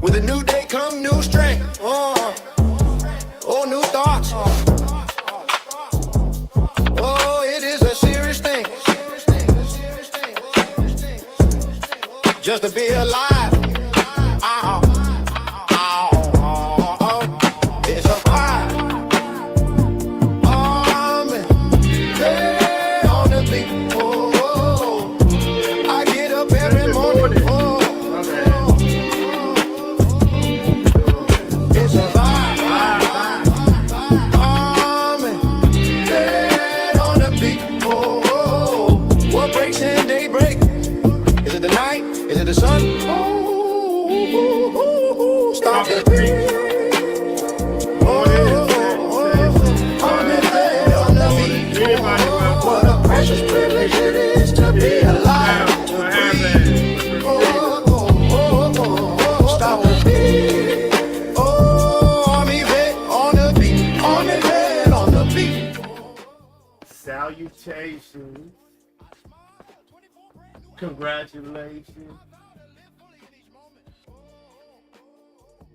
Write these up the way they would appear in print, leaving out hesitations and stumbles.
With a new day come new strength. Oh, new thoughts. Oh, it is a serious thing. Just to be alive. It's a vibe. ARMYVET on the beat. Oh, I get up every morning. It's a vibe. ARMYVET on the beat. Oh, what breaks in daybreak? Is it the night? Is it the sun? Stop the beat. What a precious privilege it is to be alive. Stop the beat. Oh, ARMYVET on the beat. ARMYVET on the beat. Salutations. Congratulations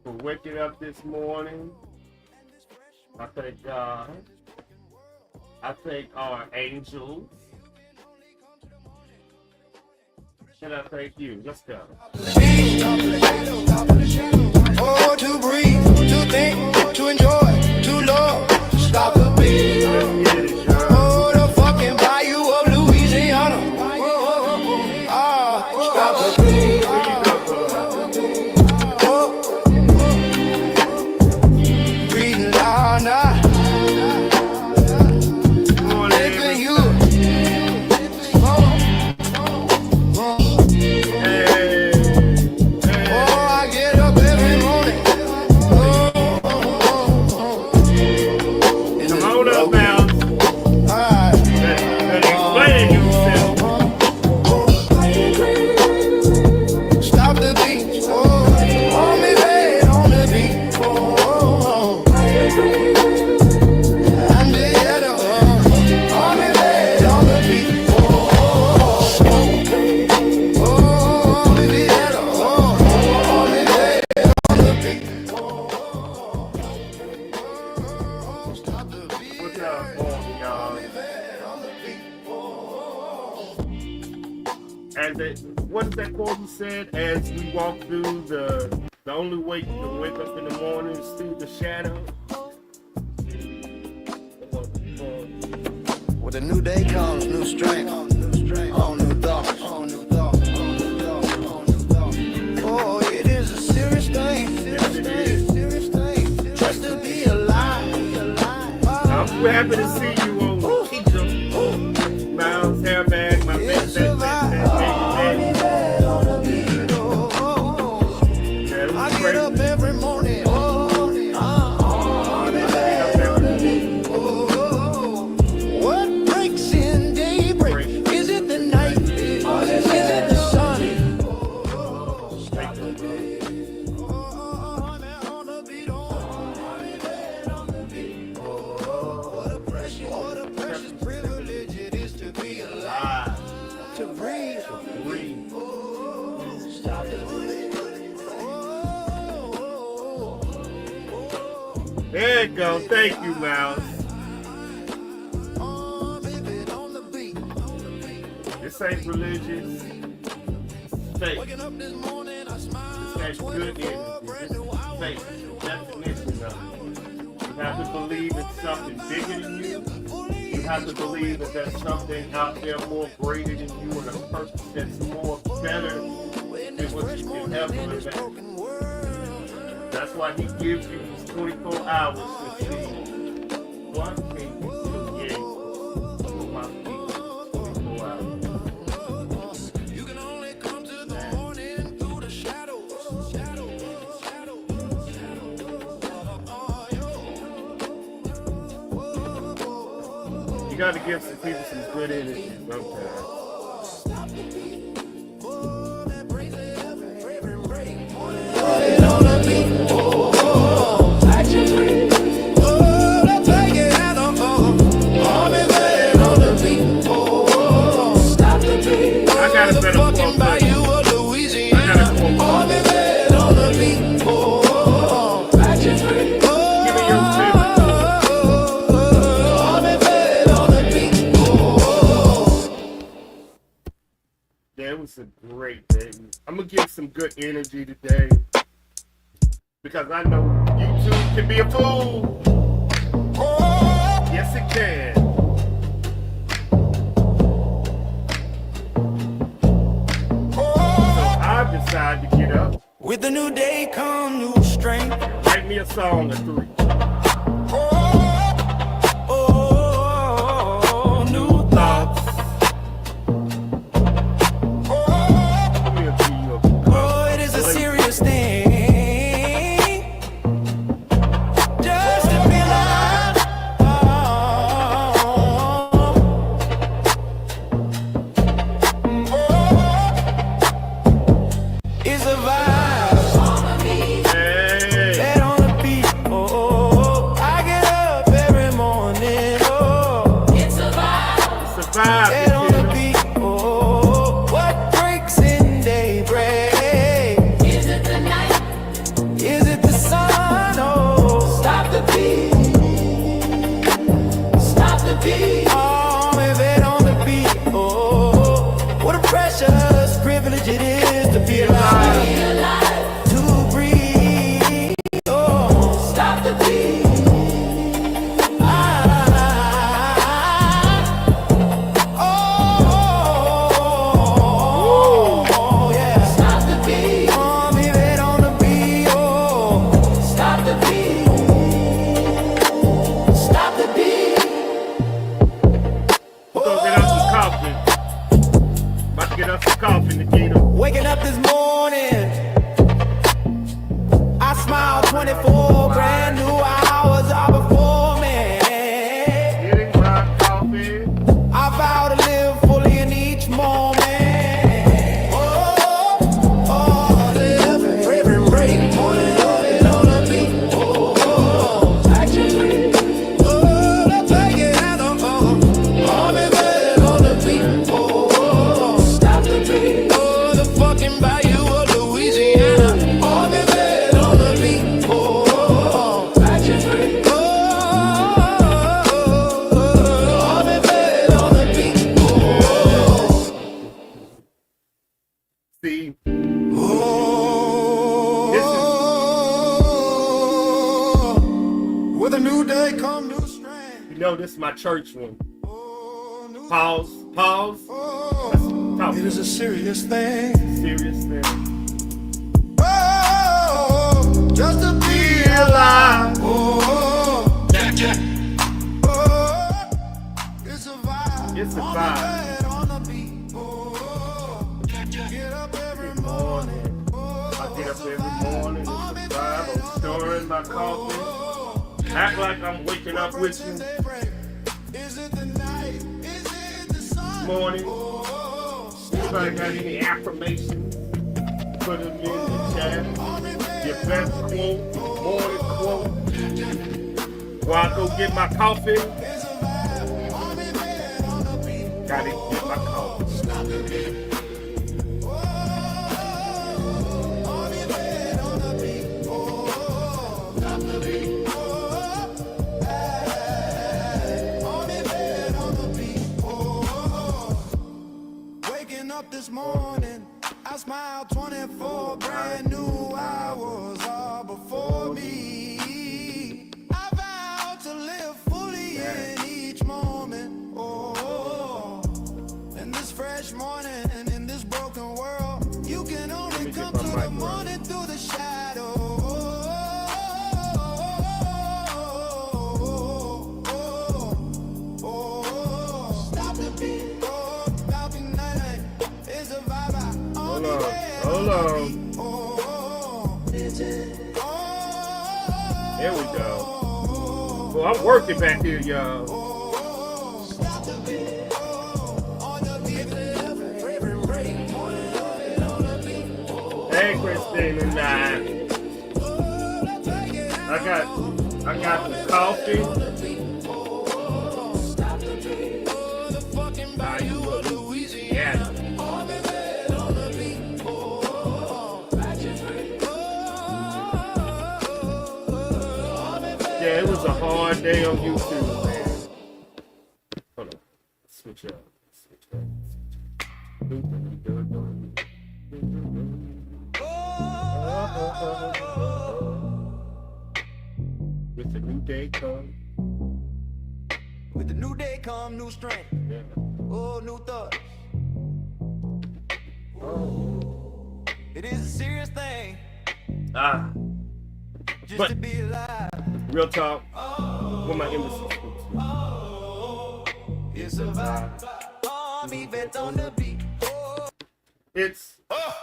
for waking up this morning. I thank God. I thank our angels. And I thank you. Let's go. Oh, to breathe, to think, to enjoy, to love. Stop the beat. Oh, the fucking bayou of Louisiana. Stop the beat. Oh, breathing loud now. What is that quote you said? As we walk through the only way you can wake up in the morning is through the shadow. With a new day comes new strength, all new thoughts. Oh, it is a serious thing, just to be alive. I'm happy to see you on Kingdom. Miles, Hairbag, my best. I get up every morning. What breaks in daybreak? Is it the night? Is it the sun? What a precious privilege it is to be alive, to breathe. Stop the bullet. There you go. Thank you, Miles. This ain't religious. Faith. This has good energy. This is faith. Definition of it. You have to believe in something bigger than you. You have to believe that there's something out there more greater than you and a purpose that's more better than what you can ever imagine. That's why he gives you 24 hours to see what can you create for my people. 24 hours. You can only come to the morning through the shadows. You gotta give some people some good energy sometimes. By you, Louisiana. ARMYVET on the beat. it was a great day. I'm gonna give some good energy today because I know YouTube can be a fool. Yes, it can. So I've decided to get up. With the new day come new strength. Write me a song or three. New thoughts. Oh, it is a serious thing. Just to be alive. It's a vibe. Get on the beat, oh, what breaks in daybreak? Is it the night? Is it the sun? Oh, stop the beat. Stop the beat. ARMYVET on the beat, oh, what a precious privilege it is to be alive. To breathe, oh, stop the beat. Waking up this morning, I smile. 24 brand new hours are before me. Getting my coffee. I vow to live fully in each moment. Live every break, morning on the beat. Action. Let's take it out of ARMYVET on the beat. Stop the beat. Fucking bayou of Louisiana. ARMYVET on the beat. Action. ARMYVET on the beat. See, with a new day come new strength. you know this is my church one. Pause. Let's talk. It is a serious thing. Serious thing. Just to be alive. It's a vibe. It's a vibe. On the beat. Get up every morning. I get up every morning. It's a vibe. I'm stirring my coffee. Act like I'm waking up with you. Is it the night? Is it the sun? Morning. Anybody got any affirmations? Put them in the chat. Your best quote, morning quote. While I go get my coffee. Gotta get my coffee. Up this morning, I smile. 24 brand new hours are before me. I vow to live fully in each moment. In this fresh morning, in this broken world, you can only come to the morning through the shadow. Stop the beat. Hold on. There we go. Well, I'm working back here, y'all. Hey, Christine and I got the coffee. Yeah, it was a hard day on YouTube, man. Hold on. Switch up. With the new day come. With the new day come new strength. Yeah. Oh, new thoughts. Oh. It is a serious thing. Ah. Just But to be alive. real talk. What my embassy speaks to. It's a vibe. ARMYVET on the beat. It's alright.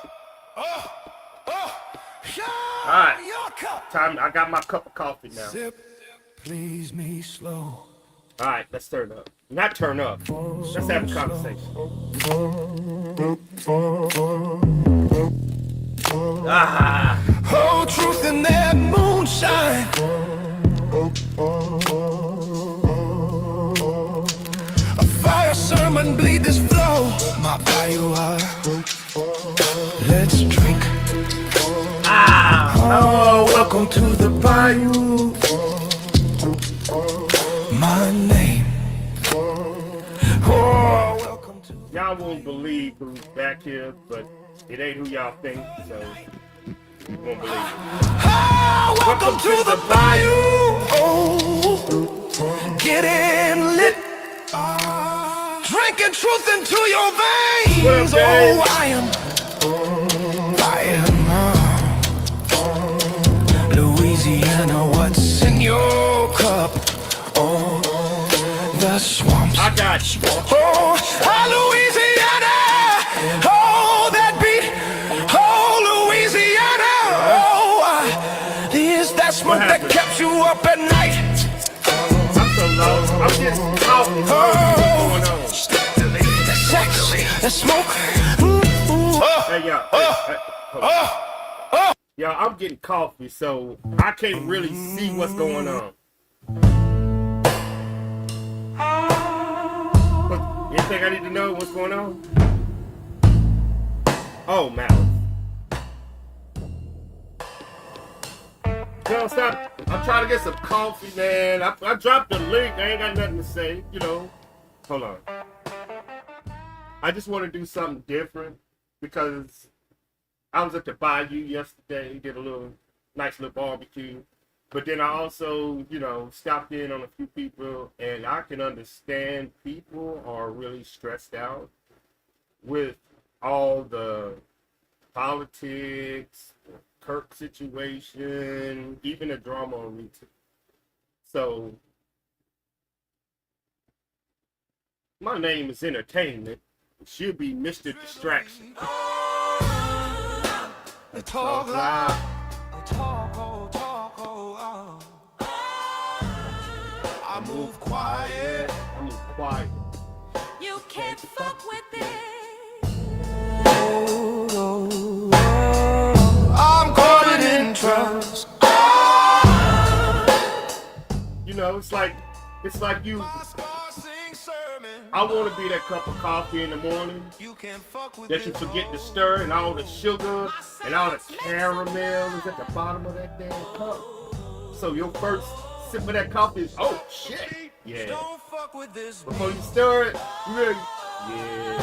Time. I got my cup of coffee now. Sip, please me slow. Alright, let's turn up. Not turn up. Let's have a conversation. Ah. Oh, truth in that moonshine. A fire sermon bleed this flow. My bayou, let's drink. Ah. Oh, welcome to the bayou. My name. Oh, welcome to. Y'all won't believe who's back here, but it ain't who y'all think, so you won't believe it. Oh, welcome to the bayou. Oh, getting lit. Drinking truth into your veins. Oh, I am Louisiana. What's in your cup? Oh, the swamps. I got you. Oh, Louisiana. Oh, that beat. Oh, Louisiana. Oh, is that smoke that kept you up at night? I'm so low. I'm just talking. What's going on? The sexy, the smoke. Hey, y'all. Hold on. Y'all, I'm getting coffee, so I can't really see what's going on. Anything I need to know what's going on? Oh, mouth. No, stop. I'm trying to get some coffee, man. I dropped the link. I ain't got nothing to say, you know. Hold on. I just want to do something different because I was at the bayou yesterday, did a nice little barbecue. But then I also, you know, stopped in on a few people, and I can understand people are really stressed out with all the politics, the Kirk situation, even the drama on YouTube. So, my name is Entertainment. It should be Mr. Distraction. Talk loud. I move quiet. I move quiet. You can't fuck with it. I'm caught in trust. You know, it's like you. I want to be that cup of coffee in the morning that you forget to stir, and all the sugar and all the caramel is at the bottom of that damn cup. So your first sip of that coffee is, oh shit, yeah. Before you stir it, you really, yeah.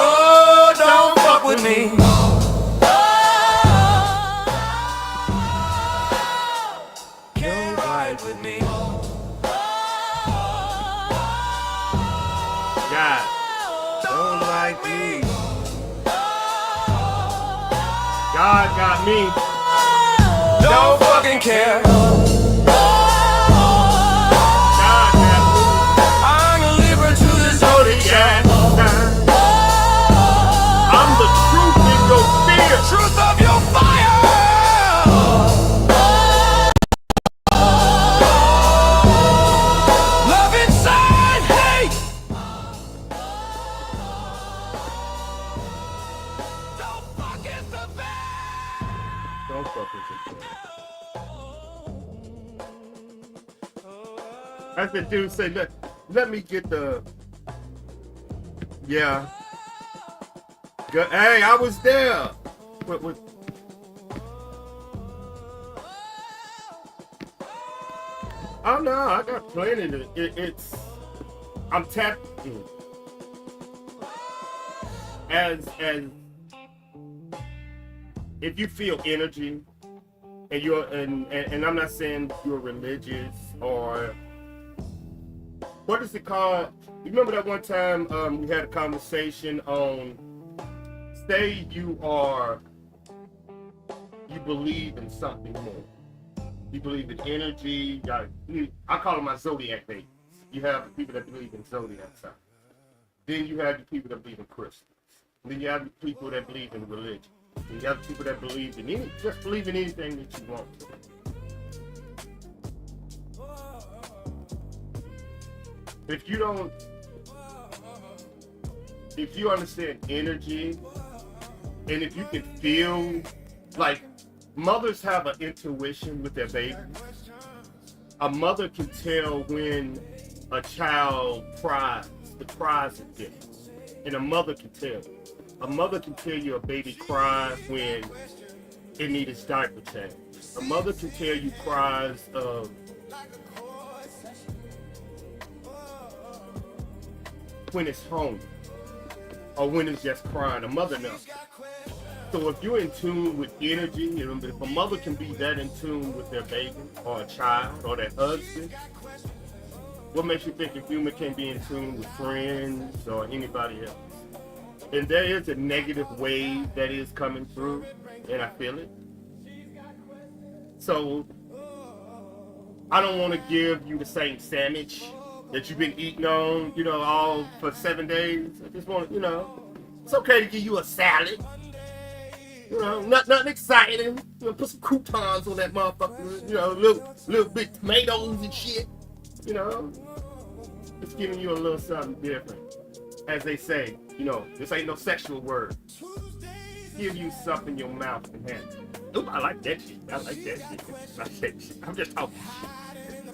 Oh, don't fuck with me. Can't ride with me. God, don't like me. God got me. Don't fucking care. God got me. I'm a Libra to the zodiac. I'm the truth in your fear. Truth of your fire. Love inside, hate. Don't fuck is the best. Don't fuck with it. As the dude say, let me get the, yeah. Hey, I was there. What? Oh no, I got plenty. I'm tapped in. as if you feel energy and you're and I'm not saying you're religious or what is it called? You remember that one time we had a conversation on say you believe in something more. You believe in energy. I call them my zodiac babies. You have the people that believe in zodiac signs. Then you have the people that believe in crystals. And then you have the people that believe in religion. And you have the people that believe in just believe in anything that you want. If you understand energy, and if you can feel, like, mothers have an intuition with their babies. A mother can tell when a child cries. The cries are different. And a mother can tell. A mother can tell you a baby cries when it needs its diaper change. A mother can tell you cries of when it's hungry or when it's just crying. A mother knows. So if you're in tune with energy, if a mother can be that in tune with their baby or a child or their husband, what makes you think a human can be in tune with friends or anybody else? And there is a negative wave that is coming through, and I feel it. So I don't want to give you the same sandwich that you've been eating on, all for 7 days. I just want to, it's okay to give you a salad. Nothing exciting. Put some croutons on that motherfucker. Little bit tomatoes and shit. It's giving you a little something different. As they say, this ain't no sexual word. Give you something your mouth can handle. Ooh, I like that shit. I like that shit. I'm just talking shit.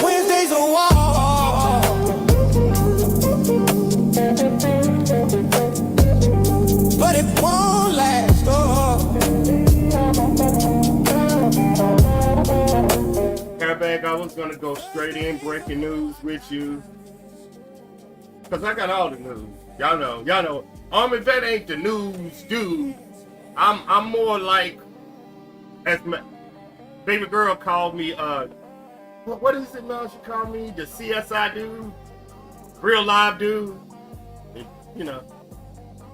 Wednesday's a war, but it won't last. Airbag, I was gonna go straight in breaking news with you, cause I got all the news. Y'all know. ARMYVET ain't the news dude. I'm more like, as my baby girl called me. What is it now? She called me the CSI dude, real live dude.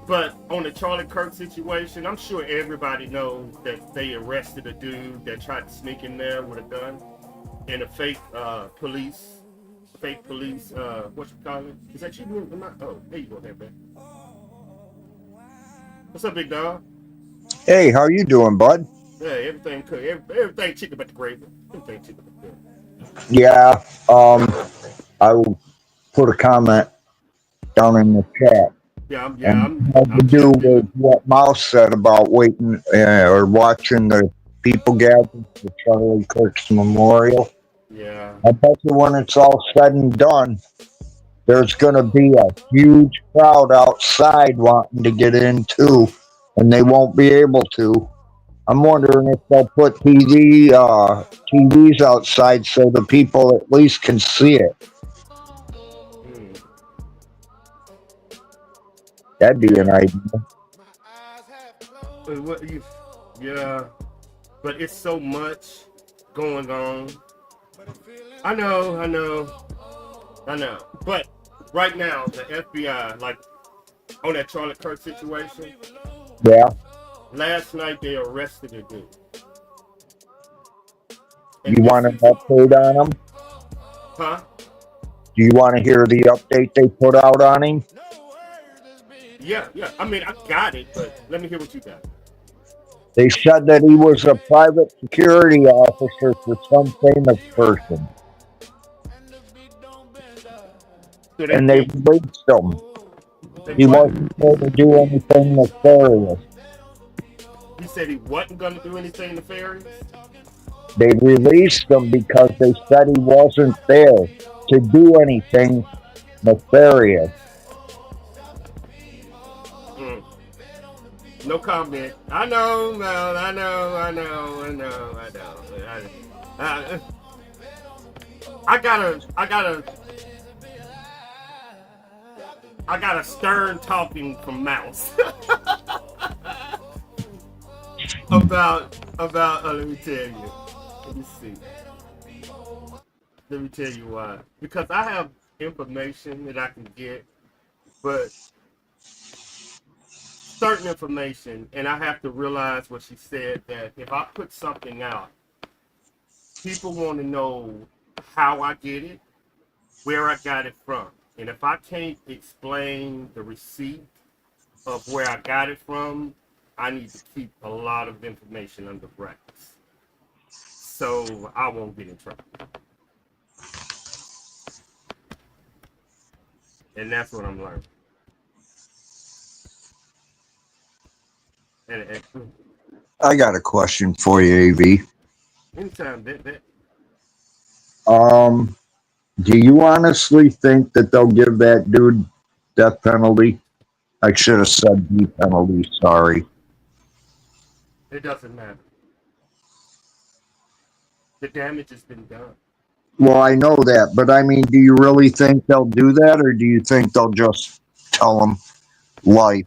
But on the Charlie Kirk situation, I'm sure everybody knows that they arrested a dude that tried to sneak in there with a gun and a fake police, what you call it? Is that you? Oh, there you go, man. What's up, big dog? Hey, how you doing, bud? Yeah, everything cool. Everything chicken but the gravy. Everything chicken but the gravy. Yeah, I will put a comment down in the chat. And had to do with what Mouse said about waiting or watching the people gather for Charlie Kirk's memorial. Yeah. I bet you when it's all said and done, there's going to be a huge crowd outside wanting to get in too, and they won't be able to. I'm wondering if they'll put TVs outside so the people at least can see it. That'd be an idea. Yeah, but it's so much going on. I know. But right now, the FBI, like on that Charlie Kirk situation. Yeah. Last night they arrested a dude. You want an update on him? Huh? Do you want to hear the update they put out on him? Yeah. I mean, I got it, but let me hear what you got. They said that he was a private security officer for some famous person. So and they released him. He wasn't going to do anything nefarious. He said he wasn't going to do anything nefarious? They released him because they said he wasn't there to do anything nefarious. No comment. I know, man. I know. I got a stern talking from Mouse about. Let me tell you. Let me see. Let me tell you why. Because I have information that I can get, but certain information, and I have to realize what she said, that if I put something out, people want to know how I get it, where I got it from. And if I can't explain the receipt of where I got it from, I need to keep a lot of information under wraps. So I won't get in trouble. And that's what I'm learning. And I got a question for you, AV. anytime that Um, do you honestly think that they'll give that dude death penalty? I should have said death penalty. Sorry. it doesn't matter. The damage has been done. Well, I know that, but I mean, do you really think they'll do that, or do you think they'll just tell him life?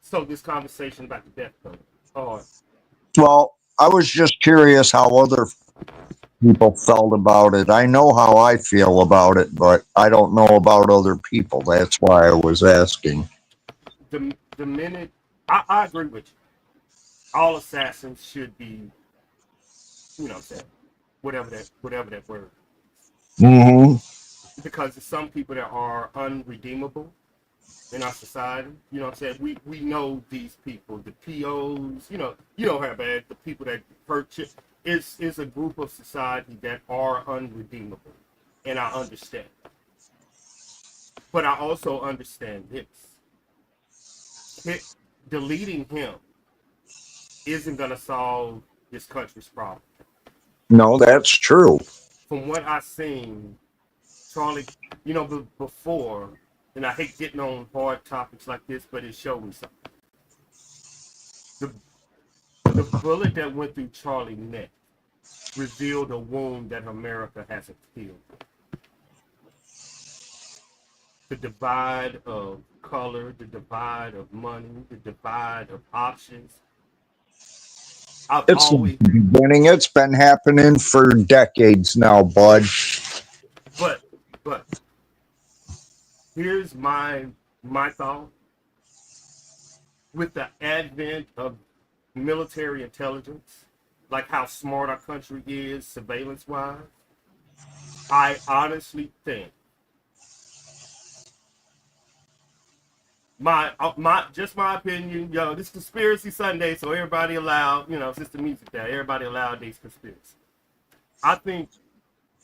So this conversation about the death penalty. Oh, Well, I was just curious how other people felt about it. I know how I feel about it, but I don't know about other people. That's why I was asking. the minute I agree with you. All assassins should be, saying whatever that word. Mm-hmm. Because there's some people that are unredeemable in our society. You know what I'm saying? We know these people, the POs, you know how bad the people that purchase is a group of society that are unredeemable. And I understand. But I also understand this. Deleting him isn't gonna solve this country's problem. No, that's true. From what I've seen, Charlie, before, and I hate getting on hard topics like this, but it showed me something. The bullet that went through Charlie's neck revealed a wound that America hasn't healed. The divide of color, the divide of money, the divide of options. I've It's the always, beginning. It's been happening for decades now, bud. but, but here's my thought. With the advent of military intelligence, like how smart our country is surveillance wise, I honestly think my opinion, this conspiracy Sunday, so everybody allowed, since the music day, everybody allowed these conspiracies. I think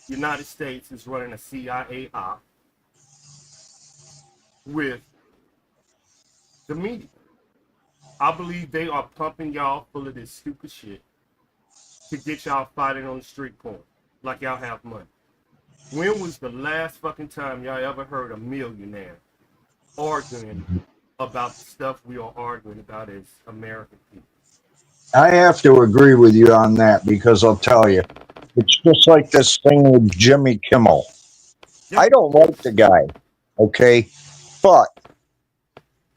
the United States is running a CIA op with the media. I believe they are pumping y'all full of this stupid shit to get y'all fighting on the street corner like y'all have money. When was the last fucking time y'all ever heard a millionaire arguing about the stuff we are arguing about as American people? I have to agree with you on that because I'll tell you, it's just like this thing with Jimmy Kimmel. Yep. I don't like the guy, okay? But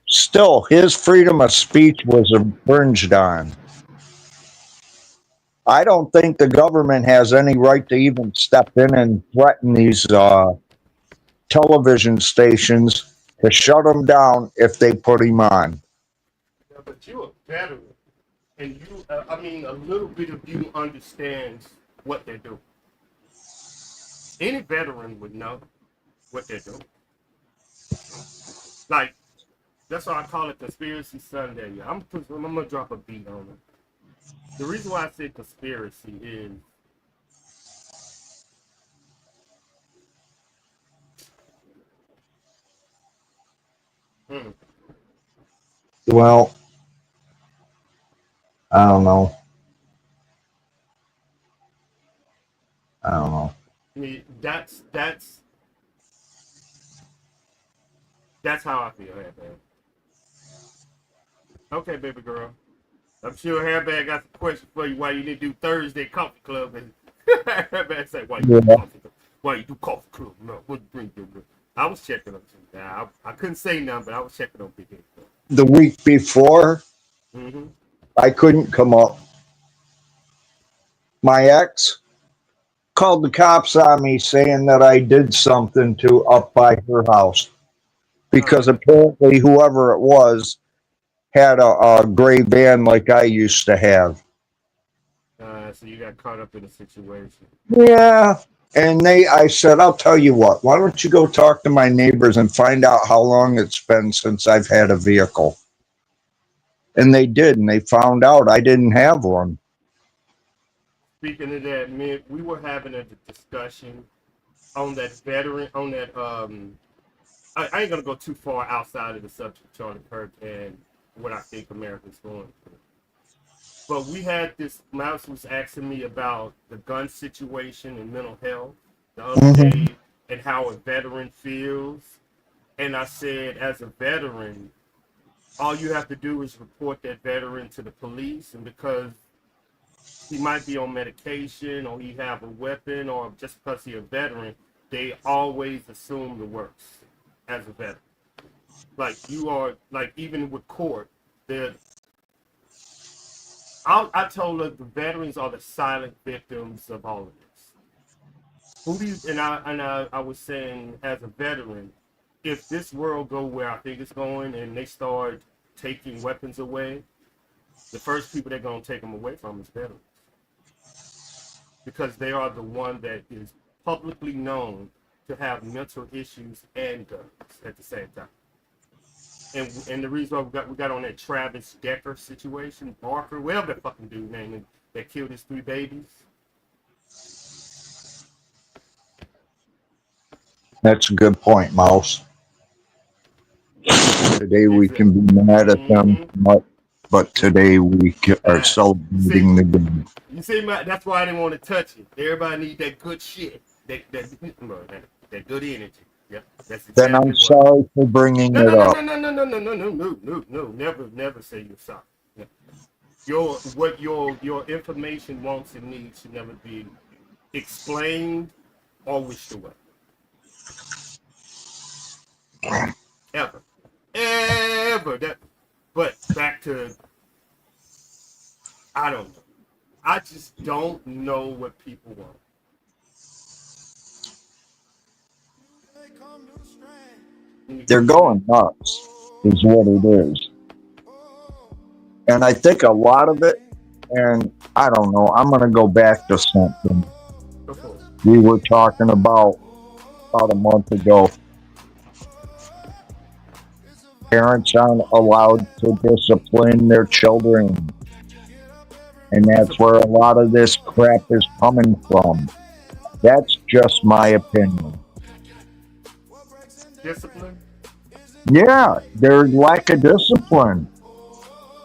still, his freedom of speech was infringed on. I don't think the government has any right to even step in and threaten these television stations to shut him down if they put him on. Yeah, but you're a veteran, and a little bit of you understands what they're doing. Any veteran would know what they're doing. Like, that's why I call it Conspiracy Sunday. I'm gonna drop a beat on it. The reason why I say conspiracy is hmm, Well, I don't know. I don't know. that's how I feel, man. Okay, baby girl. I'm sure Hairbag got some question for you why you didn't do Thursday coffee club. And Hairbag said, why you do Yeah. coffee club? Why you do coffee club? No, what bring you? I was checking on you. I couldn't say nothing, but I was checking on Big Head. The week before, Mm-hmm. I couldn't come up. My ex called the cops on me saying that I did something to up by her house because apparently whoever it was had a gray van like I used to have. So you got caught up in a situation. Yeah. And I said, I'll tell you what, why don't you go talk to my neighbors and find out how long it's been since I've had a vehicle? And they did, and they found out I didn't have one. Speaking of that, man, we were having a discussion on that veteran, on that. I ain't gonna go too far outside of the subject, Charlie Kirk, and what I think America's going through. But we had this. Mouse was asking me about the gun situation and mental health the other day, and how a veteran feels. And I said, as a veteran, all you have to do is report that veteran to the police, and because he might be on medication or he have a weapon or just because he's a veteran, they always assume the worst as a veteran. Like you are, like even with court, I told her the veterans are the silent victims of all of this. Who do you, and I was saying as a veteran, if this world go where I think it's going and they start taking weapons away, the first people they're going to take them away from is veterans. Because they are the one that is publicly known to have mental issues and guns at the same time. And the reason why we got on that Travis Decker situation, Barker, whatever that fucking dude name that killed his 3 babies. That's a good point, Mouse. Today we can be mad at them, but today we are celebrating the game. You see, that's why I didn't want to touch it. Everybody need that good shit, that good energy. Yep, that's exactly. Then I'm sorry for bringing it up. No, never say you're sorry. No. Your information wants and needs should never be explained or wished away. Ever. But back to, I don't know. I just don't know what people want. They're going nuts, is what it is. And I think a lot of it, and I don't know, I'm going to go back to something we were talking about a month ago. Parents aren't allowed to discipline their children. And that's where a lot of this crap is coming from. That's just my opinion. Discipline? Yeah, their lack of discipline.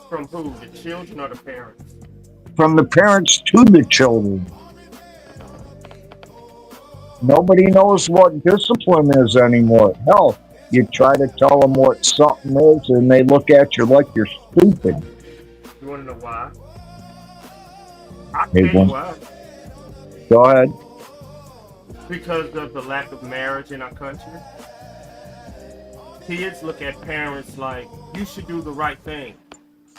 From who? The children or the parents? From the parents to the children. Nobody knows what discipline is anymore. Hell, you try to tell them what something is, and they look at you like you're stupid. You want to know why? I tell you why. Go ahead. Because of the lack of marriage in our country. Kids look at parents like, you should do the right thing.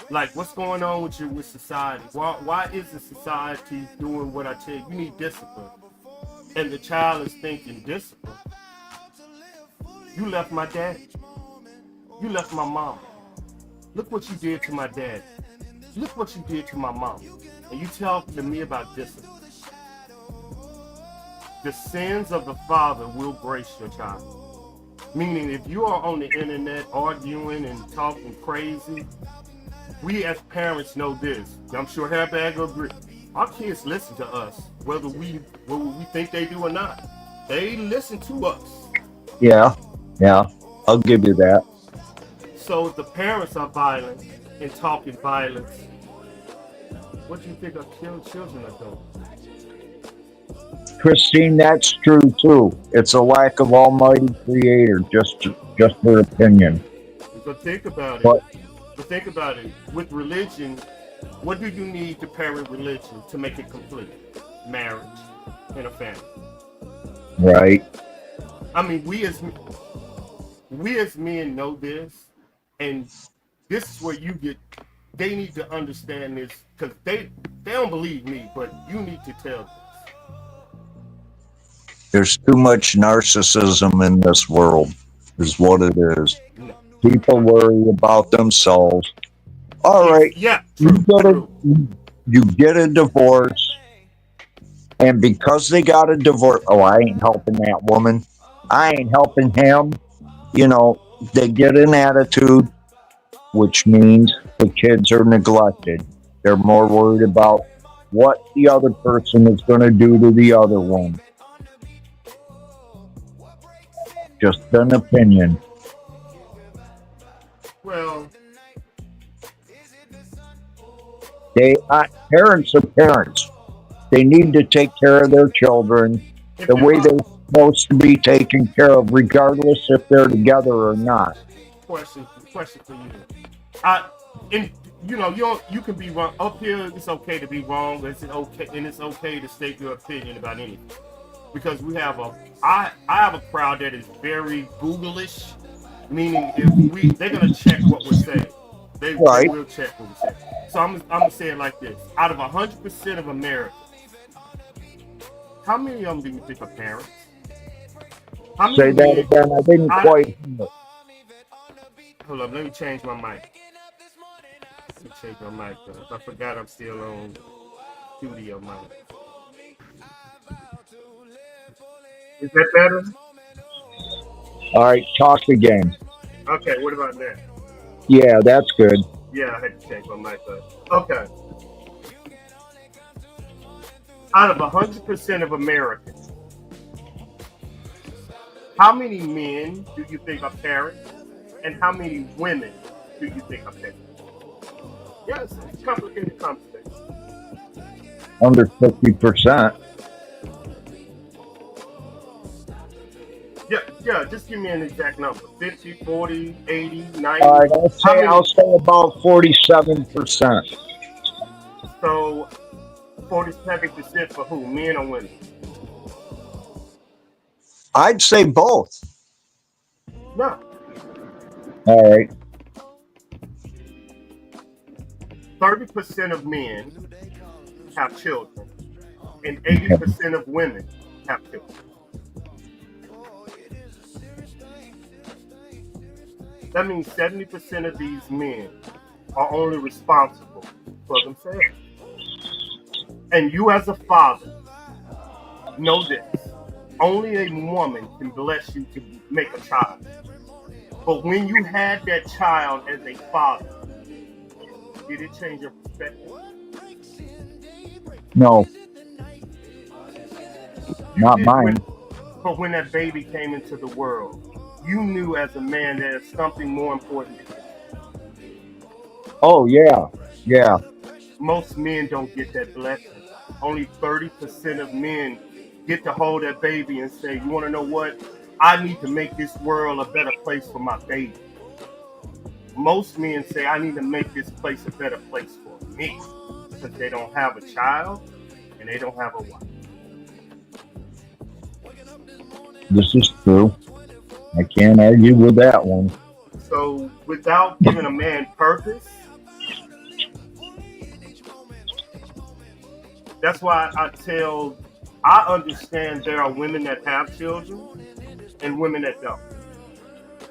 Like, what's going on with you with society? Why is the society doing what I tell you? You need discipline. And the child is thinking, discipline? You left my daddy. You left my mom. Look what you did to my dad. Look what you did to my mom. And you talk to me about discipline. The sins of the father will brace your child. Meaning, if you are on the internet arguing and talking crazy, we as parents know this. I'm sure Hairbag will agree. Our kids listen to us, whether we think they do or not. They listen to us. Yeah, I'll give you that. So if the parents are violent and talking violence, what do you think our children are doing? Christine, that's true too. It's a lack of Almighty Creator, just her opinion. But think about it. But But think about it. With religion, What do you need to pair with religion to make it complete? Marriage and a family. Right. I mean, we as men know this, and this is where you get. They need to understand this because they don't believe me, but you need to tell this. There's too much narcissism in this world, is what it is. No. People worry about themselves. All right, Yeah, you true, get true. you get a divorce, and because they got a divorce, oh, I ain't helping that woman. I ain't helping him. You know, they get an attitude, which means the kids are neglected. They're more worried about what the other person is going to do to the other one. Just an opinion. Well, Parents are parents. They need to take care of their children if the you're way they're supposed to be taken care of, regardless if they're together or not. question for you. And you can be wrong up here. It's okay to be wrong. It's okay to state your opinion about anything. Because I have a crowd that is very Googleish, meaning they're gonna check what we're saying. They Right. will check what we're saying. So I'm gonna say it like this: out of 100% of Americans, how many of them do you think are parents? How many Say that men- again. I didn't quite hear. Hold up, let me change my mic. Let me change my mic. I forgot I'm still on studio mic. Is that better? All right, talk again. Okay, what about that? Yeah, that's good. Yeah, I had to change my mic up. Okay. Out of 100% of Americans, how many men do you think are parents? And how many women do you think are parents? Yes, it's a complicated conversation. Under 50%. Yeah, just give me an exact number. 50, 40, 80, 90. All right, I'll say about 47%. So 47% for who? Men or women? I'd say both. No. All right. 30% of men have children, and 80% of women have children. That means 70% of these men are only responsible for themselves. And you as a father, know this. Only a woman can bless you to make a child. But when you had that child as a father, did it change your perspective? No. Not mine. But when that baby came into the world, you knew as a man there's something more important. Oh, yeah. Yeah. Most men don't get that blessing. Only 30% of men get to hold that baby and say, you want to know what? I need to make this world a better place for my baby. Most men say, I need to make this place a better place for me. Because they don't have a child and they don't have a wife. This is true. I can't argue with that one. So without giving a man purpose, that's why I understand there are women that have children and women that don't.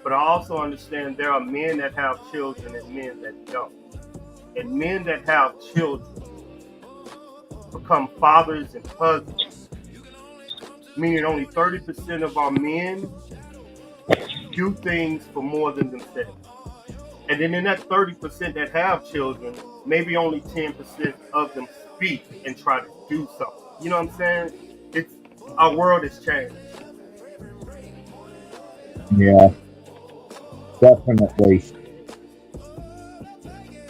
But I also understand there are men that have children and men that don't. And men that have children become fathers and husbands, meaning only 30% of our men do things for more than themselves. And then in that 30% that have children, maybe only 10% of them speak and try to do something. You know what I'm saying? Our world has changed. Yeah. Definitely.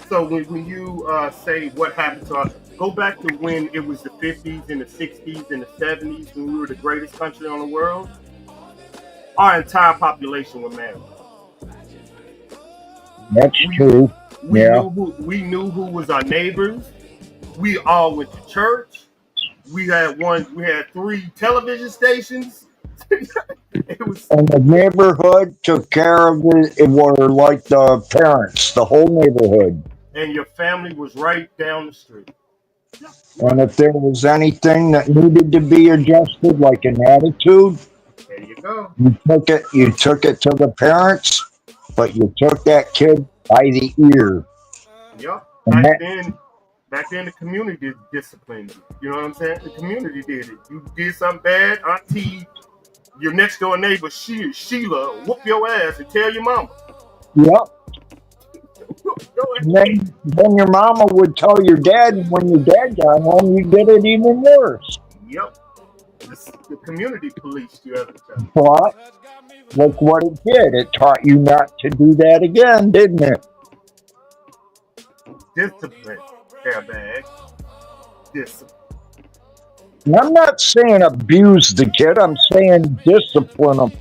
So when you say what happened to us, go back to when it was the 50s and the 60s and the 70s when we were the greatest country on the world. Our entire population were married. That's true. We Yeah. knew who was our neighbors. We all went to church. We had 3 television stations. It was, And the neighborhood took care of it. It were like the parents, the whole neighborhood. and your family was right down the street. And if there was anything that needed to be adjusted, like an attitude, There you go. you took it to the parents, but you took that kid by the ear. Yep. And that, Back then the community disciplined you. You know what I'm saying? The community did it. You did something bad, auntie, your next door neighbor, Sheila, whoop your ass and tell your mama. yep. Go And ahead. then your mama would tell your dad, and when your dad got home, you did it even worse. Yep. The community policed you as a child. But look what it did. It taught you not to do that again, didn't it? Discipline, airbag. Discipline. And I'm not saying abuse the kid. I'm saying discipline him.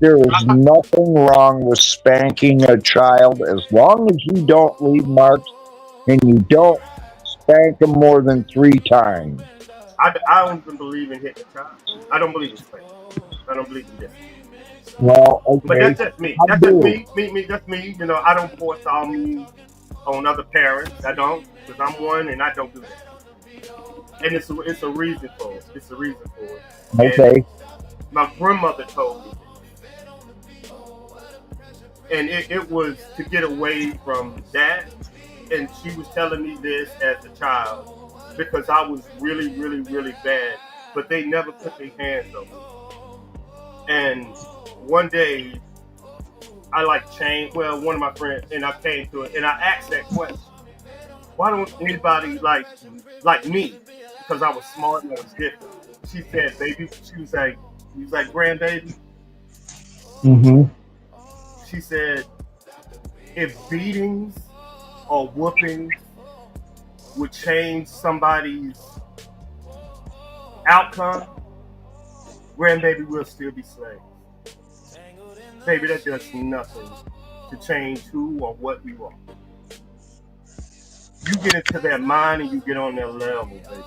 There is nothing wrong with spanking a child as long as you don't leave marks and you don't spank them more than 3 times. I don't even believe in hitting a child. I don't believe in spanking. I don't believe in this. Well, But okay. that's just me. I That's just do. me. That's me. You know, I don't force all me on other parents. I don't, because I'm one and I don't do that. And it's a reason for it. It's a reason for it. Okay. And my grandmother told me, and it was to get away from that. And she was telling me this as a child because I was really, really, really bad. But they never put their hands on me. And one day, I changed. Well, one of my friends and I came to it, and I asked that question: why don't anybody like me? Because I was smart and I was different. She said, "Baby," she was like, "Grandbaby." Mm-hmm. She said, "If beatings or whoopings would change somebody's outcome, grandbaby will still be slaves. Baby, that does nothing to change who or what we are. You get into their mind and you get on their level, baby.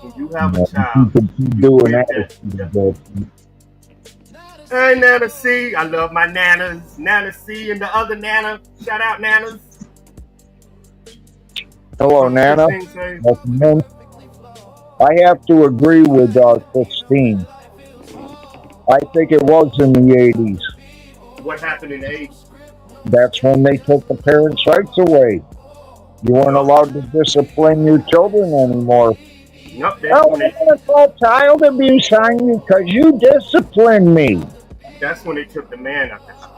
When you have a You child, could keep you doing get that. that. But Hey, Nana C. I love my nanas. Nana C and the other Nana. Shout out, Nanas. hello, Nana. Welcome in. I have to agree with Christine. I think it was in the 80s. What happened in the 80s? That's when they took the parents' rights away. You weren't allowed to discipline your children anymore. Nope, Oh, I'm going to call child abuse on you because you disciplined me. that's when they took the man out the house.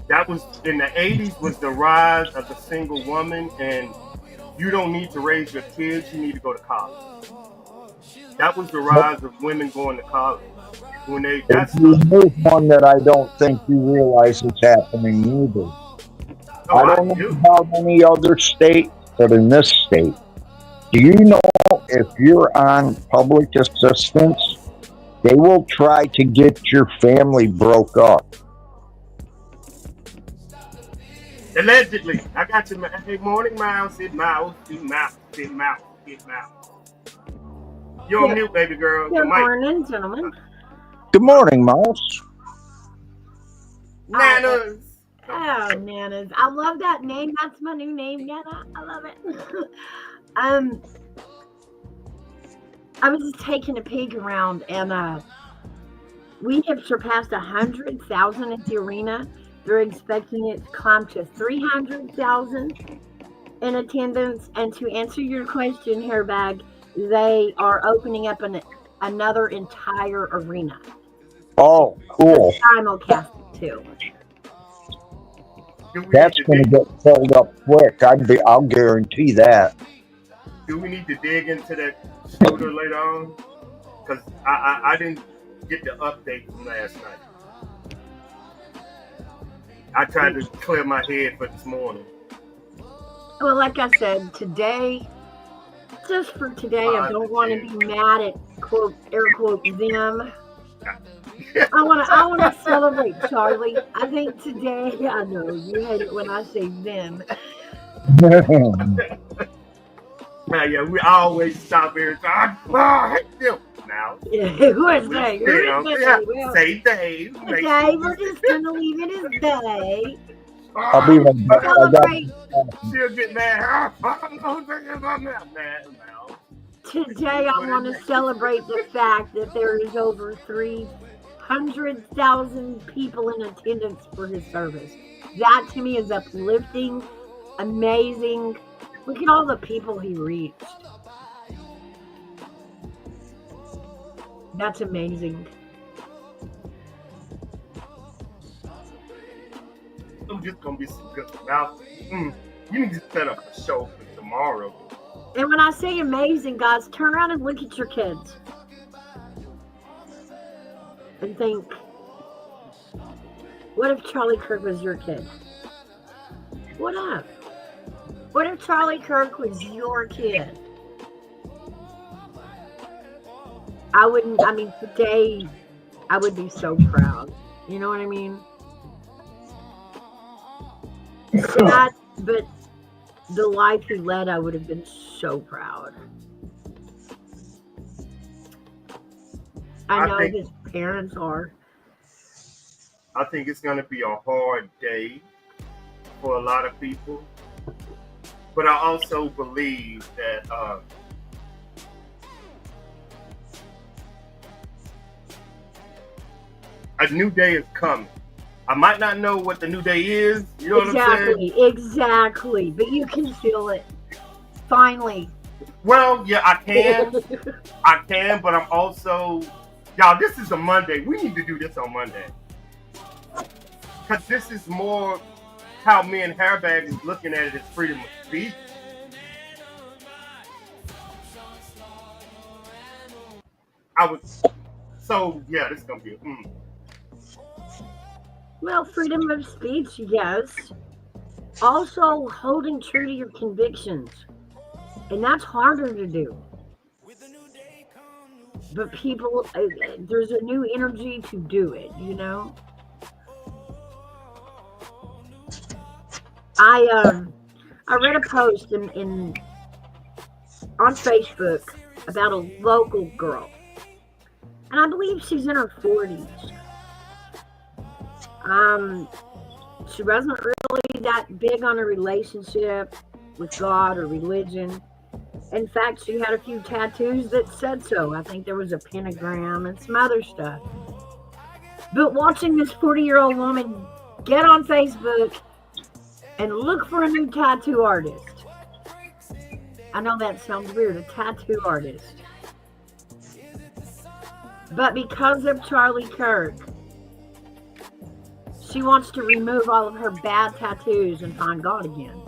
That was in the 80s was the rise of the single woman, and you don't need to raise your kids, you need to go to college. That was the rise of women going to college. When Here's one that I don't think you realize is happening either. I don't know about any other state, but in this state, do you know if you're on public assistance, they will try to get your family broke up? Allegedly. I got you. Hey, morning, mouse. It mouse. It mouse. It mouse. It mouse. You're on mute, baby girl. Good morning, gentlemen. Good morning, Mouse. Nanas. Oh, Nanas. I love that name. That's my new name, Nana. I love it. I was just taking a peek around, and we have surpassed 100,000 at the arena. They're expecting it to climb to 300,000 in attendance. And to answer your question, Hairbag, they are opening up another entire arena. Oh, cool. Simulcast too. That's going to get filled up quick. I'll guarantee that. Do we need to dig into that shooter later on? Because I didn't get the update from last night. I tried to clear my head for this morning. Well, like I said, today, just for today, I don't want to be mad at quote air quote them. I want to celebrate Charlie. I think today, I know you hate it when I say them. Man, yeah, we always stop every time. Oh, I hate them. Now, Who is they? Who yeah, is they? yeah. Well, Say Dave. Make okay, sure we're just gonna leave it as they. I'll be right back. I got Celebrate she'll get mad. I don't think I'm mad now. today. I want to celebrate the fact that there is over 300,000 people in attendance for his service. That to me is uplifting, amazing. Look at all the people he reached. That's amazing. I'm just gonna be some good mouth. You need to set up a show for tomorrow. And when I say amazing, guys, turn around and look at your kids and think, what if Charlie Kirk was your kid? What if? What if Charlie Kirk was your kid? Today, I would be so proud. You know what I mean? Sad, but the life he led, I would have been so proud. I know his parents are. I think it's going to be a hard day for a lot of people. But I also believe that a new day is coming. I might not know what the new day is. You know what I'm saying? Exactly. But you can feel it. Finally. Well, yeah, I can. I can, but I'm also... Y'all, this is a Monday. We need to do this on Monday. Because this is more how me and Hairbag is looking at it as freedom of speech. So, yeah, this is going to be Well, freedom of speech, yes. Also, holding true to your convictions. And that's harder to do. But people, there's a new energy to do it, you know? I read a post on Facebook about a local girl. And I believe she's in her 40s. She wasn't really that big on a relationship with God or religion. In fact, she had a few tattoos that said so. I think there was a pentagram and some other stuff. But watching this 40-year-old woman get on Facebook and look for a new tattoo artist. I know that sounds weird, a tattoo artist. But because of Charlie Kirk, she wants to remove all of her bad tattoos and find God again.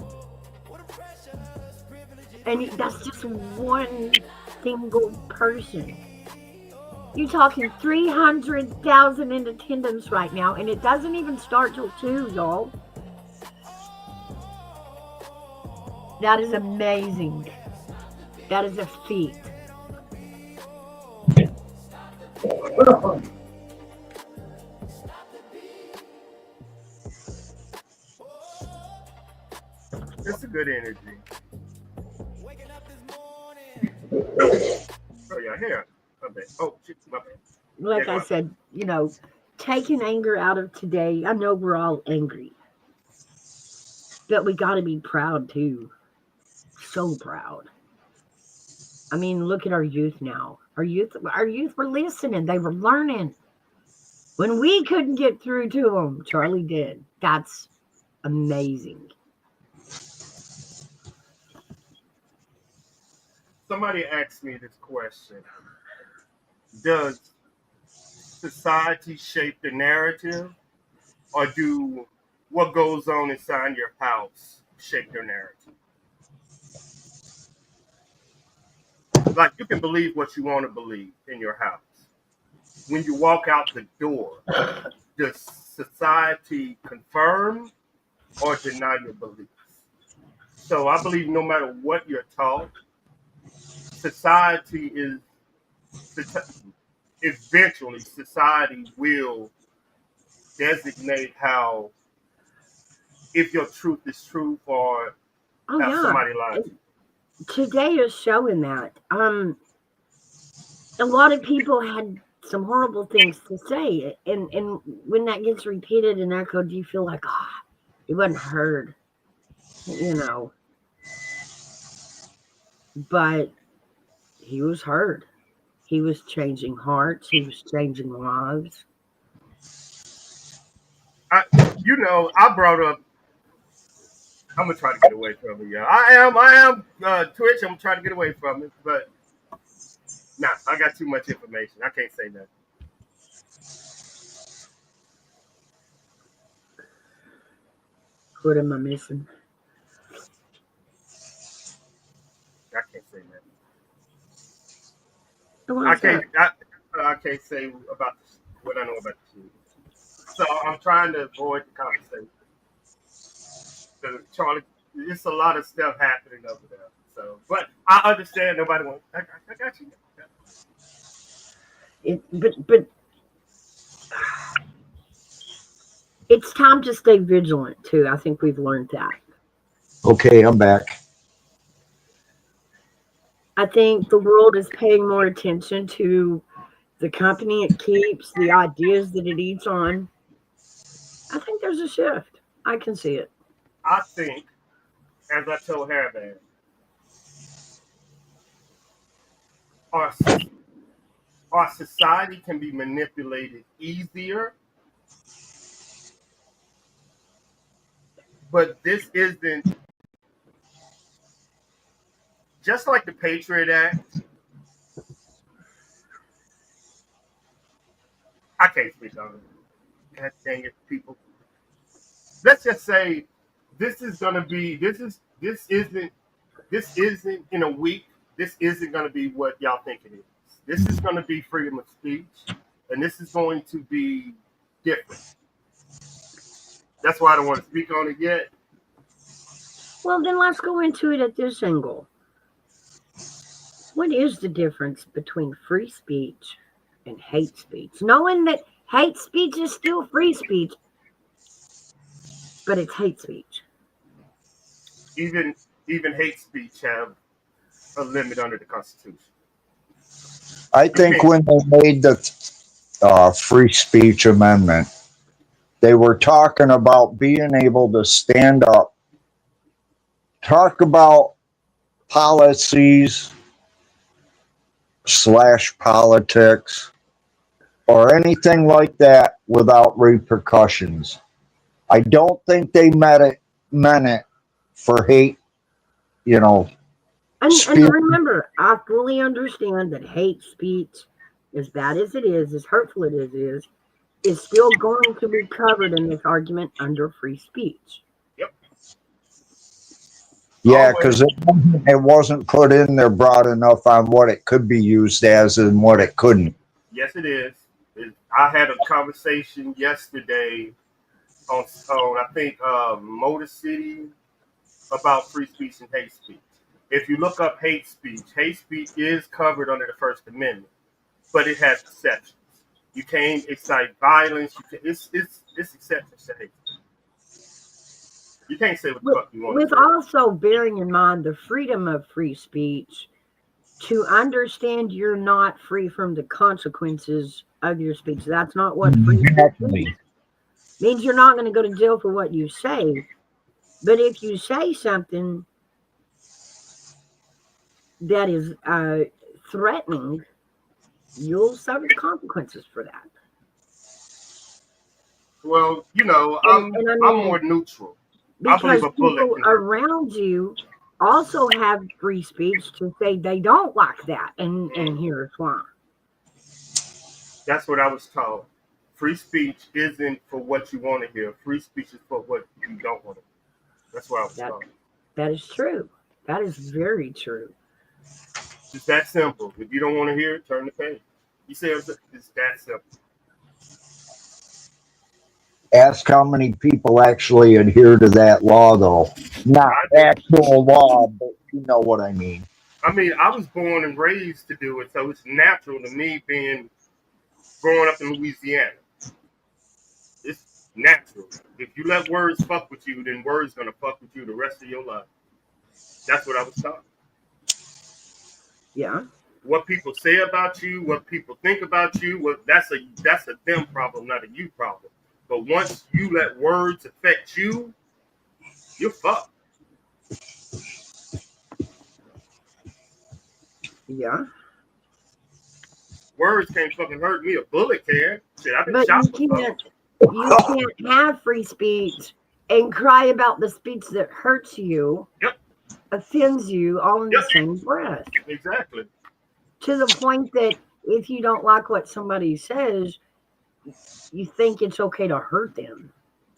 And that's just one single person. You're talking 300,000 in attendance right now, and it doesn't even start till 2, y'all. That is amazing. That is a feat. It's a good energy. Oh, yeah, here. Okay. Oh, shit, my bad. Like I said, you know, taking anger out of today. I know we're all angry. But we got to be proud, too. So proud. I mean, look at our youth now. Our youth were listening. They were learning. When we couldn't get through to them, Charlie did. That's amazing. Somebody asked me this question. Does society shape the narrative, or do what goes on inside your house shape your narrative? Like, you can believe what you want to believe in your house. When you walk out the door, does society confirm or deny your beliefs? So I believe no matter what you're taught, society eventually will designate how, if your truth is truth or Oh have yeah. somebody lie to you. Today is showing that. A lot of people had some horrible things to say, and when that gets repeated and echoed, you feel like, it wasn't heard, you know. But he was heard. He was changing hearts. He was changing lives. I brought up. I'm gonna try to get away from it, y'all. I am Twitch. I'm trying to get away from it, but nah, I got too much information. I can't say nothing. What am I missing? I can't say nothing. What's I can't. that? I can't say about what I know about the shooting. So I'm trying to avoid the conversation. Because Charlie, it's a lot of stuff happening over there. So, but I understand nobody wants. I got you. But it's time to stay vigilant too. I think we've learned that. Okay, I'm back. I think the world is paying more attention to the company it keeps, the ideas that it eats on. I think there's a shift. I can see it. I think, as I told Hairband, our our society can be manipulated easier, but this isn't just like the Patriot Act. I can't speak on it. God dang it, people. Let's just say this isn't in a week. This isn't gonna be what y'all think it is. This is gonna be freedom of speech, and this is going to be different. That's why I don't want to speak on it yet. Well, then let's go into it at this angle. What is the difference between free speech and hate speech? Knowing that hate speech is still free speech, but it's hate speech. Even hate speech have a limit under the Constitution. I think when they made the free speech amendment, they were talking about being able to stand up, talk about policies / politics or anything like that without repercussions. I don't think they meant it for hate, you know. And remember, I fully understand that hate speech, as bad as it is, as hurtful as it is still going to be covered in this argument under free speech. Yep. Yeah, because it wasn't put in there broad enough on what it could be used as and what it couldn't. Yes, it is. I had a conversation yesterday on I think Motor City about free speech and hate speech. If you look up hate speech is covered under the First Amendment, but it has exceptions. You can't excite violence. It's exceptions to hate speech. You can't say what the fuck you want. With also bearing in mind the freedom of free speech, to understand you're not free from the consequences of your speech. That's not what free speech means. Means you're not going to go to jail for what you say. But if you say something that is threatening, you'll suffer the consequences for that. Well, I'm more neutral. Because people around you also have free speech to say they don't like that, and here's why. That's what I was told. Free speech isn't for what you want to hear. Free speech is for what you don't want to hear. That's what I was told. That is true. That is very true. It's that simple. If you don't want to hear it, turn the page. You say it's that simple. Ask how many people actually adhere to that law, though. Not actual law, but you know what I mean. I mean, I was born and raised to do it, so it's natural to me growing up in Louisiana. It's natural. If you let words fuck with you, then words gonna fuck with you the rest of your life. That's what I was taught. Yeah. What people say about you, what people think about you, that's a them problem, not a you problem. But once you let words affect you, you're fucked. Yeah. Words can't fucking hurt me. A bullet can. Shit, I've been But shot you before. can't have free speech and cry about the speech that hurts you, Yep. offends you, all in the Yep. same breath. Exactly. To the point that if you don't like what somebody says, you think it's okay to hurt them.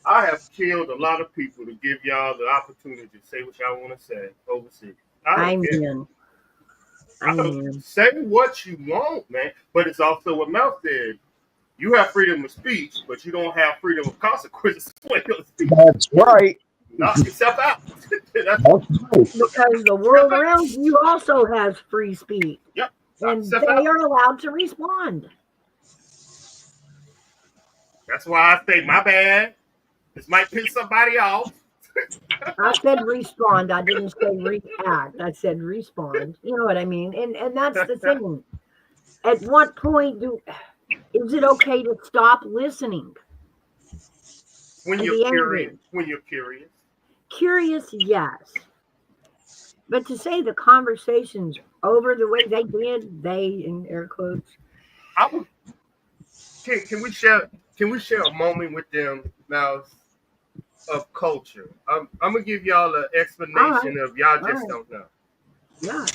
I have killed a lot of people to give y'all the opportunity to say what y'all want to say overseas. I don't care. Amen. Amen. Say what you want, man. But it's also what Mouth said. You have freedom of speech, but you don't have freedom of consequences when you speak. That's right. Knock yourself out. That's right. Because the world around you also has free speech. Yep. Knock And yourself they out. are allowed to respond. That's why I say my bad. This might piss somebody off. I said respond. I didn't say react. I said respond. You know what I mean? And that's the thing. At what point is it okay to stop listening When and you're be curious. angry? When you're curious. Curious, yes. But to say the conversations over the way they did, they in air quotes. Can we share a moment with them now of culture? I'm gonna give y'all an explanation of y'all just don't know. Yeah.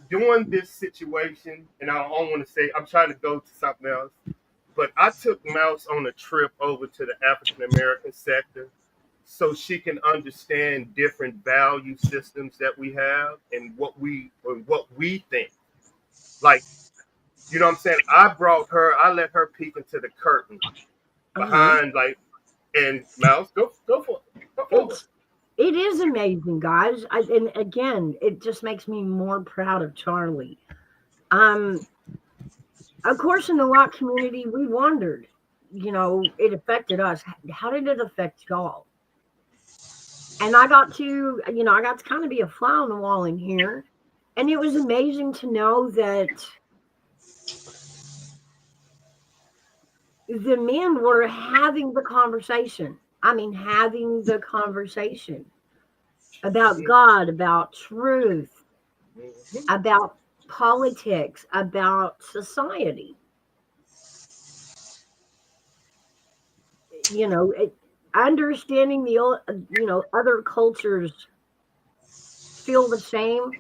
During this situation, and I don't want to say I'm trying to go to something else, but I took Mouse on a trip over to the African American sector so she can understand different value systems that we have and what we think. Like, you know what I'm saying? I let her peek into the curtain behind and Mouse, go for it. Go for it. It is amazing, guys. And again, it just makes me more proud of Charlie. Of course, in the rock community, we wondered, it affected us. How did it affect y'all? And I got to kind of be a fly on the wall in here. And it was amazing to know that the men were having the conversation. I mean, having the conversation about God, about truth, about politics, about society. Understanding the other cultures feel the same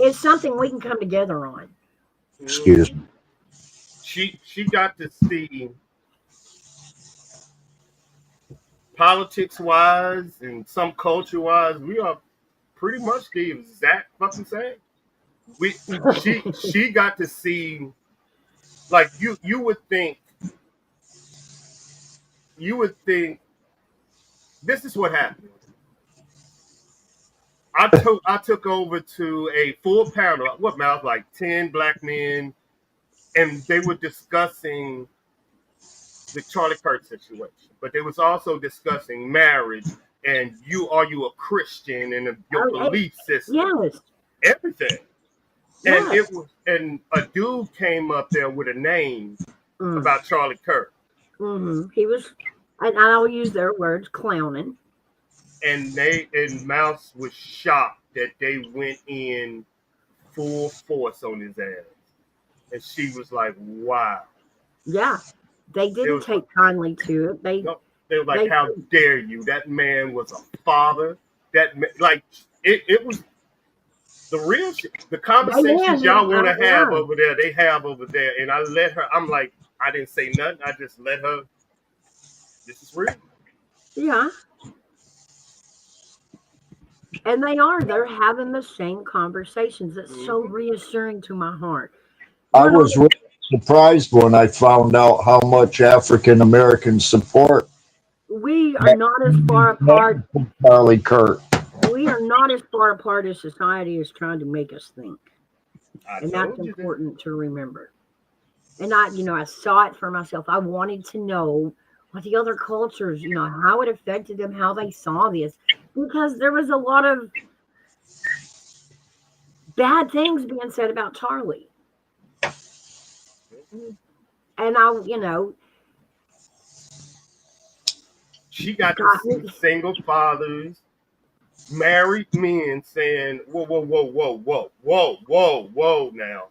is something we can come together on. Excuse me. She got to see politics wise and some culture wise, we are pretty much the exact fucking same. She got to see, like, you would think this is what happened. I took over to a full panel, what Mouth, like 10 black men, and they were discussing the Charlie Kirk situation, but they was also discussing marriage and are you a Christian and your belief system, yes, everything. yes. And a dude came up there with a name about Charlie Kirk. He was, and I'll use their words, clowning. And Mouse was shocked that they went in full force on his ass. And she was like, wow. Yeah. They didn't take kindly to it. They were like, how dare you? That man was a father. It was the real shit. The conversations y'all want to have over there, they have over there. And I let her, I'm like, I didn't say nothing. I just let her, this is real. Yeah. And they're having the same conversations. It's so reassuring to my heart. I was really surprised when I found out how much African American support. We are not as far apart. Charlie Kirk. We are not as far apart as society is trying to make us think. And that's important to remember. And I saw it for myself. I wanted to know with the other cultures, how it affected them, how they saw this, because there was a lot of bad things being said about Charlie. And She got to God, see single fathers, married men saying, whoa, whoa, whoa, whoa, whoa, whoa, whoa, whoa now.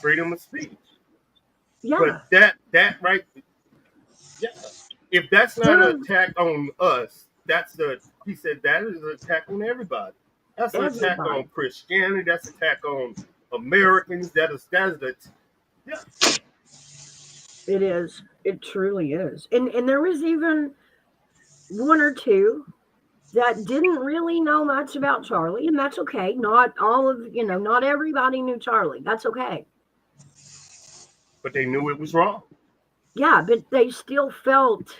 Freedom of speech. yeah, But that right, yeah. If that's not an attack on us, he said that is an attack on everybody. That's an attack on everybody. Christianity, that's an attack on Americans, that is the yeah. It is. It truly is. And there was even one or two that didn't really know much about Charlie, and that's okay. Not all of, not everybody knew Charlie. That's okay. But they knew it was wrong. Yeah, but they still felt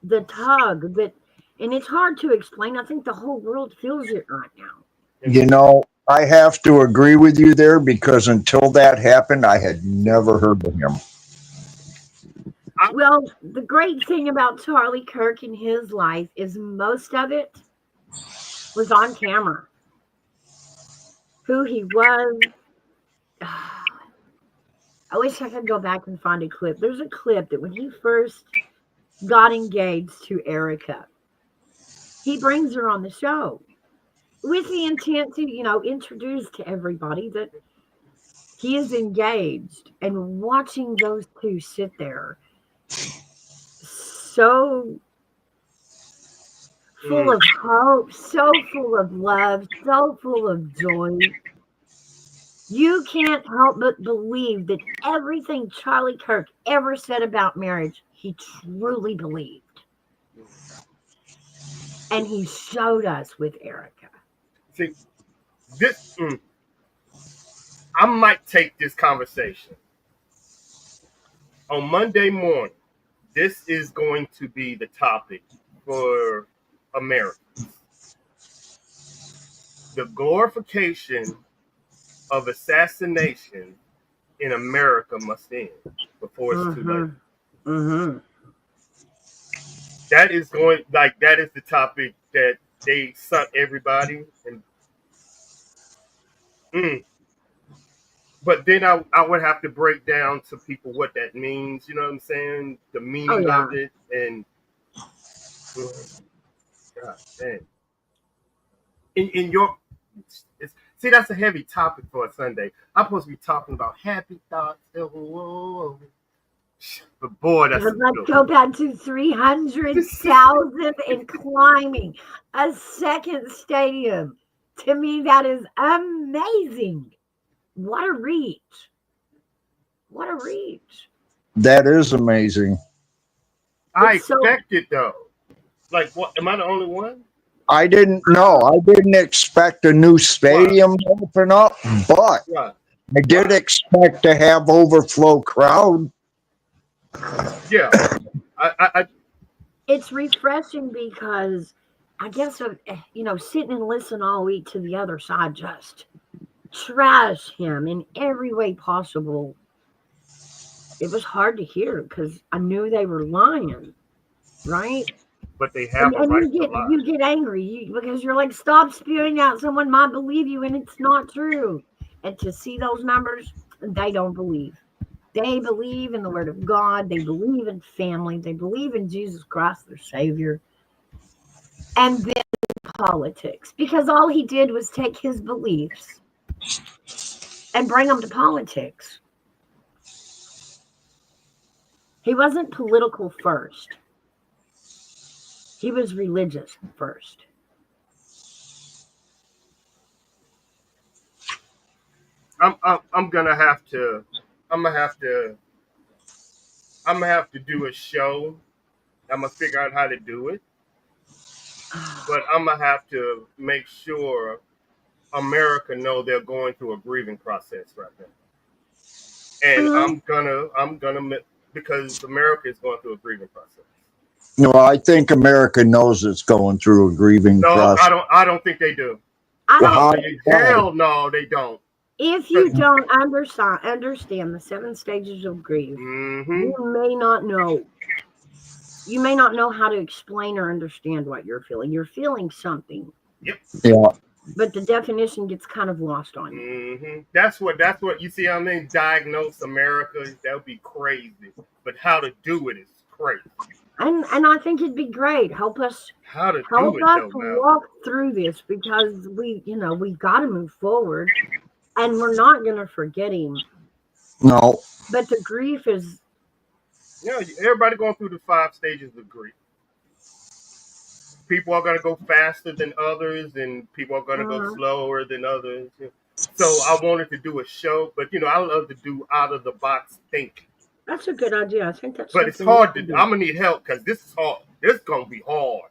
the tug that, and it's hard to explain. I think the whole world feels it right now. I have to agree with you there because until that happened, I had never heard of him. Well, the great thing about Charlie Kirk in his life is most of it was on camera. Who he was. I wish I could go back and find a clip. There's a clip that when he first got engaged to Erica, he brings her on the show with the intent to, introduce to everybody that he is engaged, and watching those two sit there so full of hope, so full of love, so full of joy. You can't help but believe that everything Charlie Kirk ever said about marriage, he truly believed. And he showed us with Erica. See, I might take this conversation. On Monday morning, this is going to be the topic for Americans. The glorification of assassination in America must end before it's too late. Mm-hmm. That is the topic that they suck everybody and but then I would have to break down to people what that means, you know what I'm saying? The meaning of it and God damn. In your see, that's a heavy topic for a Sunday. I'm supposed to be talking about happy thoughts. Whoa. But boy, that's let's go back to 300,000 and climbing a second stadium. To me, that is amazing. What a reach. What a reach. That is amazing. I expect it though. Like, what? Am I the only one? I didn't know. I didn't expect a new stadium to open up, but I did expect to have overflow crowd. Yeah. It's refreshing because I guess, sitting and listen all week to the other side just trash him in every way possible. It was hard to hear because I knew they were lying, right? But they have a right to lie. You get angry because you're like, stop spewing out. Someone might believe you and it's not true. And to see those numbers, they don't believe. They believe in the word of God. They believe in family. They believe in Jesus Christ, their Savior. And then politics. Because all he did was take his beliefs and bring them to politics. He wasn't political first. He was religious first. I'm gonna have to do a show. I'm gonna figure out how to do it, but I'm gonna have to make sure America know they're going through a grieving process right now, and I'm gonna because America is going through a grieving process. No, I think America knows it's going through a grieving process. I don't think they do. Hell no, they don't. If you don't understand the 7 stages of grief, Mm-hmm. you may not know. You may not know how to explain or understand what you're feeling. You're feeling something, Yep. Yeah. but the definition gets kind of lost on you. Mm-hmm. That's what you see. I mean, diagnose America. That would be crazy. But how to do it is crazy. And I think it'd be great. How to do it though, man. walk through this because we got to move forward, and we're not going to forget him. No. But the grief is You know, everybody going through the 5 stages of grief. People are going to go faster than others, and people are going to go slower than others. So I wanted to do a show, but I love to do out of the box thinking. that's a good idea. I think that's But it's something hard we to. should I'm do. gonna need help because this is hard. This is gonna be hard.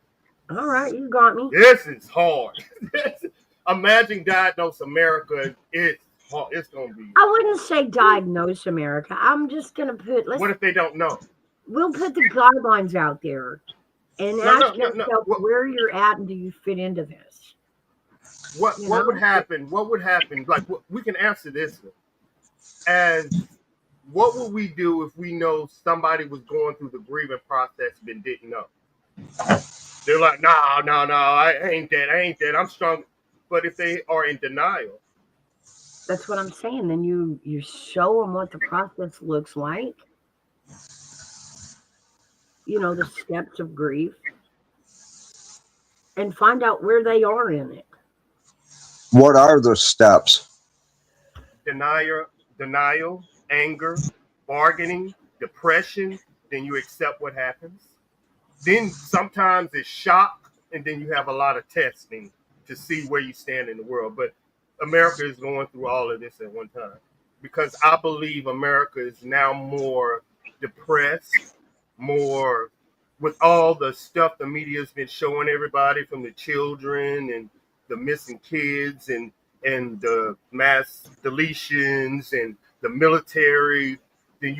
All right, you got me. This is hard. Imagine diagnose America. It's hard. It's gonna be. I wouldn't say diagnose America. I'm just gonna What if they don't know? we'll put the guidelines out there and No, ask no. yourself where you're at and do you fit into this? What would happen? What would happen? Like we can answer this as what would we do if we know somebody was going through the grieving process but didn't know? They're like, no, I ain't that. I'm strong. But if they are in denial, That's what I'm saying. Then you show them what the process looks like. The steps of grief, and find out where they are in it. What are the steps? denial, anger, bargaining, depression, then you accept what happens. Then sometimes it's shock, and then you have a lot of testing to see where you stand in the world. But America is going through all of this at one time because I believe America is now more depressed, more with all the stuff the media has been showing everybody from the children and the missing kids and the mass deletions and the military. Then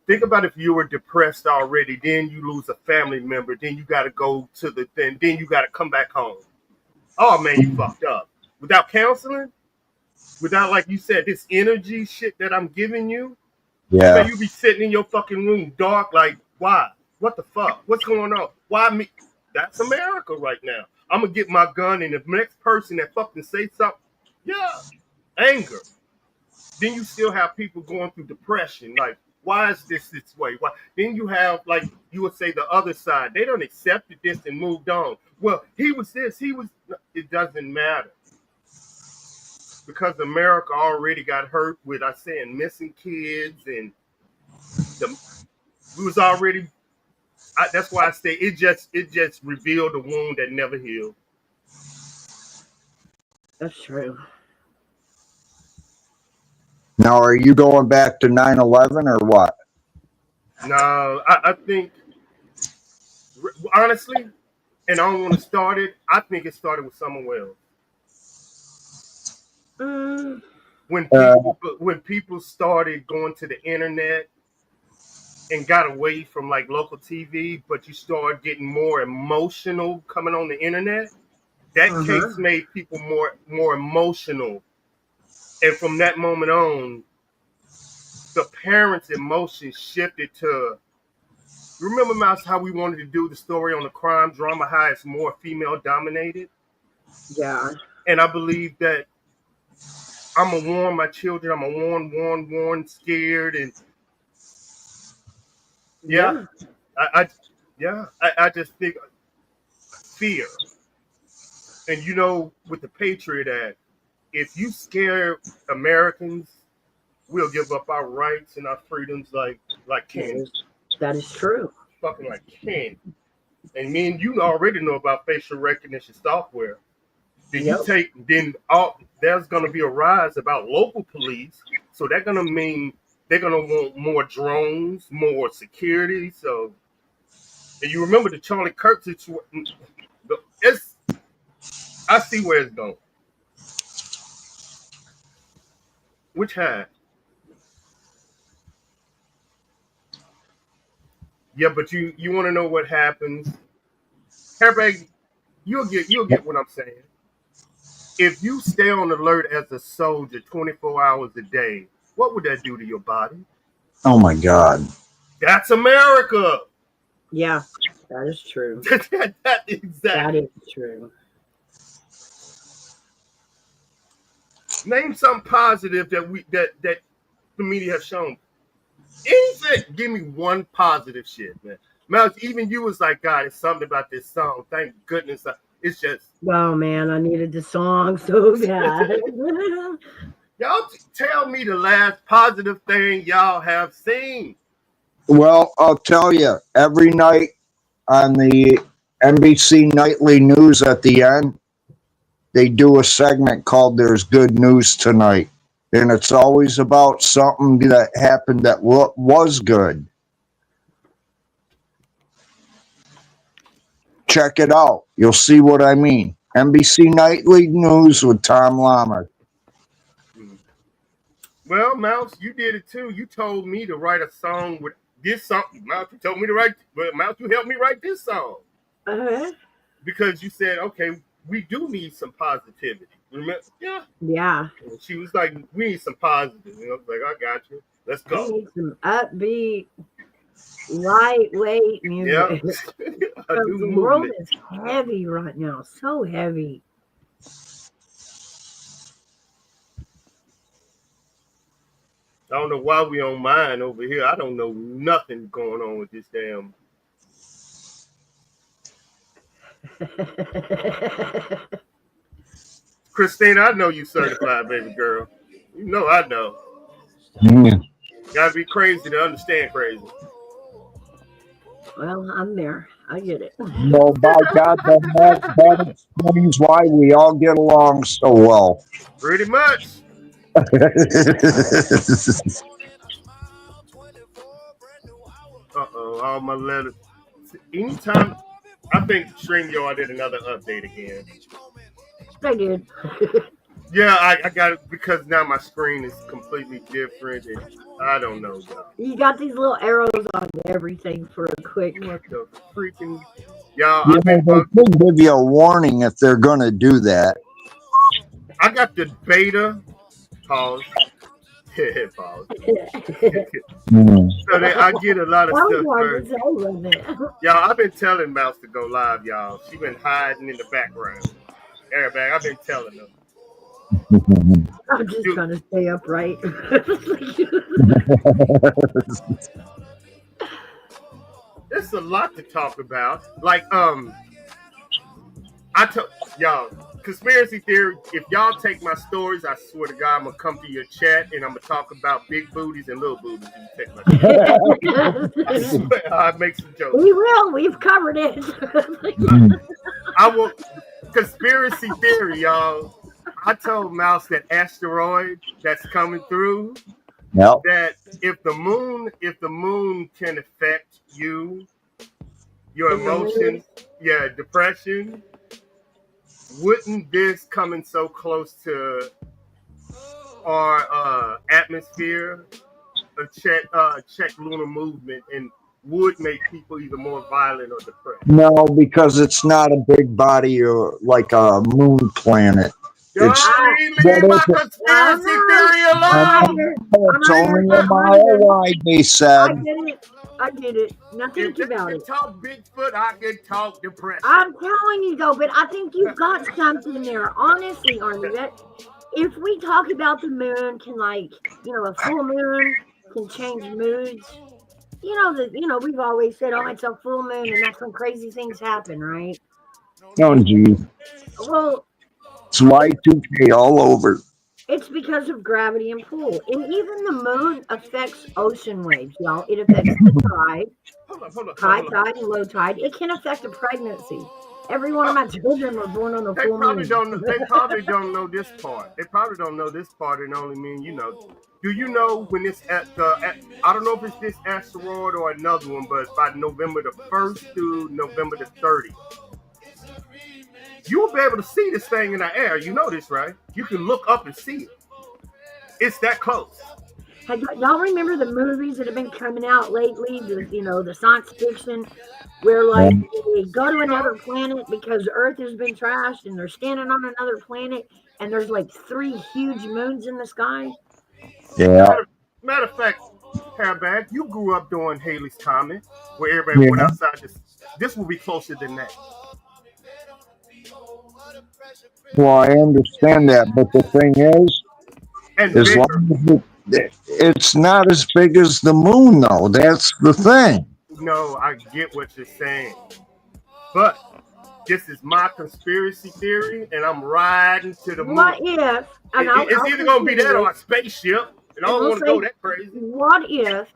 think about if you were depressed already, then you lose a family member, then you got to go to the thing, then you got to come back home. Oh man, you fucked up. Without counseling, without, like you said, this energy shit that I'm giving you, Yeah. man, you be sitting in your fucking room dark, like, why? What the fuck? What's going on? Why me? That's America right now. I'm gonna get my gun, and the next person that fucking say something, yeah, anger. Then you still have people going through depression, like, why is this way? Why? Then you have, like you would say, the other side. They don't accepted this and moved on. Well, he was this, he was. It doesn't matter because America already got hurt with, I saying, missing kids, and we was already. That's why I say it just revealed a wound that never healed. That's true. Now, are you going back to 9/11 or what? No, I think, honestly, and I don't want to start it, I think it started with someone else. Mm, When people started going to the internet and got away from like local TV, but you start getting more emotional coming on the internet, that case made people more emotional. And from that moment on, the parents' emotions shifted to, remember, Mouse, how we wanted to do the story on the crime drama, how it's more female dominated? yeah. And I believe that I'm going to warn my children, I'm going to warn, scared. And yeah. I just think fear. And with the Patriot Act, if you scare Americans, we'll give up our rights and our freedoms like candy. That is true. Fucking like candy. And me and you already know about facial recognition software. Then there's gonna be a rise about local police. So that's gonna mean they're gonna want more drones, more security. So, and you remember the Charlie Kirk situation? I see where it's going. Which hand? Yeah, but you want to know what happens? Everybody, you'll get what I'm saying. if you stay on alert as a soldier 24 hours a day, what would that do to your body? Oh my God. That's America. Yeah, that is true. That That exactly. is true. Name something positive that the media has shown. Anything. Give me one positive shit, man. Mouse, even you was like, God, it's something about this song. Thank goodness. It's just Oh man, I needed the song so bad. y'all tell me the last positive thing y'all have seen. Well, I'll tell you, every night on the NBC nightly news at the end, they do a segment called There's Good News Tonight. And it's always about something that happened that was good. Check it out. You'll see what I mean. NBC Nightly News with Tom Lammer. Well, Mouse, you did it too. You told me to write a song with this song. Mouse, you told me to write. Well, Mouse, you helped me write this song Uh-huh. because you said, okay, we do need some positivity. Remember? Yeah. Yeah, And she was like, we need some positive. I was like, I got you. Let's I go. need some upbeat, lightweight Yeah. music. A The new world movement. is heavy right now, so heavy. I don't know why we on mine over here. I don't know nothing going on with this damn. Christina, I know you certified, baby girl. You know I know. Mm. Gotta be crazy to understand crazy. Well, I'm there. I get it. No, by God, that explains why we all get along so well. Pretty much. Uh-oh, all my letters. Anytime, I think StreamYard did another update again. I did. Yeah, I got it because now my screen is completely different. And I don't know, y'all. You got these little arrows on everything for a quick. What the freaking. Y'all, You know, they could give you a warning if they're going to do that. I got the beta. Pause. Pause. Mm. So that I get a lot of That was stuff hard first. to say, wasn't it? Y'all, I've been telling Mouse to go live, y'all. She been hiding in the background. Everybody, I've been telling her. I'm just trying to stay upright. There's a lot to talk about. Like, I told y'all, conspiracy theory, if y'all take my stories, I swear to God, I'm going to come to your chat and I'm going to talk about big booties and little booties if you take my stories. I swear, I make some jokes. We will. We've covered it. I will, conspiracy theory, y'all. I told Mouse that asteroid that's coming through, Yep. that if the moon can affect you, your emotions, yeah, depression, wouldn't this coming so close to our atmosphere, check lunar movement, and would make people either more violent or depressed? No, because it's not a big body or like a moon planet. Leave my conspiracy theory alone. It's only a mile wide, they said. I get it. Now If think they about can it. talk Bigfoot, I can talk depression. I'm telling you though, but I think you've got something there. Honestly, ARMYVET, if we talk about the moon can a full moon can change moods. We've always said, oh, it's a full moon and that's when crazy things happen, right? Oh, geez. Well, It's Y2K all over. it's because of gravity and pull. And even the moon affects ocean waves, y'all. It affects the tide, high tide and low tide. It can affect a pregnancy. Every one of my children were born on a They full probably moon. probably don't know this part. They probably don't know this part, and only mean Do you know when this I don't know if it's this asteroid or another one, but by November the 1st through November the 30th, you'll be able to see this thing in the air. You know this, right? You can look up and see it. It's that close. Y'all remember the movies that have been coming out lately? The science fiction where they go to another planet because Earth has been trashed and they're standing on another planet and there's like 3 huge moons in the sky. Yeah. Matter of fact, Hairback, you grew up during Haley's Comet, where everybody went Yeah. outside. This will be closer than that. Well, I understand that, but the thing And is bigger. long as it's not as big as the moon, though. That's the thing. No, I get what you're saying. But this is my conspiracy theory, and I'm riding to the moon. What if? And It's either going to be that or a spaceship, and I don't want to go that crazy. What if?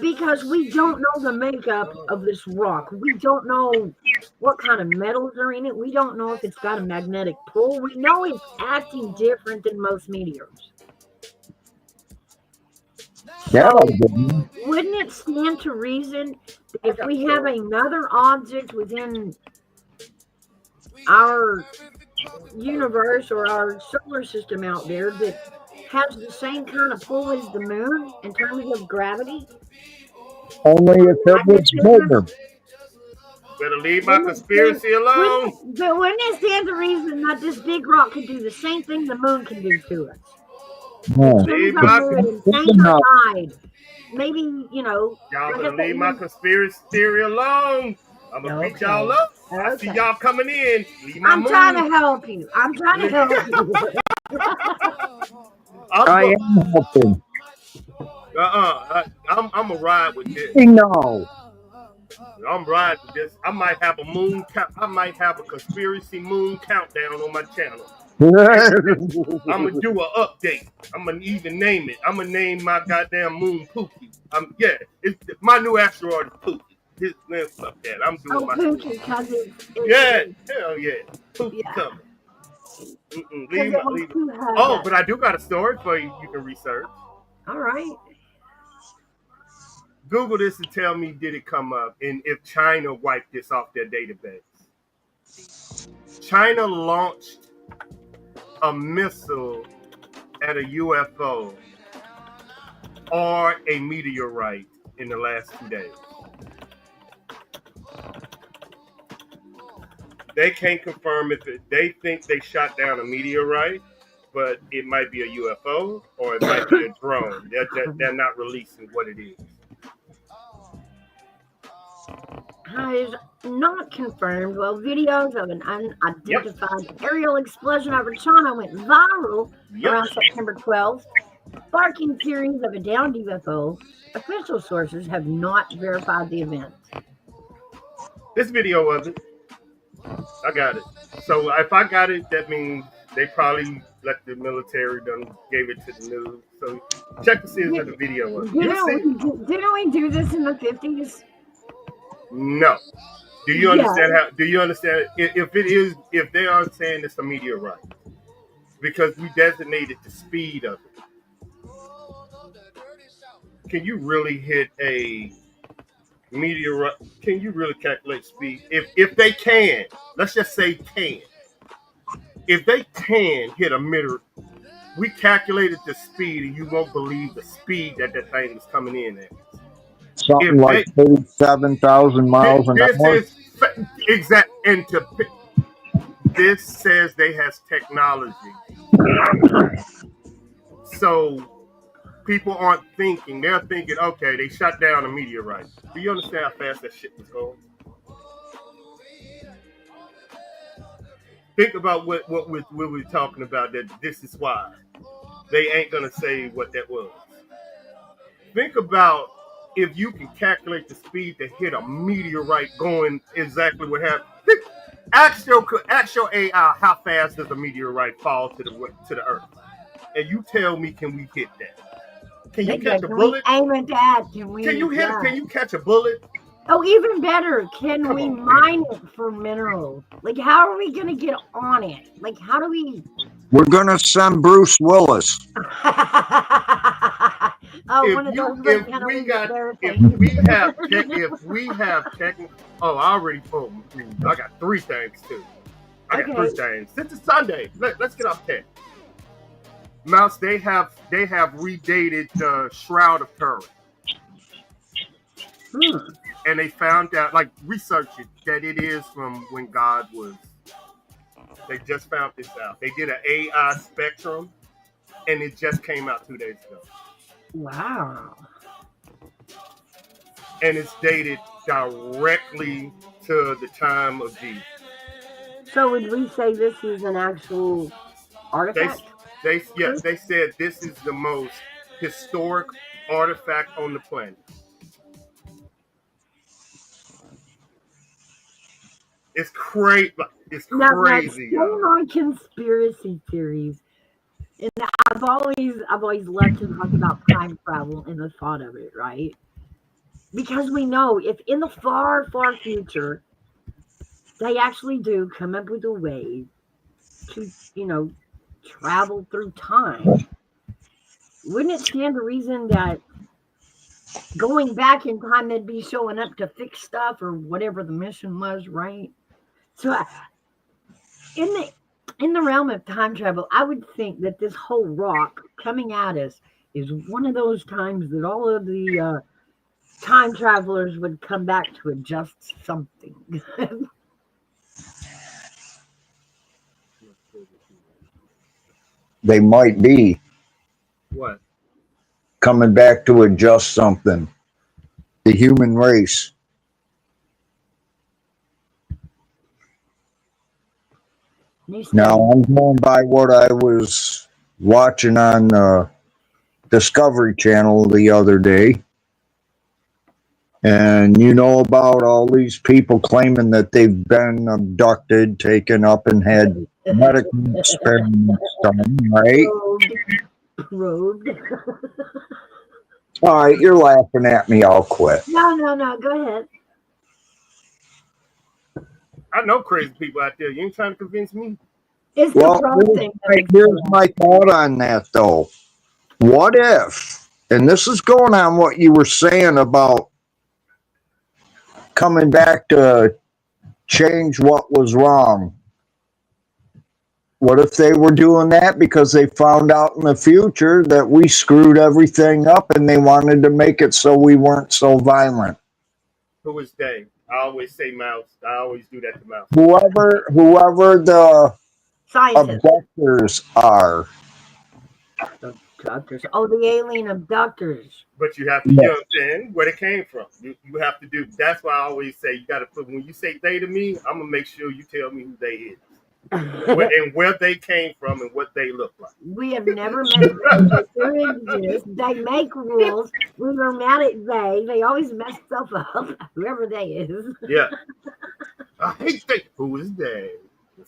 Because we don't know the makeup of this rock. We don't know what kind of metals are in it. We don't know if it's got a magnetic pull. We know it's acting different than most meteors. Yeah. Wouldn't it stand to reason that if we have another object within our universe or our solar system out there that has the same kind of pull as the moon in terms of gravity? Only if it was bigger. Better leave my conspiracy alone. But wouldn't it stand to reason that this big rock could do the same thing the moon can do to us? No. Leave Change my our mood, change our tide. Maybe, you know. Y'all like I better said, leave my conspiracy theory alone. I'm gonna beat y'all up. I see y'all coming in. Leave my I'm trying to help you. I'm trying to help you. I am helping. I'm gonna ride with this. No. I'm riding with this. I might have a moon count. I might have a conspiracy moon countdown on my channel. I'm gonna do an update. I'm gonna even name it. I'm gonna name my goddamn moon Pookie. It's my new asteroid is Pookie. Man, fuck that. I'm doing my Pookie, because hell yeah. Pookie coming. Leave it. But I do got a story for you. You can research. All right. Google this and tell me, did it come up? And if China wiped this off their database. China launched a missile at a UFO or a meteorite in the last 2 days. They can't confirm if they think they shot down a meteorite, but it might be a UFO or it might be a drone. They're not releasing what it is. Is not confirmed. Well, videos of an unidentified aerial explosion over China went viral around September 12th, sparking theories of a downed UFO. Official sources have not verified the event. This video of it, I got it. So if I got it, that means they probably let the military gave it to the news. So check to see if there's a video of it. Didn't we do this in the 50s? No. Do you understand how? Do you understand if they are saying it's a meteorite? Because we designated the speed of it. Can you really hit a meteorite? Can you really calculate speed? If they can, let's just say can. If they can hit a meteorite, we calculated the speed, and you won't believe the speed that thing is coming in at. Something like 37,000 miles an hour. Exact. And this says they has technology. So people aren't thinking. They're thinking, okay, they shot down a meteorite. Do you understand how fast that shit was going? Think about what we're talking about. That this is why they ain't gonna say what that was. Think about if you can calculate the speed to hit a meteorite going exactly what happened. Ask your AI how fast does a meteorite fall to the earth, and you tell me, can we hit that? Can you catch a bullet? Aim at that. Can you hit? Can you catch a bullet? Oh, even better, can we mine it for minerals? Like, how are we gonna get on it? Like, how do we? We're gonna send Bruce Willis. I got 3 things too. I got 3 things. Since it's Sunday, let's get off tech. Mouse, they have redated the Shroud of Turin. And they found out, like, research it, that it is from when God was They just found this out. They did an AI spectrum, and it just came out 2 days ago. Wow. And it's dated directly to the time of Jesus. So would we say this is an actual artifact? They said this is the most historic artifact on the planet. It's crazy. It's crazy. Now, on conspiracy theories, and I've always loved to talk about time travel and the thought of it, right? Because we know if in the far, far future they actually do come up with a way to, travel through time, wouldn't it stand to reason that going back in time they'd be showing up to fix stuff or whatever the mission was, right? So in the realm of time travel, I would think that this whole rock coming at us is one of those times that all of the time travelers would come back to adjust something. They might be What? coming back to adjust something. The human race. Now, I'm going by what I was watching on Discovery Channel the other day. And you know about all these people claiming that they've been abducted, taken up, and had medical experiments done, right? Probed. All right, you're laughing at me. I'll quit. No, go ahead. I know crazy people out there. You ain't trying to convince me. It's Well, the probe thing. here's my thought on that, though. What if, and this is going on what you were saying about coming back to change what was wrong. What if they were doing that because they found out in the future that we screwed everything up and they wanted to make it so we weren't so violent? Who is they? I always say mouse. I always do that to mouse. Whoever the scientists. abductors are. Abductors. Oh, the alien abductors. But you have to, you know what I'm saying, where it came from. You have to do. That's why I always say you got to put. When you say they to me, I'm gonna make sure you tell me who they is, and where they came from, and what they look like. We have never met them. They exist. They make rules. We were mad at they. They always mess stuff up. Whoever they is. Yeah. I hate they. Who is they?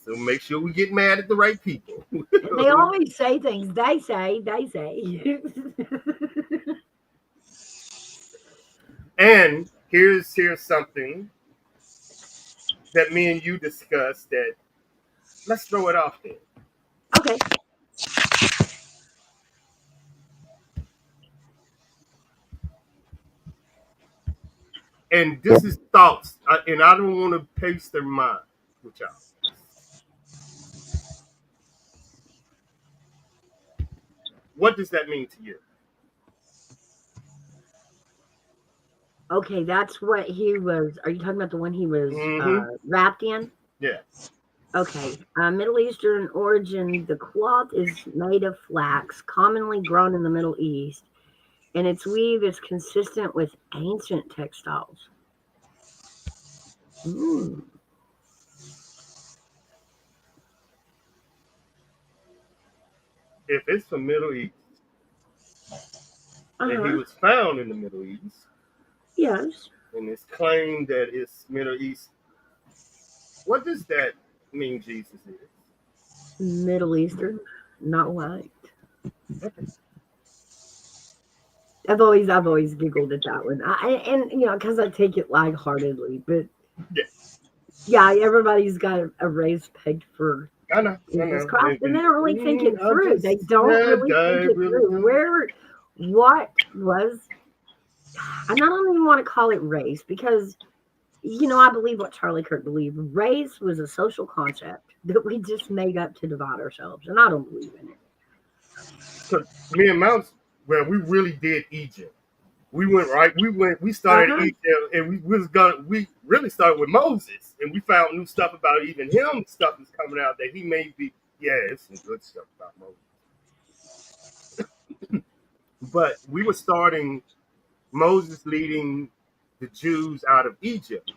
So make sure we get mad at the right people. They always say things. They say. And here's something that me and you discussed. That let's throw it off there. Okay. And this is thoughts, and I don't want to paste their mind with y'all. What does that mean to you? Okay, that's what he was. Are you talking about the one he was wrapped in? Yeah. Okay. Middle Eastern origin. The cloth is made of flax, commonly grown in the Middle East, and its weave is consistent with ancient textiles. If it's from Middle East, and he was found in the Middle East, yes, and it's claimed that it's Middle East, what does that mean Jesus is? Middle Eastern, not white. I've always giggled at that one. Because I take it lightheartedly, but yeah, everybody's got a raised peg for I know. Jesus Christ, and they don't really think it through. They don't really think it through. What was? And I don't even want to call it race because, I believe what Charlie Kirk believed. Race was a social concept that we just made up to divide ourselves, and I don't believe in it. So me and Mouse, well, we really did Egypt. We went right. We started Uh-huh. Egypt, and we really started with Moses, and we found new stuff about even him. Stuff is coming out that he may be. Yeah, it's some good stuff about Moses. But we were starting Moses leading the Jews out of Egypt.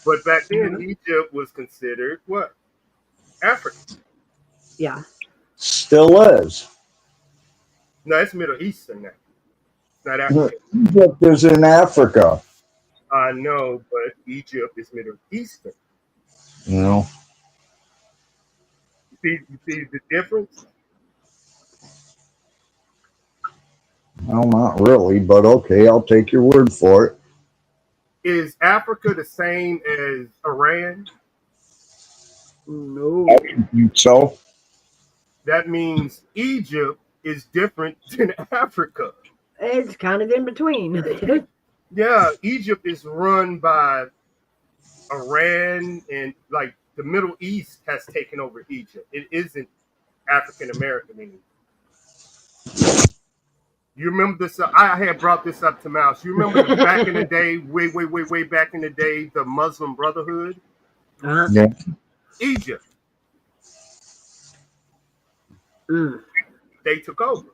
But back then, Uh-huh. Egypt was considered what? Africa. Yeah. Still is. No, it's Middle Eastern now. It's not Africa. Egypt is in Africa. I know, but Egypt is Middle Eastern. You know. You see the difference? Well, not really, but okay, I'll take your word for it. Is Africa the same as Iran? No. So, That means Egypt is different than Africa. It's kind of in between. Yeah, Egypt is run by Iran, and like the Middle East has taken over Egypt. It isn't African American anymore. You remember this? I had brought this up to Mouse. You remember back in the day, way back in the day, the Muslim Brotherhood? Uh-huh. yeah. Egypt, Mm. they took over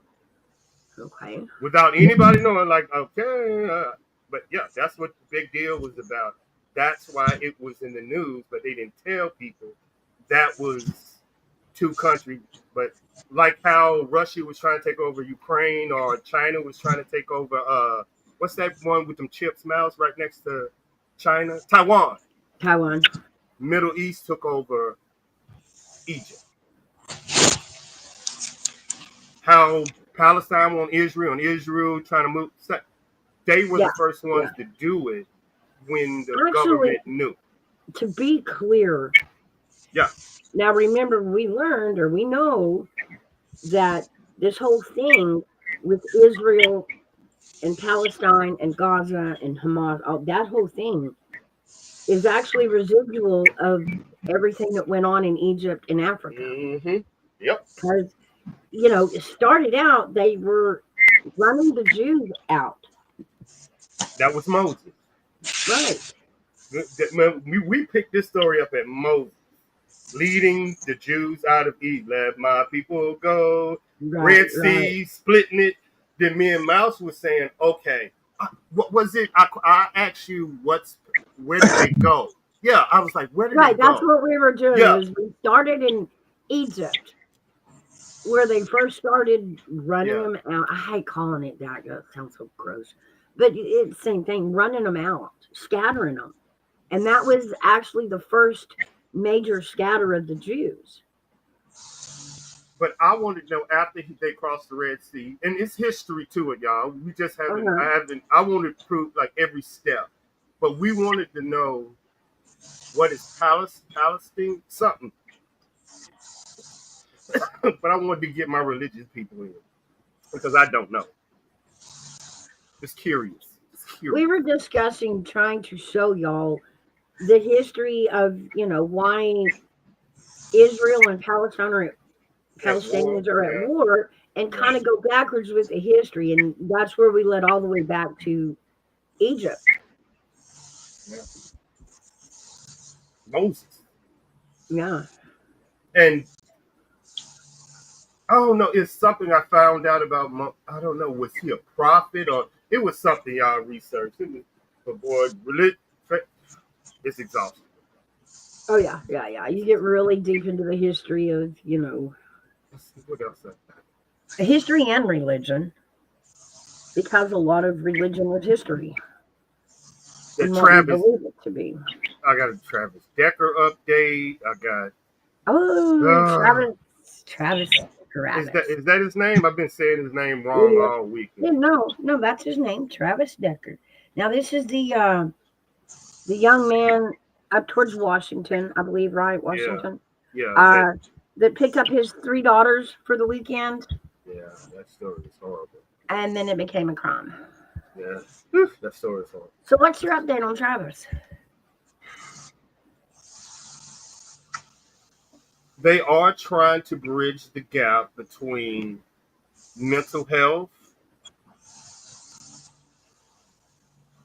Okay. without anybody knowing, like, okay. But yeah, that's what the big deal was about. That's why it was in the news, but they didn't tell people that was two countries. But like how Russia was trying to take over Ukraine, or China was trying to take over, what's that one with them chips mouse right next to China? Taiwan. Taiwan. Middle East took over Egypt. How Palestine on Israel, and Israel trying to move. They were Yeah. the first ones Yeah. to do it when the Actually, government knew. to be clear, Yeah. now remember, we learned or we know that this whole thing with Israel and Palestine and Gaza and Hamas, all, that whole thing is actually residual of everything that went on in Egypt and Africa. Mm-hmm. Yep. Because, it started out, they were running the Jews out. That was Moses. Right. We picked this story up at Moses, leading the Jews out of Egypt. Let my people go. Right. Red Sea, splitting it. Then me and Mouse was saying, okay, what was it? I asked you, where did they go? Yeah, I was like, where did they Right. That's go? what we were doing. Yeah. Was we started in Egypt, where they first started running them out. I hate calling it that. That sounds so gross. But it's the same thing, running them out, scattering them. And that was actually the first major scatter of the Jews. But I wanted to know after they crossed the Red Sea, and it's history to it, y'all. We just haven't. Uh-huh. I wanted to prove like every step, but we wanted to know what is Palestine something. But I wanted to get my religious people in because I don't know. Just curious. We were discussing trying to show y'all the history of, why Israel and Palestinians are at war, and kind of go backwards with the history. And that's where we led all the way back to Egypt. Yeah. Moses. Yeah. And I don't know. It's something I found out about. I don't know. Was he a prophet, or it was something y'all researched? It was, but boy, it's exhausting. Oh yeah, yeah. You get really deep into the history of, What else? history and religion, because a lot of religion was history. The and Travis, what we believe it to be. I got a Travis Decker update. I got. Travis. Is that his name? I've been saying his name wrong all week. Yeah, no, that's his name, Travis Decker. Now this is the young man up towards Washington, I believe, right? Washington. Yeah. That picked up his 3 daughters for the weekend. Yeah, that story is horrible. And then it became a crime. Yeah, that story is horrible. So what's your update on Travis? They are trying to bridge the gap between mental health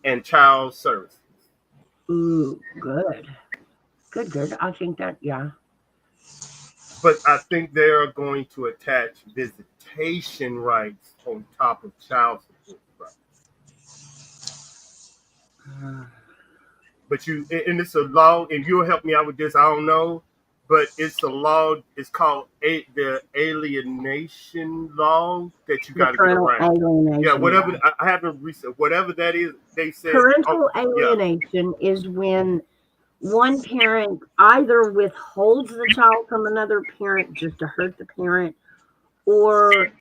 and child services. Ooh, good. Good. I think that, yeah. But I think they are going to attach visitation rights on top of child support rights. But and it's a law, and you'll help me out with this. I don't know, but it's a law. It's called the alienation law that you The got to get parental around. alienation. Yeah, whatever. law. I haven't researched whatever that is. They said Parental yeah. alienation is when one parent either withholds the child from another parent just to hurt the parent, or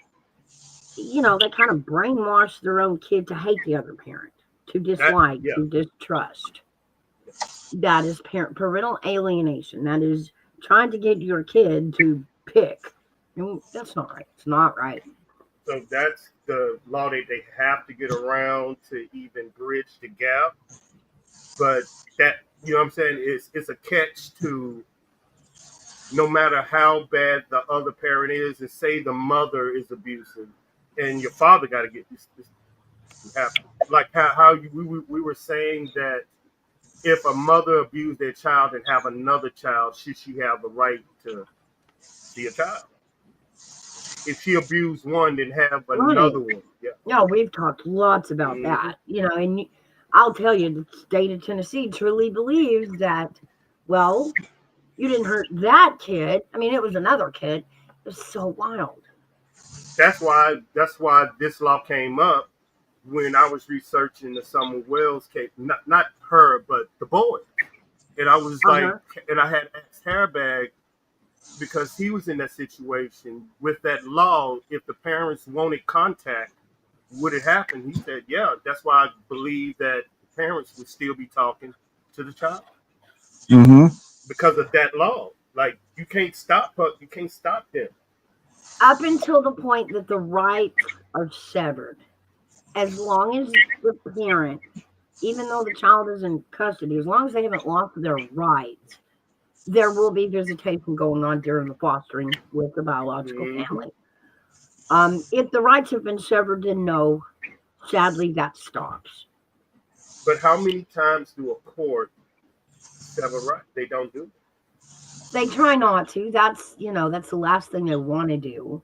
they kind of brainwash their own kid to hate the other parent, to dislike, Yeah. to distrust. That is parental alienation. That is trying to get your kid to pick. And that's not right. It's not right. So that's the law that they have to get around to even bridge the gap. But that, you know what I'm saying, it's a catch to no matter how bad the other parent is, and say the mother is abusive and your father got to get this happen. Like how we were saying that if a mother abused their child and have another child, should she have the right to see a child? If she abused one, then have another one. Yeah. No, we've talked lots about that. And I'll tell you, the state of Tennessee truly believes that, well, you didn't hurt that kid. I mean, it was another kid. It was so wild. That's why this law came up when I was researching the Summer Wells case. Not her, but the boy. And I was like, and I had asked Hairbag, because he was in that situation with that law. If the parents wanted contact, would it happen? He said, yeah. That's why I believe that the parents would still be talking to the child because of that law. Like, you can't stop them. Up until the point that the rights are severed. As long as the parent, even though the child is in custody, as long as they haven't lost their rights, there will be visitation going on during the fostering with the biological family. If the rights have been severed, then no, sadly, that stops. But how many times do a court sever rights? They don't do it. They try not to. That's the last thing they want to do.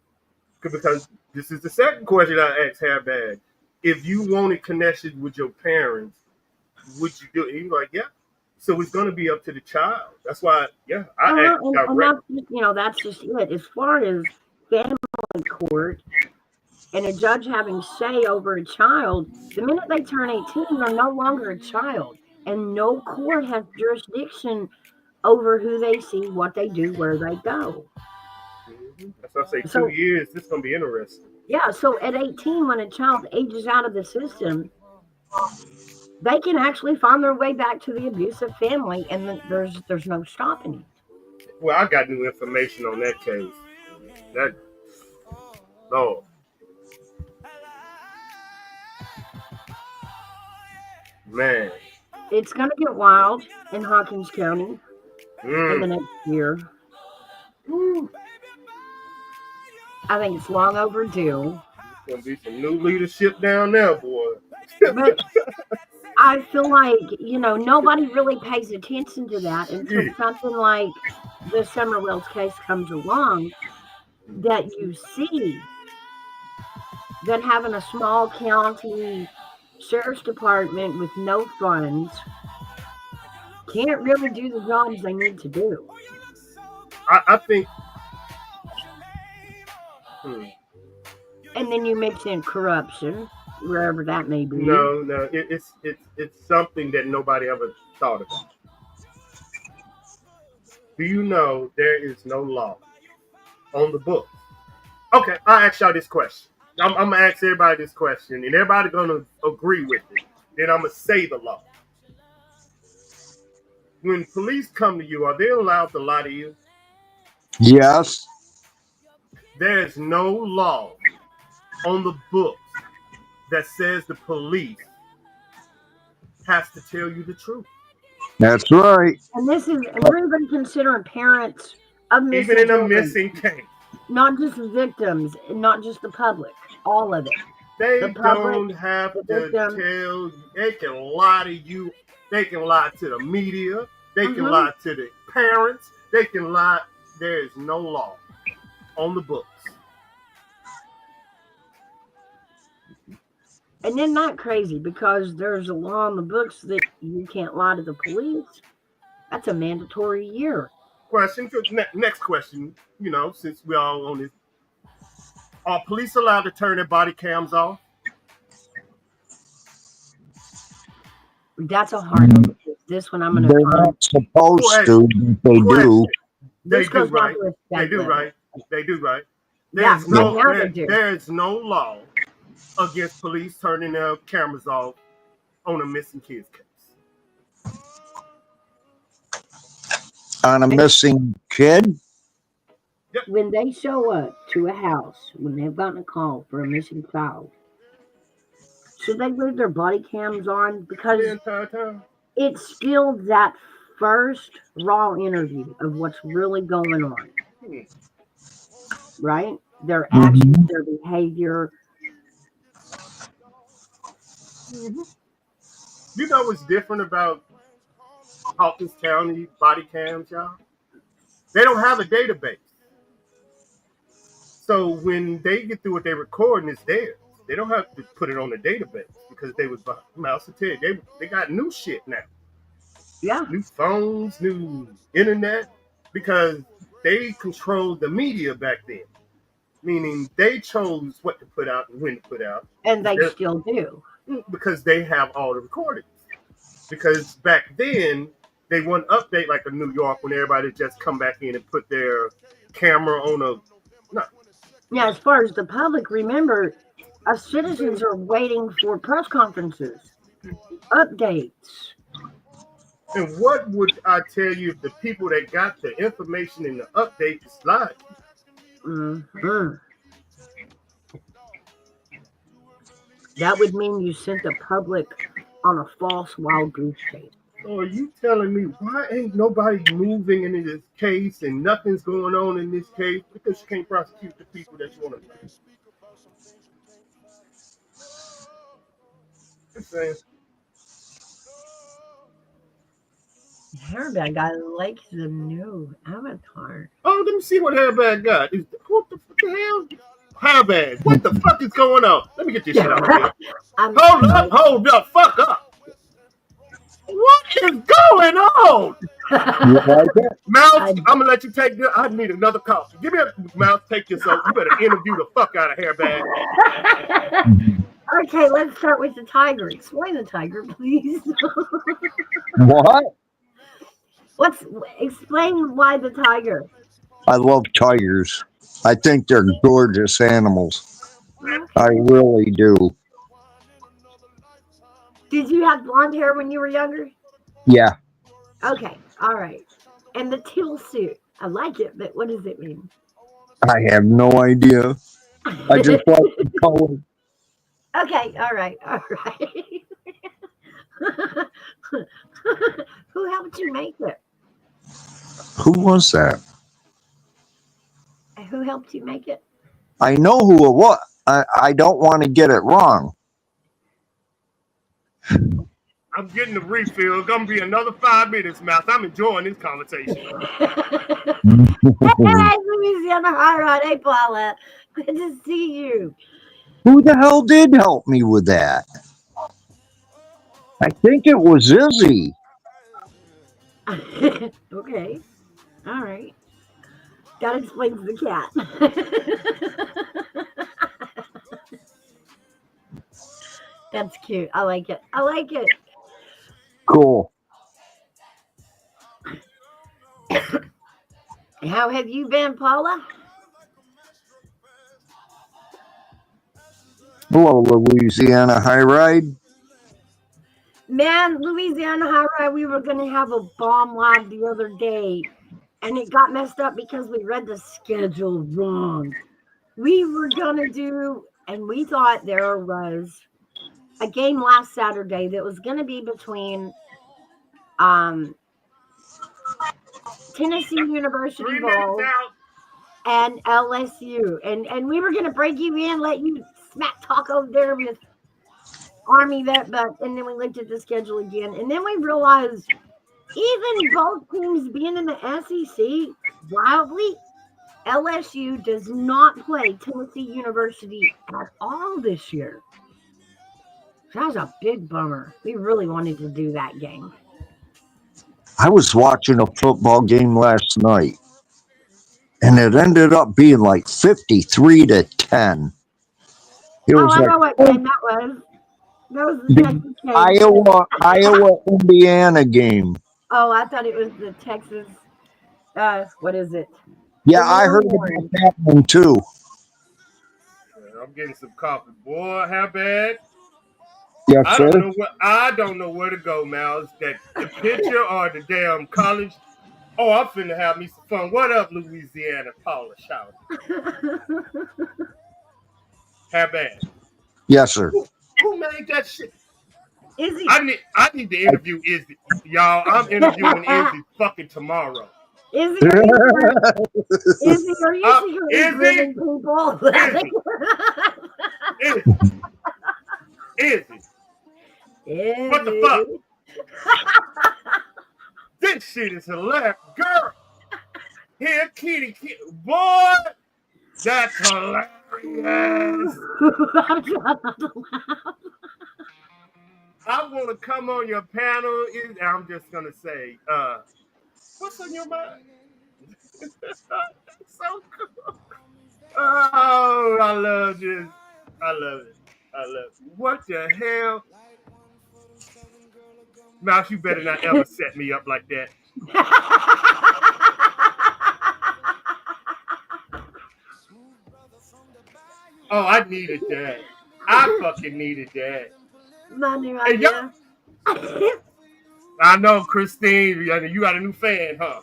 Because this is the second question I asked Hairbag. If you wanted connection with your parents, would you do it? He was like, yeah. So it's going to be up to the child. That's why, I asked direct. That's just it. As far as family court and a judge having say over a child, the minute they turn 18, they're no longer a child. And no court has jurisdiction over who they see, what they do, where they go. That's why I say 2 years, this is going to be interesting. Yeah, so at 18, when a child ages out of the system, they can actually find their way back to the abusive family, and there's no stopping it. Well, I got new information on that case. Man. It's going to get wild in Hawkins County in the next year. I think it's long overdue. There's going to be some new leadership down there, boy. But I feel like, nobody really pays attention to that until something like the Summer Wells case comes along, that you see that having a small county sheriff's department with no funds can't really do the jobs they need to do. I think. And then you mix in corruption, wherever that may be. No, it's something that nobody ever thought about. Do you know there is no law on the book? Okay, I'll ask y'all this question. I'm going to ask everybody this question, and everybody going to agree with it. Then I'm going to say the law. When police come to you, are they allowed to lie to you? Yes. There's no law on the books that says the police has to tell you the truth. That's right. And we're even considering parents of missing even in children. A missing case. Not just victims, not just the public, all of it. They The public, don't have the to victim. tell you. They can lie to you. They can lie to the media. They can lie to the parents. They can lie. There is no law on the books. And then not crazy because there's a law on the books that you can't lie to the police. That's a mandatory year. Question. Next question. You know, since we all on this, are police allowed to turn their body cams off? That's a hard one. This one I'm going They're to find. not supposed to, but they do. They This do goes down right. to respect They do level. right. They do right. Yeah, There's right now they do. there's no law against police turning their cameras off on a missing kids case. On a missing kid? When they show up to a house, when they've gotten a call for a missing child, should they leave their body cams on? Because The entire time. it's still that first raw interview of what's really going on. Right? Their actions, their behavior. You know what's different about Hawkins County body cams, y'all? They don't have a database. So when they get through what they're recording, it's theirs. They don't have to put it on the database because they was Mouse and Ted. They got new shit now. Yeah. New phones, new internet, because they controlled the media back then. Meaning they chose what to put out and when to put out. And they still do. Because they have all the recordings. Because back then, they wouldn't update like in New York when everybody just come back in and put their camera on a... No. Yeah, as far as the public, remember, us citizens are waiting for press conferences, updates. And what would I tell you if the people that got the information in the update is lying? Mm-hmm. That would mean you sent the public on a false wild goose chase. So are you telling me why ain't nobody moving in this case and nothing's going on in this case? Because you can't prosecute the people that you want to. Just saying. Hairbag guy likes the new avatar. Oh, let me see what Hairbag got. What the hell? Hairbag, what the fuck is going on? Let me get this shit out here. Hold up, fuck up. What is going on? Mouse, I'm gonna let you take this. I need another call. Give me a Mouse, take this up. You better interview the fuck out of Hairbag. Okay, let's start with the tiger. Explain the tiger, please. What? Explain why the tiger. I love tigers. I think they're gorgeous animals. I really do. Did you have blonde hair when you were younger? Yeah. Okay, all right. And the teal suit. I like it, but what does it mean? I have no idea. I just like the color. Okay, all right. Who helped you make it? Who was that? Who helped you make it? I know who it was. I don't want to get it wrong. I'm getting the refill. It's gonna be another 5 minutes, Mouse. I'm enjoying this conversation. Hey, Louisiana High Rod. Hey, Paula. Good to see you. Who the hell did help me with that? I think it was Izzy. Okay. All right. That explains the cat. That's cute. I like it. Cool. How have you been, Paula? Hello, Louisiana High Ride. Man, Louisiana High Ride, we were going to have a bomb live the other day, and it got messed up because we read the schedule wrong. We were going to do, and we thought there was a game last Saturday that was going to be between Tennessee University Vols and LSU. And we were going to break you in, let you smack talk over there with ARMYVET, and then we looked at the schedule again. And then we realized even both teams being in the SEC, wildly, LSU does not play Tennessee University at all this year. That was a big bummer. We really wanted to do that game. I was watching a football game last night, and it ended up being like 53-10. It Oh, was I like know what game that was. That was the the Texas game. Iowa Indiana game. Oh, I thought it was the Texas. What is it? Yeah, The I heard Longhorns. about that one too. I'm getting some coffee, boy. How bad? Yes, I sir. don't know where to go, Mouse. That the picture or the damn college. Oh, I'm finna have me some fun. What up, Louisiana? Paula shout. How bad? Yes, sir. Who made that shit? Izzy. I need to interview Izzy. Y'all, I'm interviewing Izzy fucking tomorrow. Izzy, are you secretly Izzy? grooming people? Izzy. What the fuck? This shit is hilarious. Girl. Here, kitty. Boy, that's hilarious. I'm trying not to laugh. I want to come on your panel. I'm just going to say, what's on your mind? So cool. Oh, I love this. I love it. What the hell? Mouse, you better not ever set me up like that. Oh, I needed that. I fucking needed that. My new Hey, idea. I know, Christine. You got a new fan, huh?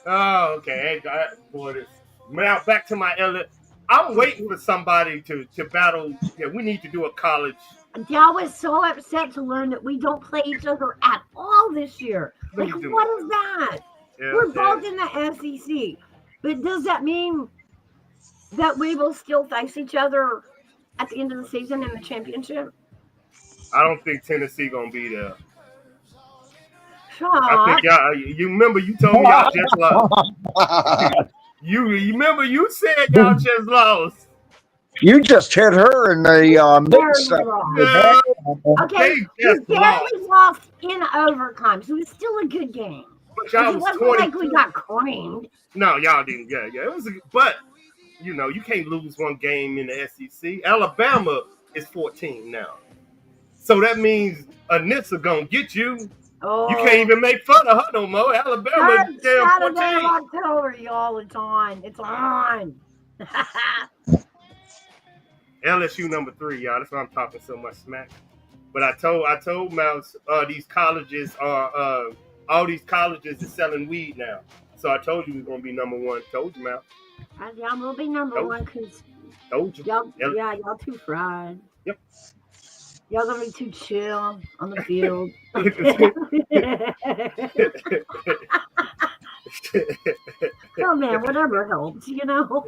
Oh, okay. Boy, now back to my Ella. I'm waiting for somebody to battle. Yeah, we need to do a college. Y'all was so upset to learn that we don't play each other at all this year. Like, We do. what is that? Yeah, We're both in the SEC. But does that mean that we will still face each other at the end of the season in the championship? I don't think Tennessee gonna be there. I Sean, think y'all. You remember you told me y'all just lost. You remember you said y'all just lost. You just hit her in the mix Barely up. okay, They we just barely lost in overtime, so it was still a good game. But y'all It was wasn't 20. like we got creamed. No, y'all didn't. Yeah. It was, but you know, you can't lose one game in the SEC. Alabama is 14 now, so that means Anissa gonna get you. Oh, You can't even make fun of her no more. Alabama is damn Saturday 14. October, y'all. It's on. It's on. LSU number 3, y'all. That's why I'm talking so much smack. But I told Mouse these colleges are all these colleges is selling weed now. So I told you we are gonna be number 1. Told you, Mouse. Y'all will be number 1 because Told you. y'all too fried. Yep. Y'all gonna be too chill on the field. Oh man, whatever helps, you know.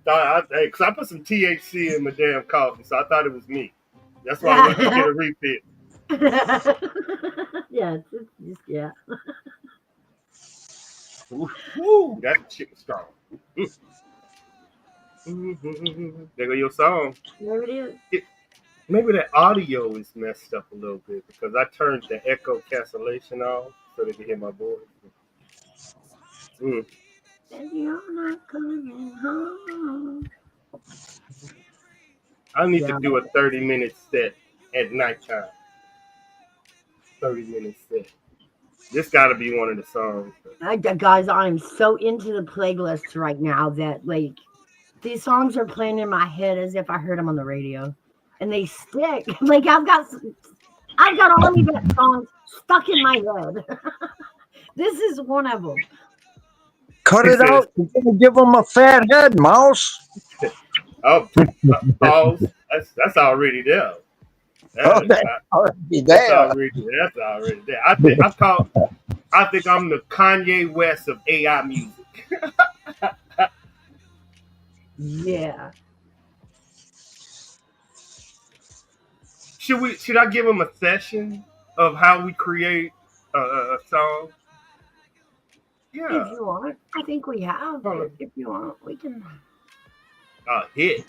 Because I put some THC in my damn coffee, so I thought it was me. That's why I went to get a refill. Yeah, it's just, yeah. Woo, that shit was strong. There go your song. There it is. Maybe that audio is messed up a little bit because I turned the echo cancellation off so they can hear my voice. You're not coming home. I need to do a 30-minute set at nighttime. 30-minute set. This got to be one of the songs. Guys, I'm so into the playlist right now that like these songs are playing in my head as if I heard them on the radio, and they stick. Like I've got ARMYVET songs stuck in my head. This is one of them. Cut it out. You're gonna give them a fat head, Mouse. Oh, pause. That's already there. That's already there. I think I'm the Kanye West of AI music. Yeah. Should I give him a session of how we create a song? If Yeah, you want, I think we have. hold But on. if you want, we can. A hit.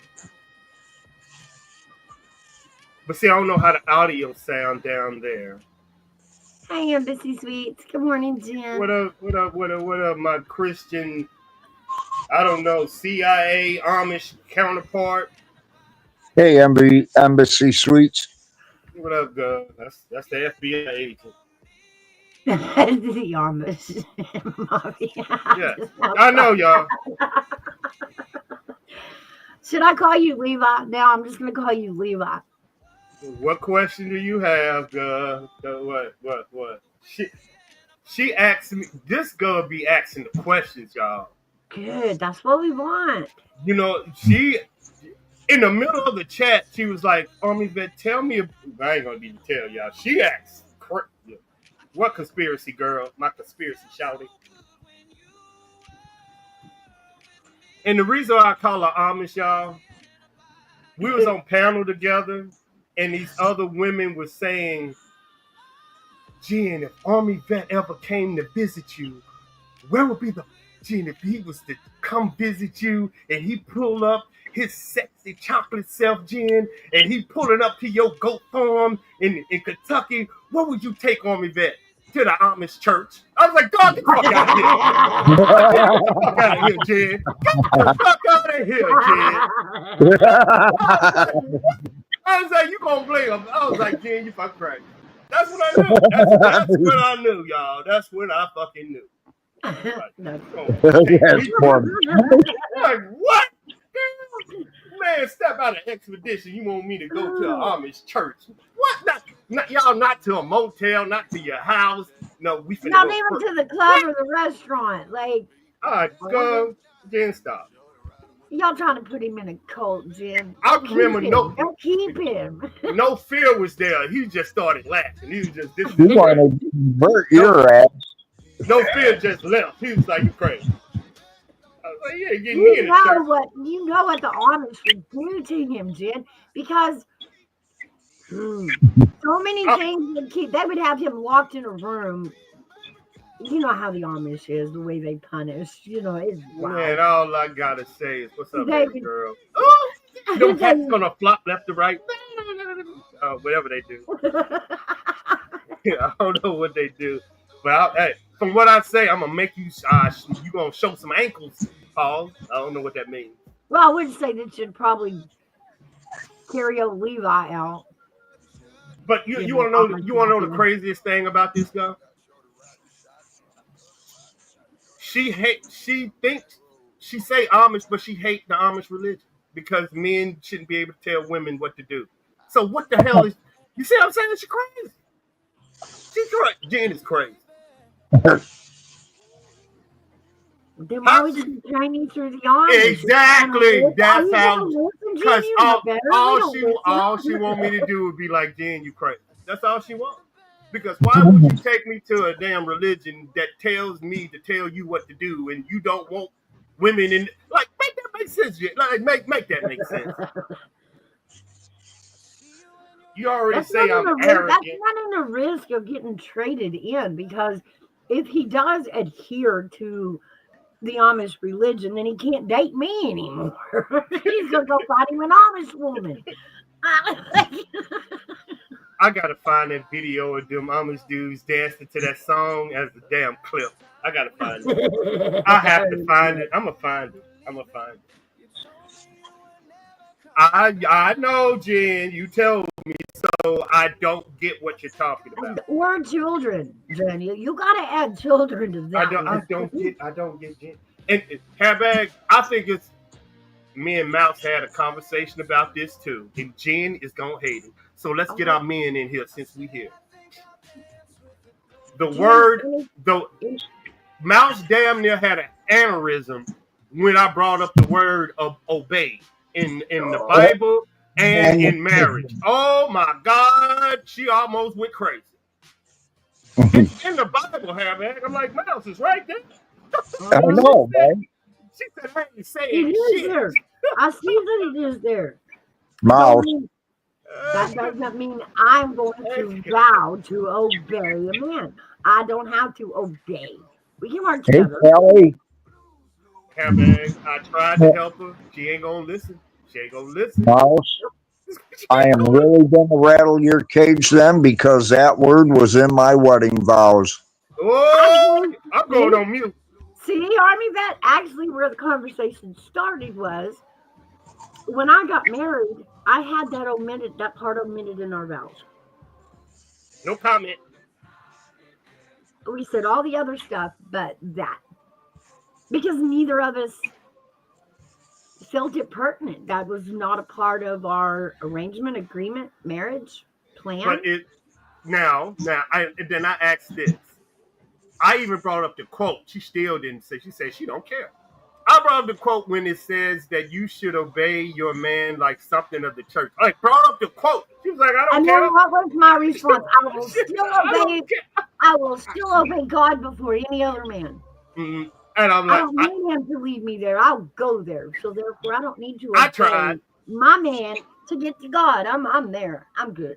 But see, I don't know how the audio sound down there. Hi, Embassy Sweets. Good morning, Jen. What up? What up? What up? What up? My Christian, I don't know, CIA Amish counterpart. Hey, Embassy Suites. What up, girl? That's the FBI agent. The Amish mafia. Yeah, I know, y'all. Should I call you Levi? Now I'm just gonna call you Levi. What question do you have, girl? What? She asked me. This girl be asking the questions, y'all. Good. That's what we want. You know, she in the middle of the chat, she was like, "ARMYVET, tell me." I ain't gonna even tell y'all. She asked, "What conspiracy, girl? My conspiracy shouting." And the reason why I call her Amish, y'all, we was on panel together, and these other women were saying, "Jen, if ARMYVET ever came to visit you, where would be the Jen if he was to come visit you and he pulled up his sexy chocolate self, Jen, and he pulling up to your goat farm in Kentucky, what would you take ARMYVET? To the Amish church?" I was like, "God, get the fuck out of here. Get the fuck out of here, Jen. Get the fuck out of here, Jen." I was like, "You gonna blame him?" I was like, "Jen, you fucking crazy." That's what I knew. That's what I knew, y'all. That's what I fucking knew. Like, That's funny. like, what? Man, step out of expedition. You want me to go to an Amish church? What? Not y'all, not to a motel, not to your house. No, we finna Not go even first. to the club or the restaurant. Like, All right, go. Then stop. y'all trying to put him in a cult, Jen. I Don't remember keep him. no Don't keep him. no fear was there. He just started laughing. He was just this. You want to convert your ass. No fear just left. He was like, "You crazy." I was like, "Yeah, getting me in the church." You know what the Amish would do to him, Jen, because so many things they would have him locked in a room. You know how the Amish is, the way they punish. You know, it's wild. Man, all I gotta say is, "What's up, They baby would- girl?" Oh, them hats gonna flop left to right. Whatever they do. I don't know what they do, but hey, from what I say, I'm gonna make you. You gonna show some ankles, Paul. I don't know what that means. Well, I would say that you'd probably carry old Levi out. But you want to know the craziest thing about this girl? She thinks she say Amish, but she hate the Amish religion because men shouldn't be able to tell women what to do. So what the hell is? You see what I'm saying? She's crazy. She's crazy. Jen is crazy. Then why would you train you through the Amish? Exactly. That's how. Because Because all she want me to do would be like, "Jen, you crazy." That's all she wants. Because why would you take me to a damn religion that tells me to tell you what to do, and you don't want women in like make that make sense? Like make that make sense. You already say I'm arrogant. That's not in a risk of getting traded in, because if he does adhere to the Amish religion, then he can't date me anymore. He's gonna go find him an Amish woman. I gotta find that video of them Amish dudes dancing to that song as a damn clip. I gotta find it. I have to find it. I'm gonna find it. I know, Jen. You told me, so I don't get what you're talking about. Or children, Jen. You gotta add children to that. I don't get Jen. And Hairbag, I think it's me and Mouse had a conversation about this too, and Jen is gonna hate it. So let's get our men in here since we here. The Mouse damn near had an aneurysm when I brought up the word of obey in the Bible and in marriage. Oh my God, she almost went crazy. It's in the Bible, man. I'm like, Mouse is right there. I know, said, right? she said, I ain't It saying is shit. there. I see that it is there. Mouse. That doesn't mean I'm going to vow to obey a man. I don't have to obey. We can work Hey, together. Kelly. Yeah, man. I tried to help her. She ain't gonna listen. She ain't gonna listen. Mouse, She I ain't am gonna really going to rattle your cage then because that word was in my wedding vows. Oh, Actually, I'm going on mute. see, Army Vet, actually, where the conversation started was when I got married, I had that part omitted in our vows. No comment. We said all the other stuff, but that. Because neither of us felt it pertinent. That was not a part of our arrangement, agreement, marriage plan. But it now then I asked this. I even brought up the quote. She still didn't say. She said she don't care. I brought up the quote when it says that you should obey your man like something of the church. I brought up the quote. She was like, I don't And care. then what was my response? I will still I don't obey. care. I will still obey God before any other man. Mm-hmm. And I'm I like, don't need him to lead me there. I'll go there. So therefore, I don't need to I obey tried. my man to get to God. I'm there. I'm good.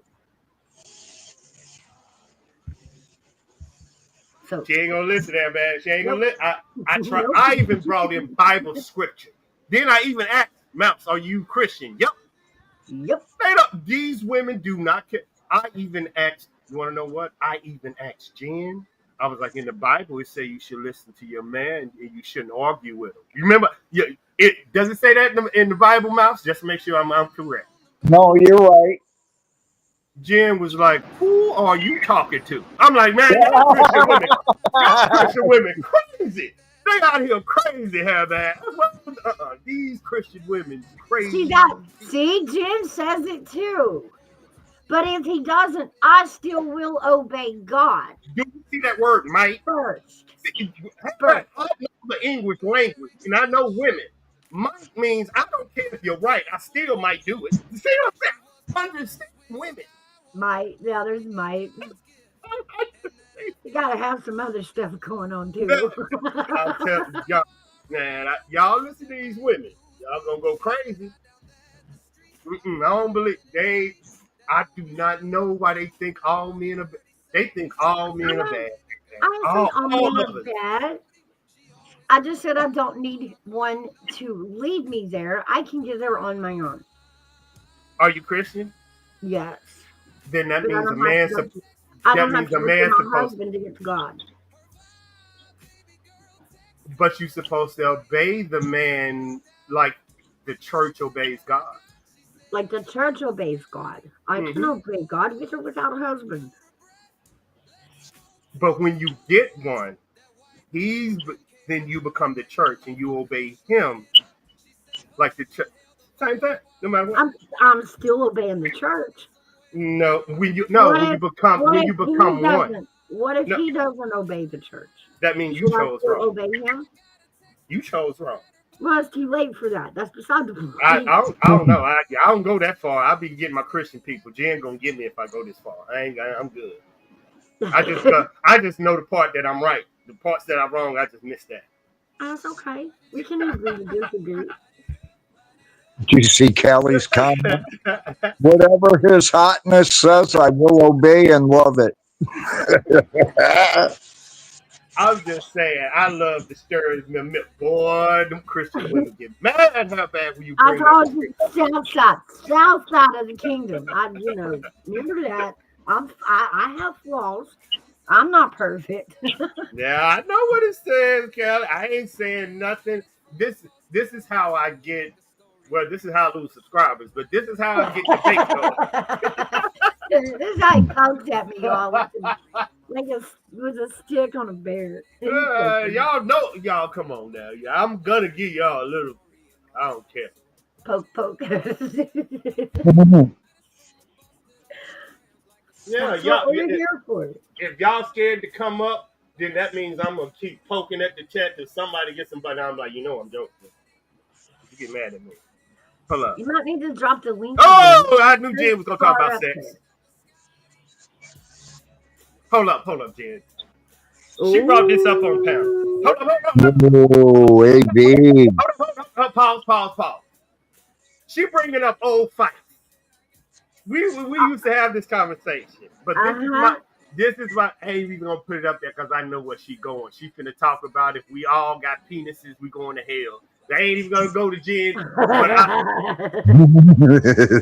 So She ain't gonna listen to that, man. She ain't gonna nope. listen. I tried. Nope. I even brought in Bible scripture. Then I even asked Mouse, "Are you Christian?" Yep. Yep. Straight up, these women do not care. I even asked. You want to know what? I even asked Jen. I was like, in the Bible, it say you should listen to your man and you shouldn't argue with him. You remember? Yeah. It does it say that in the Bible, Mouse? Just to make sure I'm correct. No, you're right. Jen was like, "Who are you talking to?" I'm like, "Man, y'all Christian women crazy. They out here crazy, have that. These Christian women crazy." See, Jim says it too. But if he doesn't, I still will obey God Do you see that word, might? first. I know the English language, and I know women. Might means I don't care if you're right. I still might do it. You see what I'm saying? Understand women. The others might. You gotta have some other stuff going on too. I'm telling y'all, man, y'all listen to these women. Y'all gonna go crazy. I don't believe they. I do not know why they think all men are. They think all men are bad. I didn't say all men All of are it. bad. I just said I don't need one to lead me there. I can get there on my own. Are you Christian? Yes. Then that But means a man. I That don't have means to a look to man's my supposed. husband to get to God. But you're supposed to obey the man like the church obeys God. Like the church obeys God. I can obey God with or without a husband. But when you get one, then you become the church and you obey him like the church. Same thing, no matter what. I'm still obeying the church. No, when you become one. What if No, he doesn't obey the church? that means you Should I chose still wrong. obey him? You chose wrong. Well, it's too late for that. That's beside the I, point. I, don't, I don't know. I don't go that far. I'll be getting my Christian people. Jen gonna get me if I go this far. I'm good. I just know the part that I'm right. The parts that I'm wrong, I just missed that. That's okay. We can agree to disagree. Do you see Kelly's comment? Whatever his hotness says, I will obey and love it. I'm just saying, I love the stir in the milk. Boy, them Christian women get mad at her back when you I bring up. told you, south side of the kingdom. Remember that. I have flaws. I'm not perfect. Yeah, I know what it says, Kelly. I ain't saying nothing. This is how I get. Well, this is how I lose subscribers, but this is how I get debate going. This guy poked at me, y'all, with a stick on a bear. Y'all know, y'all come on now. I'm gonna give y'all a little. I don't care. Poke. Yeah, That's y'all. what we're here for. If y'all scared to come up, then that means I'm gonna keep poking at the chat till somebody gets somebody. I'm like, I'm joking. You get mad at me. Hold up. You might need to drop the link. Oh, I knew Jen was gonna talk about sex. Hold up, Jen. She brought this up on panel. Hold up. Oh, hey, babe. Hold up. Pause. She bringing up old fights. We used to have this conversation, but this is my Amy gonna put it up there because I know where she going. She finna talk about if we all got penises, we going to hell. They ain't even gonna go to Jen.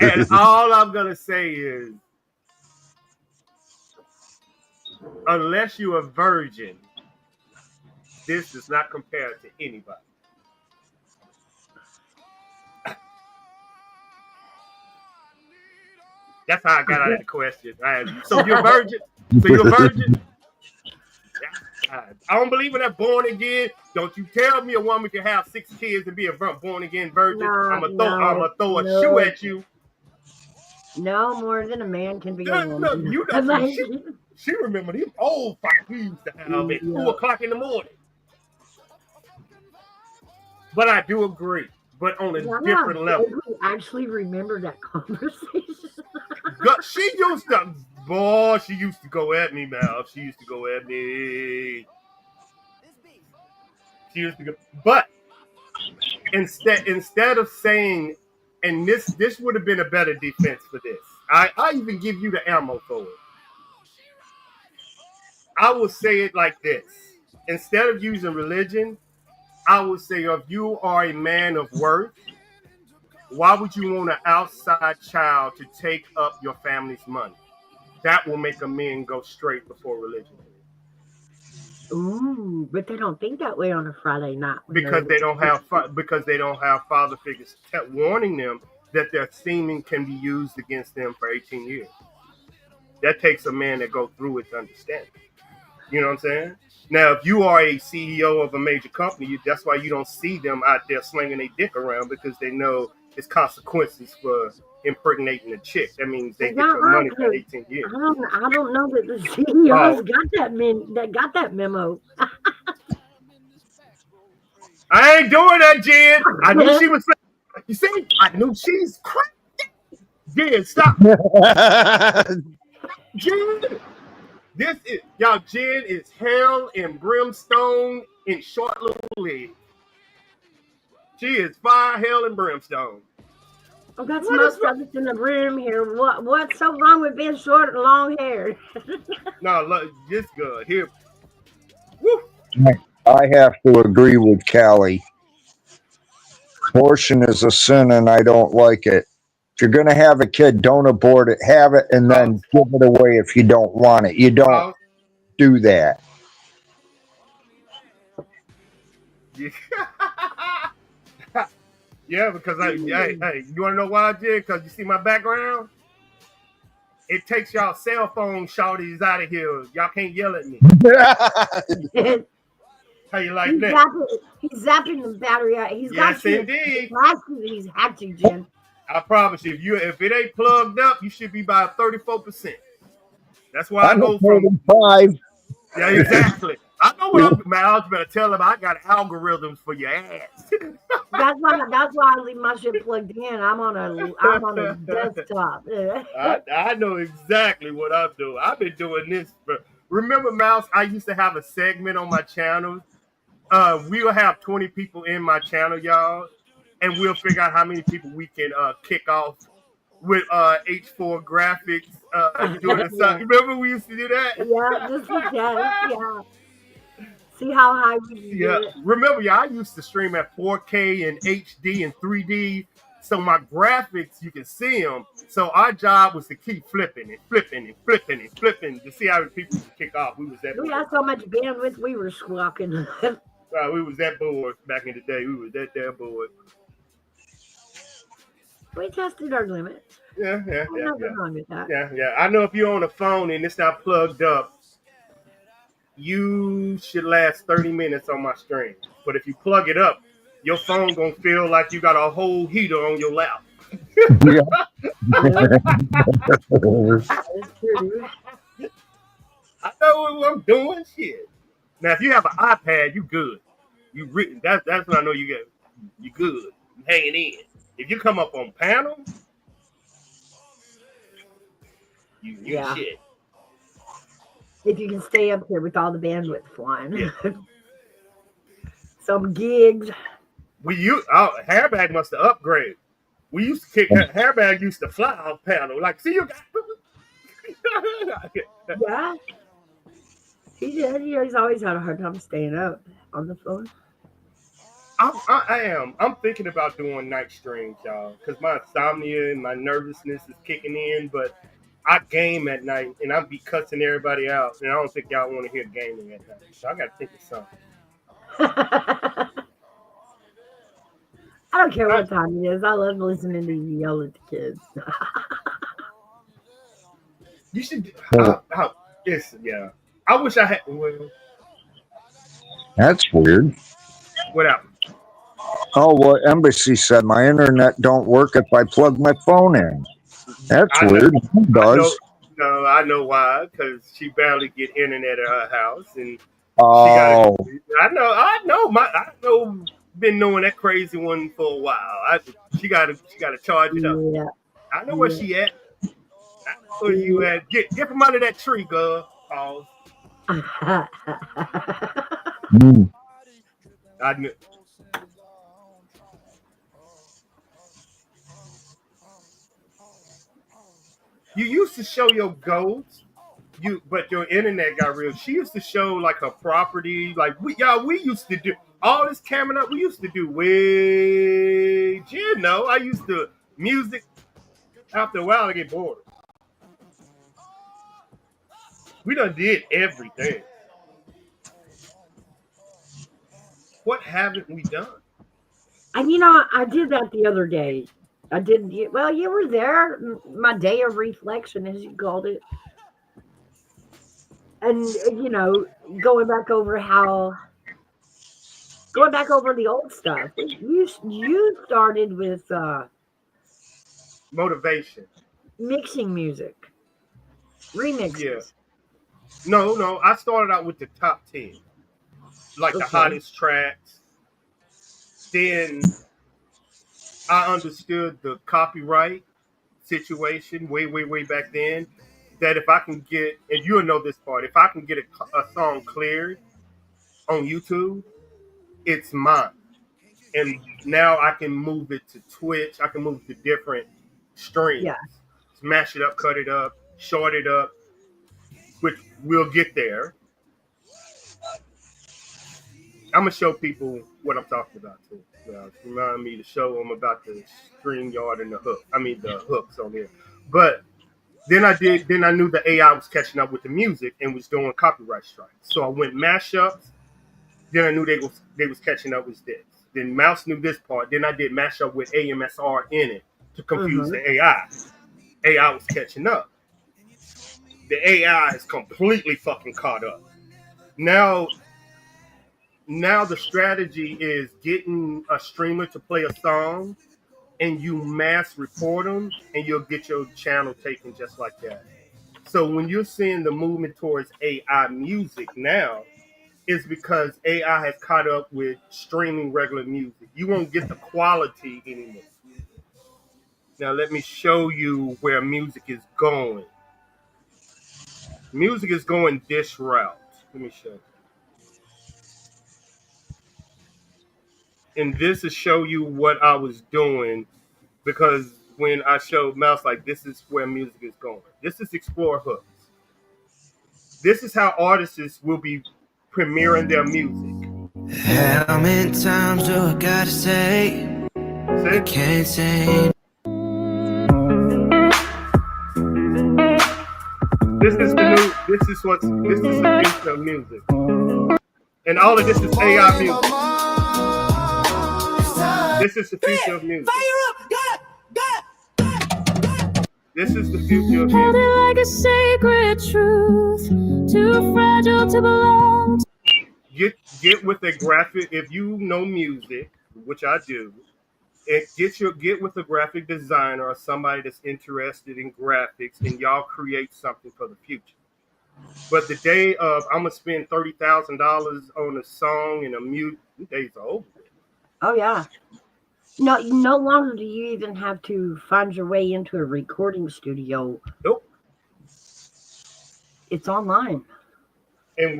And all I'm gonna say is, unless you're a virgin, this does not compare to anybody. That's how I got out of the question. So you're a virgin? I don't believe in that born again. Don't you tell me a woman can have 6 kids and be a born again virgin. I'm gonna throw a shoe at you. No more than a man can be a woman. Look, you know, she remember these old fights we used to have at 2 o'clock in the morning. But I do agree. But on a different level. I actually remember that conversation. She used to go at me, Mal. She used to go at me. She used to go. But instead of saying, and this would have been a better defense for this. I even give you the ammo for it. I will say it like this. Instead of using religion, I would say if you are a man of worth, why would you want an outside child to take up your family's money? That will make a man go straight before religion. Ooh, but they don't think that way on a Friday night. Because they don't have father figures warning them that their semen can be used against them for 18 years. That takes a man to go through it to understand it. You know what I'm saying? Now, if you are a CEO of a major company, that's why you don't see them out there slinging their dick around, because they know it's consequences for impregnating a chick. That means they get your money for 18 years. I don't know that the CEOs got that memo. I ain't doing that, Jen. I knew she was. You see, I knew she's crazy. Jen, stop. Jen. Jen is hell and brimstone in short little legs. She is fire, hell, and brimstone. I got some most of us in the room here. What's so wrong with being short and long hair? No, look, just good. Here. Woo. I have to agree with Callie. Abortion is a sin, and I don't like it. If you're going to have a kid, don't abort it. Have it, and then give it away if you don't want it. You don't do that. Yeah, because hey, you want to know why I did? Because you see my background? It takes y'all cell phone shorties out of here. Y'all can't yell at me. How you like that? He's zapping the battery out. Yes, indeed. He's hatching, Jim. I promise you, if it ain't plugged up, you should be by 34%. That's why I go from 5. Yeah, exactly. I know what I'm. Man, I was better tell them I got algorithms for your ass. That's why I leave my shit plugged in. I'm on a desktop. I know exactly what I'm doing. I've been doing this. Remember, Mouse? I used to have a segment on my channel. We'll have 20 people in my channel, y'all, and we'll figure out how many people we can kick off with H4 graphics doing the sun. Remember we used to do that? Yeah, just like that. Yeah. See how high we can get it. Remember, y'all, I used to stream at 4K and HD and 3D, so my graphics, you can see them. So our job was to keep flipping to see how many people would kick off. We had so much bandwidth, we were squawking. We was that bored back in the day. We was that damn bored. We tested our limits. Yeah. Nothing wrong with that. Yeah. I know if you're on a phone and it's not plugged up, you should last 30 minutes on my stream. But if you plug it up, your phone gonna feel like you got a whole heater on your lap. That's true. I know what I'm doing. Shit. Now, if you have an iPad, you good. That's when I know you good. You hanging in. If you come up on panel, you shit. If you can stay up here with all the bandwidth flying. Yeah. Some gigs. Hairbag must have upgraded. We used to kick Hairbag used to fly off panel. Like, see you guys. Yeah. He did. He's always had a hard time staying up on the phone. I am. I'm thinking about doing night streams, y'all, because my insomnia and my nervousness is kicking in. But I game at night, and I be cussing everybody out, and I don't think y'all want to hear gaming at night. So I got to think of something. I don't care what time it is. I love listening to you yell at the kids. You should. Yeah. I wish I had. Well, That's weird. what happened? Oh, what Embassy said, my internet don't work if I plug my phone in. That's weird. It does. I know why. Because she barely get internet at her house, and Oh, I know. Been knowing that crazy one for a while. She got to charge it up. Yeah. I know where she at. I know where you at. Get from under that tree, girl. Pause. mm, I knew. You used to show your goats, but your internet got real. She used to show like her property, like we used to do all this camera up. We used to do way, I used to music. After a while, I get bored. We done did everything. What haven't we done? And I did that the other day. I did. Well, you were there. My day of reflection, as you called it. And going back over the old stuff. You started with Motivation. mixing music, remixes. Yeah. No. I started out with the top 10, like the hottest tracks. Then I understood the copyright situation way back then. That if I can get, and you'll know this part, if I can get a song cleared on YouTube, it's mine. And now I can move it to Twitch. I can move it to different streams. Yeah. Smash it up, cut it up, short it up, which we'll get there. I'm going to show people what I'm talking about, too. Remind me to show them about the StreamYard and the hooks on here. But then I knew the AI was catching up with the music and was doing copyright strikes. So I went mashups. Then I knew they was catching up with this. Then Mouse knew this part. Then I did mashup with AMSR in it to confuse the AI. AI was catching up. The AI is completely fucking caught up. Now the strategy is getting a streamer to play a song and you mass report them and you'll get your channel taken just like that. So when you're seeing the movement towards AI music now, it's because AI has caught up with streaming regular music. You won't get the quality anymore. Now let me show you where music is going. Music is going this route. Let me show you. And this is show you what I was doing, because when I showed Mouse, like, this is where music is going. This is explore hooks. This is how artists will be premiering their music. How many times do I gotta say? I can't say. This is the future of music. And all of this is AI music. This is the future of music. This is the future of Held music. it like a sacred truth, too fragile to belong. Get with a graphic. If you know music, which I do, and get with a graphic designer or somebody that's interested in graphics, and y'all create something for the future. But the day of I'm gonna spend $30,000 on a song and a mute, days are over. Oh yeah. No longer do you even have to find your way into a recording studio. Nope. It's online. And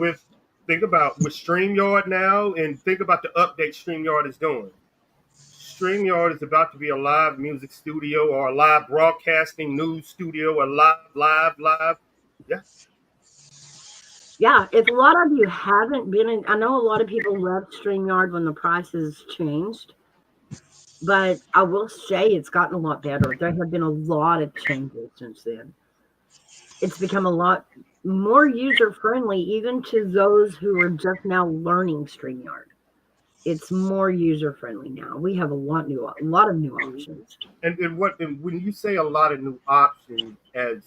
think about with StreamYard now, and think about the update StreamYard is doing. StreamYard is about to be a live music studio or a live broadcasting news studio, a live. Yeah. Yeah, if a lot of you haven't been in, I know a lot of people left StreamYard when the prices changed, but I will say it's gotten a lot better. There have been a lot of changes since then. It's become a lot more user friendly, even to those who are just now learning StreamYard. It's more user friendly now. We have a lot of new options. And when you say a lot of new options, as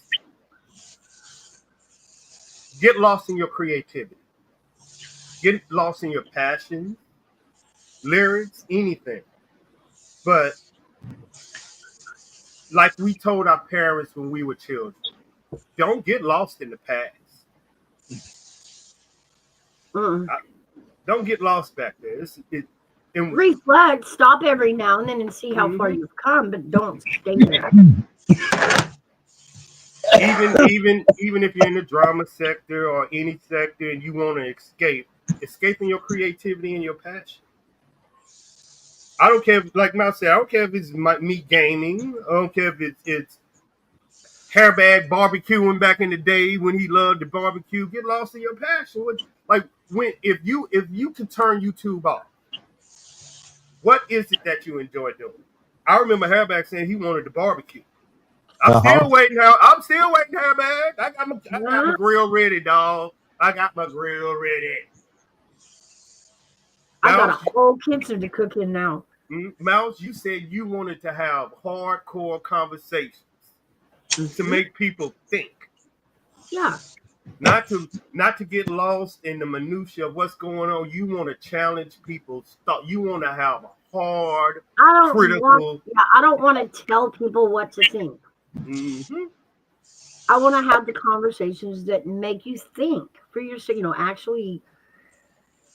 get lost in your creativity, get lost in your passion, lyrics, anything. But like we told our parents when we were children, don't get lost in the past. Don't get lost back there. Reflect, stop every now and then and see how far you've come, but don't stay there. Even if you're in the drama sector or any sector and you want to escaping your creativity and your passion. I don't care, like Mal said, I don't care if it's me gaming. I don't care if it's hairbag barbecuing back in the day when he loved the barbecue. Get lost in your passion. If you can turn YouTube off, what is it that you enjoy doing? I remember Hairbag saying he wanted the barbecue. I'm still waiting, Hairbag. I got my grill ready, dog. I got my grill ready. I got a whole kitchen to cook in now. Mouse, you said you wanted to have hardcore conversations to make people think. Yeah. Not to get lost in the minutia of what's going on. You want to challenge people's thought. You want to have a hard, critical. I don't want to tell people what to think. Mm-hmm. I want to have the conversations that make you think for yourself. Actually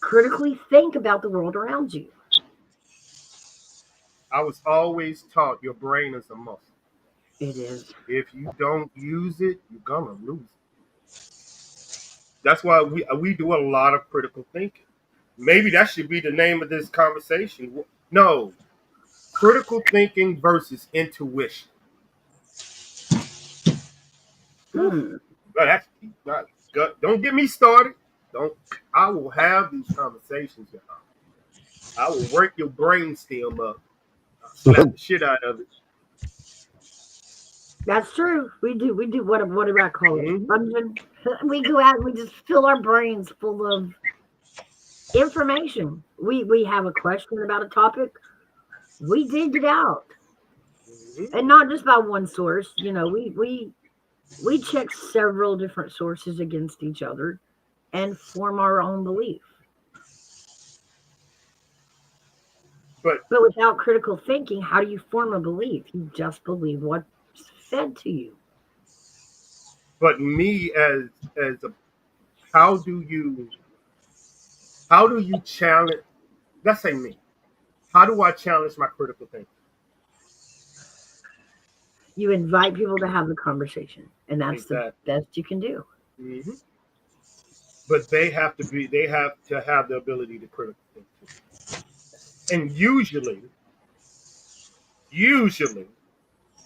critically think about the world around you. I was always taught your brain is a muscle. It is. If you don't use it, you're gonna lose it. That's why we do a lot of critical thinking. Maybe that should be the name of this conversation. No, critical thinking versus intuition. That's don't get me started. I will have these conversations, y'all. I will work your brain stem up. I'll slap the shit out of it. That's true. We do. What do I call it? We go out and we just fill our brains full of information. We have a question about a topic. We dig it out, and not just by one source. We check several different sources against each other and form our own belief. But without critical thinking, how do you form a belief? You just believe what's fed to you. But me how do you challenge? Let's say me. How do I challenge my critical thinking? You invite people to have the conversation, and that's exactly. The best you can do. Mm-hmm. But they have to have the ability to critical think. And usually,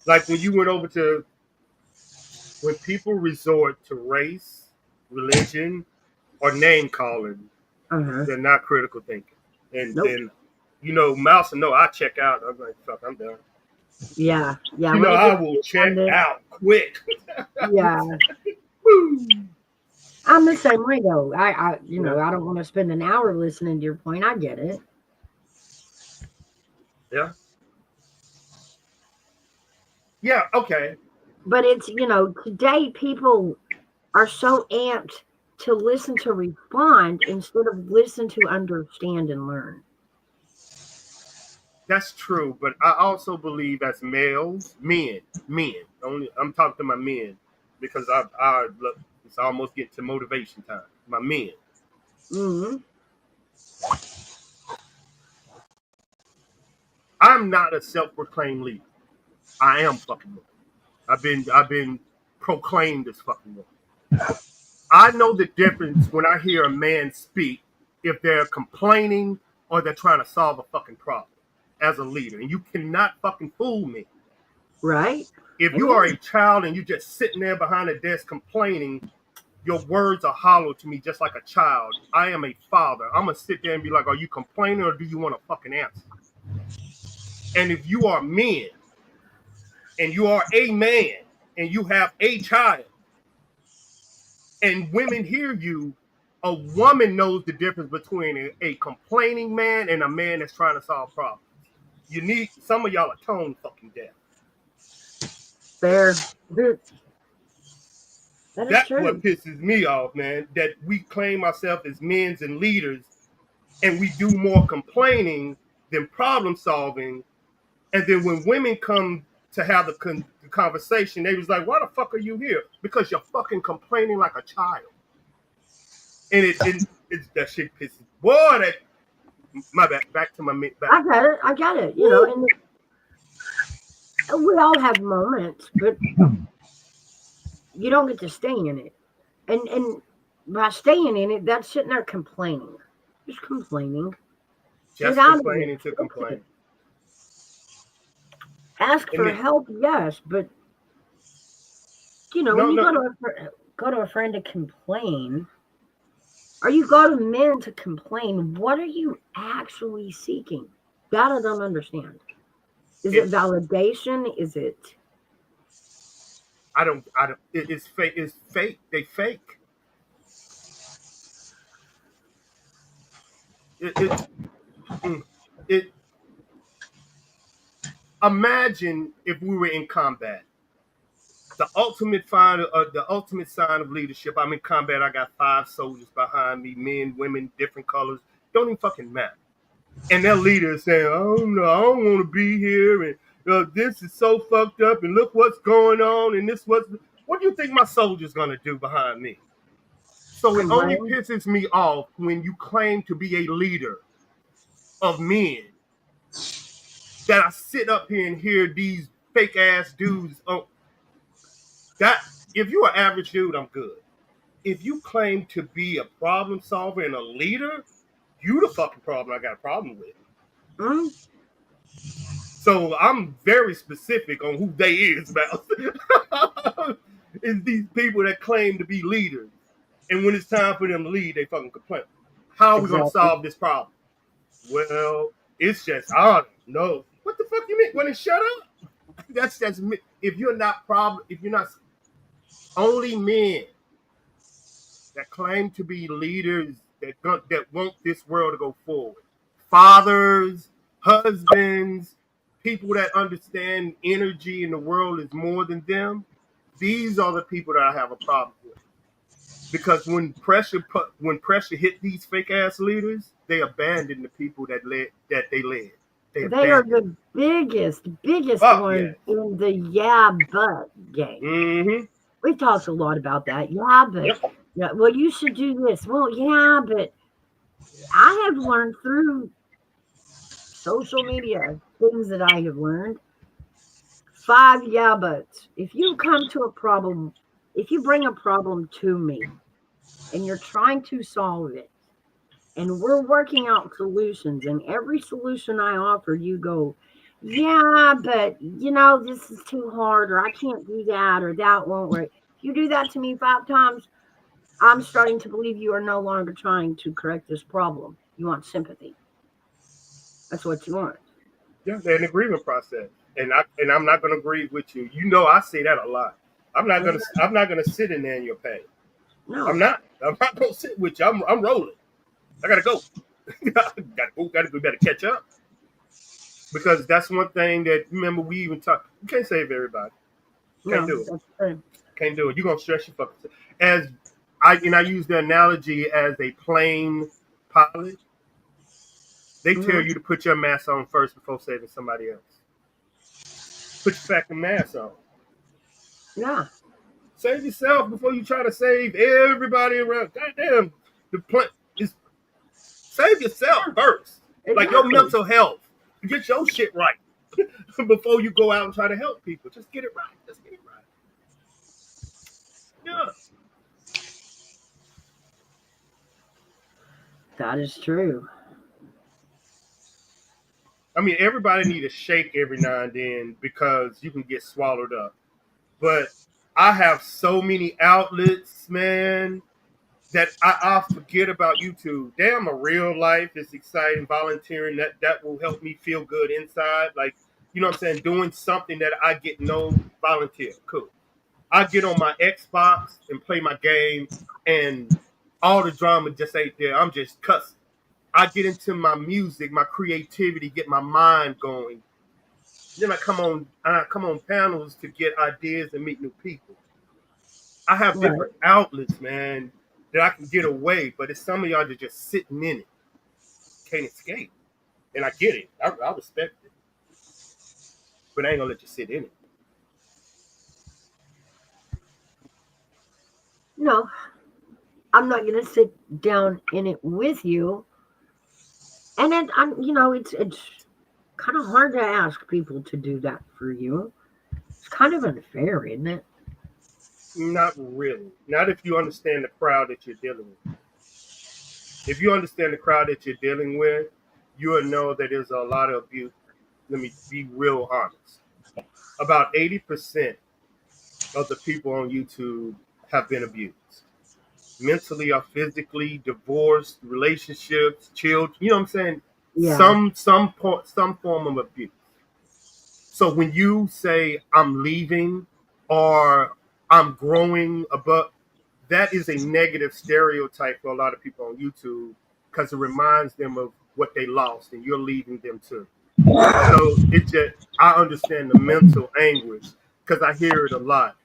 like when you went over to, when people resort to race, religion, or name calling, they're not critical thinking. And then, Mouse and I check out. I'm like, fuck, I'm done. Yeah. I will check out quick. Yeah. I'm the same way though. I don't want to spend an hour listening to your point. I get it. Yeah. Yeah, okay. But it's, today people are so amped to listen to respond instead of listen to understand and learn. That's true, but I also believe as males, men. Only I'm talking to my men because it's almost getting to motivation time. My men. Mm-hmm. I'm not a self-proclaimed leader. I am fucking one. I've been proclaimed as fucking one. I know the difference when I hear a man speak if they're complaining or they're trying to solve a fucking problem as a leader. And you cannot fucking fool me. Right? If you are Amen. a child and you're just sitting there behind a desk complaining, your words are hollow to me just like a child. I am a father. I'm going to sit there and be like, are you complaining or do you want a fucking answer? And if you are men and you are a man and you have a child and women hear you, a woman knows the difference between a complaining man and a man that's trying to solve problems. You need, some of y'all are tone fucking deaf. Fair. That is That's true. what pisses me off, man. That we claim ourselves as men and leaders and we do more complaining than problem solving. And then when women come to have the conversation, they was like, why the fuck are you here? Because you're fucking complaining like a child. And it's that shit pisses. Boy, that, my back to my back. I got it. You know, and we all have moments, but you don't get to stay in it. And by staying in it, that's sitting there complaining. Just complaining. Just Get out of complaining it. to complain. Ask for then, help, yes, but you know, when you go to a friend to complain, or you go to men to complain, what are you actually seeking? That I don't understand. Is it validation? Is it? I don't. It's fake. It's fake. They fake. It. Imagine if we were in combat. The ultimate sign of leadership. I'm in combat. I got 5 soldiers behind me, men, women, different colors. Don't even fucking matter. And their leader is saying, "Oh no, I don't want to be here, and this is so fucked up, and look what's going on, and this what do you think my soldier's gonna do behind me?" So it only Complain? pisses me off when you claim to be a leader of men that I sit up here and hear these fake ass dudes. Oh, that if you're an average dude, I'm good. If you claim to be a problem solver and a leader, you the fucking problem I got a problem with. Mm? So I'm very specific on who they is about. It's these people that claim to be leaders. And when it's time for them to lead, they fucking complain. How are we going to Exactly. solve this problem? Well, it's just, I don't know. What the fuck you mean? When it shut up? That's if you're not only men that claim to be leaders that want this world to go forward. Fathers, husbands, people that understand energy in the world is more than them. These are the people that I have a problem with. Because when pressure hit these fake ass leaders, they abandon the people that they led. They are the biggest ones in the yeah but game. Mm-hmm. We've talked a lot about that. Yeah, but yeah, well, you should do this. Well, yeah, but I have learned through social media things that I have learned. 5 yeah buts. If you come to a problem, if you bring a problem to me and you're trying to solve it, and we're working out solutions, and every solution I offer, you go, yeah, but you know, this is too hard, or I can't do that, or that won't work. If you do that to me 5 times, I'm starting to believe you are no longer trying to correct this problem. You want sympathy. That's what you want. Yeah, an agreement process. And I'm not gonna agree with you. You know I say that a lot. I'm not gonna sit in there in your pain. No. I'm not gonna sit with you. I'm rolling. I gotta go. Gotta catch up. Because that's one thing that remember we even talked. You can't save everybody. Can't do it. That's true. Can't do it. You're gonna stress your fucking as I use the analogy as a plane pilot. They tell you to put your mask on first before saving somebody else. Put your fucking mask on. Yeah. Save yourself before you try to save everybody around. Goddamn, the plane is save yourself first. Exactly. Like your mental health. Get your shit right before you go out and try to help people. Just get it right. Just get it right. Yeah. That is true. I mean, everybody need a shake every now and then because you can get swallowed up. But I have so many outlets, man, that I forget about YouTube. Damn, a real life is exciting. Volunteering, that will help me feel good inside. Like, you know what I'm saying? Doing something that I get no volunteer. Cool. I get on my Xbox and play my game, and all the drama just ain't there. I'm just cussing. I get into my music, my creativity, get my mind going. Then I come on panels to get ideas and meet new people. I have Right. different outlets, man, that I can get away, but it's some of y'all that just sitting in it, can't escape. And I get it. I respect it. But I ain't gonna let you sit in it. No, I'm not going to sit down in it with you. And then, it's kind of hard to ask people to do that for you. It's kind of unfair, isn't it? Not really. Not if you understand the crowd that you're dealing with. If you understand the crowd that you're dealing with, you will know that there's a lot of abuse. Let me be real honest. About 80% of the people on YouTube have been abused. Mentally or physically, divorced, relationships, children, you know what I'm saying? Yeah. Some form of abuse. So when you say I'm leaving or I'm growing above, that is a negative stereotype for a lot of people on YouTube because it reminds them of what they lost and you're leaving them too. So it's just, I understand the mental anguish because I hear it a lot.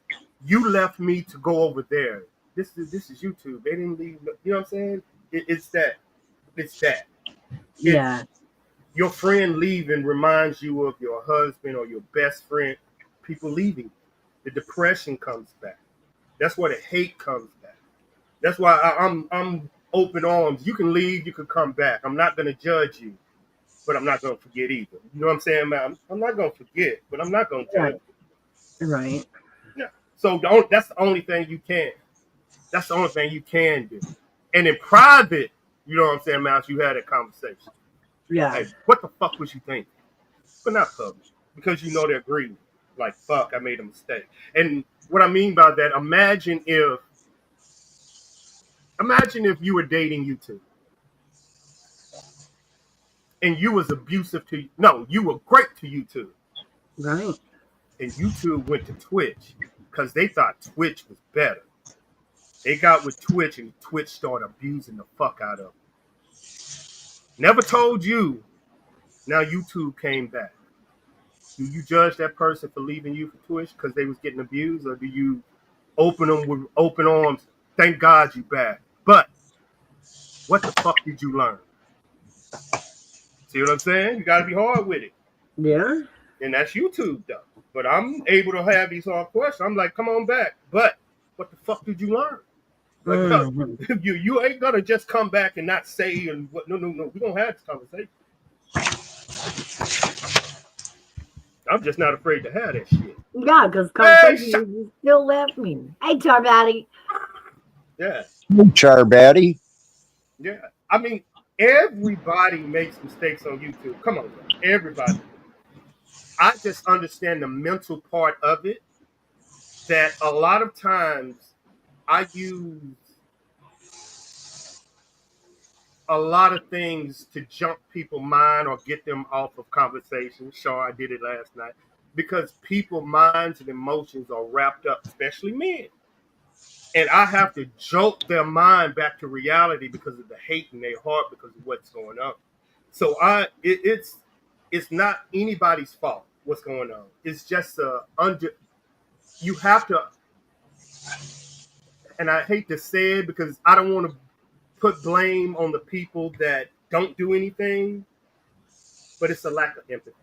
You left me to go over there. This is YouTube. They didn't leave. You know what I'm saying? It's that. It's that. Yeah. It's your friend leaving reminds you of your husband or your best friend. People leaving. The depression comes back. That's where the hate comes back. That's why I'm open arms. You can leave. You can come back. I'm not gonna judge you, but I'm not gonna forget either. You know what I'm saying, man? I'm not gonna forget, but I'm not gonna judge. Right. Yeah. So that's the only thing you can. That's the only thing you can do. And in private, you know what I'm saying, Mouse, you had a conversation. Yeah. Hey, what the fuck was you thinking? But not public. Because you know they're grieving. Like, fuck, I made a mistake. And what I mean by that, imagine if you were dating YouTube. And you was abusive to you were great to YouTube. Right. And YouTube went to Twitch because they thought Twitch was better. They got with Twitch and Twitch started abusing the fuck out of them. Never told you. Now YouTube came back. Do you judge that person for leaving you for Twitch because they was getting abused, or do you open them with open arms? Thank God you back. But what the fuck did you learn? See what I'm saying? You got to be hard with it. Yeah. And that's YouTube though. But I'm able to have these hard questions. I'm like, come on back. But what the fuck did you learn? Like, you ain't gonna just come back and not say and what? No. We don't have this conversation. I'm just not afraid to have that shit. Yeah, because conversation you still left me. Hey, Tarbati. Yeah. Charbaddy. Yeah. I mean, everybody makes mistakes on YouTube. Come on, man. Everybody. I just understand the mental part of it. That a lot of times I use a lot of things to jump people's mind or get them off of conversation. Sure, I did it last night. Because people's minds and emotions are wrapped up, especially men. And I have to jolt their mind back to reality because of the hate in their heart because of what's going on. So it's not anybody's fault what's going on. It's just you have to, and I hate to say it because I don't want to put blame on the people that don't do anything, but it's a lack of empathy.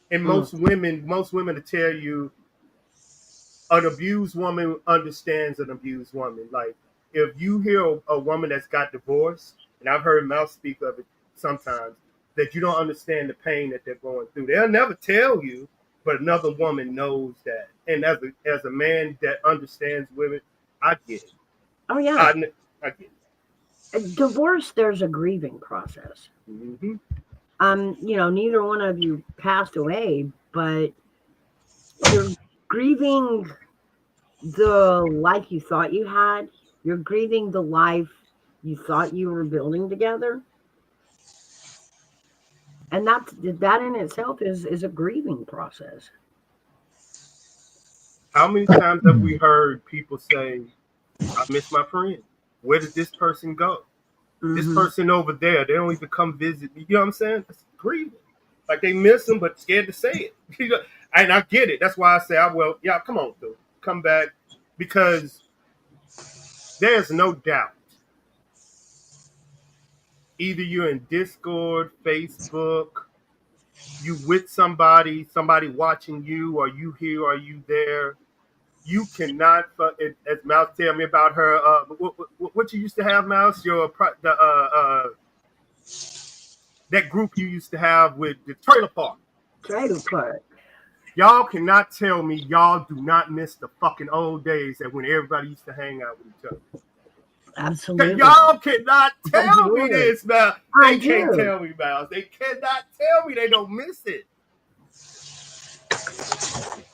And most women to tell you an abused woman understands an abused woman. Like if you hear a woman that's got divorced, and I've heard Mouse speak of it sometimes, that you don't understand the pain that they're going through. They'll never tell you, but another woman knows that. And as a man that understands women, I get it. Oh yeah. I Divorce, there's a grieving process. mm-hmm. Neither one of you passed away, but you're grieving the life you thought you had. You're grieving the life you thought you were building together. And that in itself is a grieving process. How many times have we heard people say, I miss my friend? Where did this person go? This Mm-hmm. person over there, they don't even come visit me. You know what I'm saying? It's grieving. Like they miss them, but scared to say it. And I get it. That's why I say, yeah, come on, dude. Come back. Because there's no doubt. Either you're in Discord, Facebook, you with somebody watching you, or you here, or you there. You cannot, as Mouse tell me about her, what you used to have, Mouse, that group you used to have with the trailer park. Trailer park. Y'all cannot tell me y'all do not miss the fucking old days that when everybody used to hang out with each other. Absolutely. Y'all cannot tell me this, man. They can't do. tell me, Mouse. They cannot tell me they don't miss it.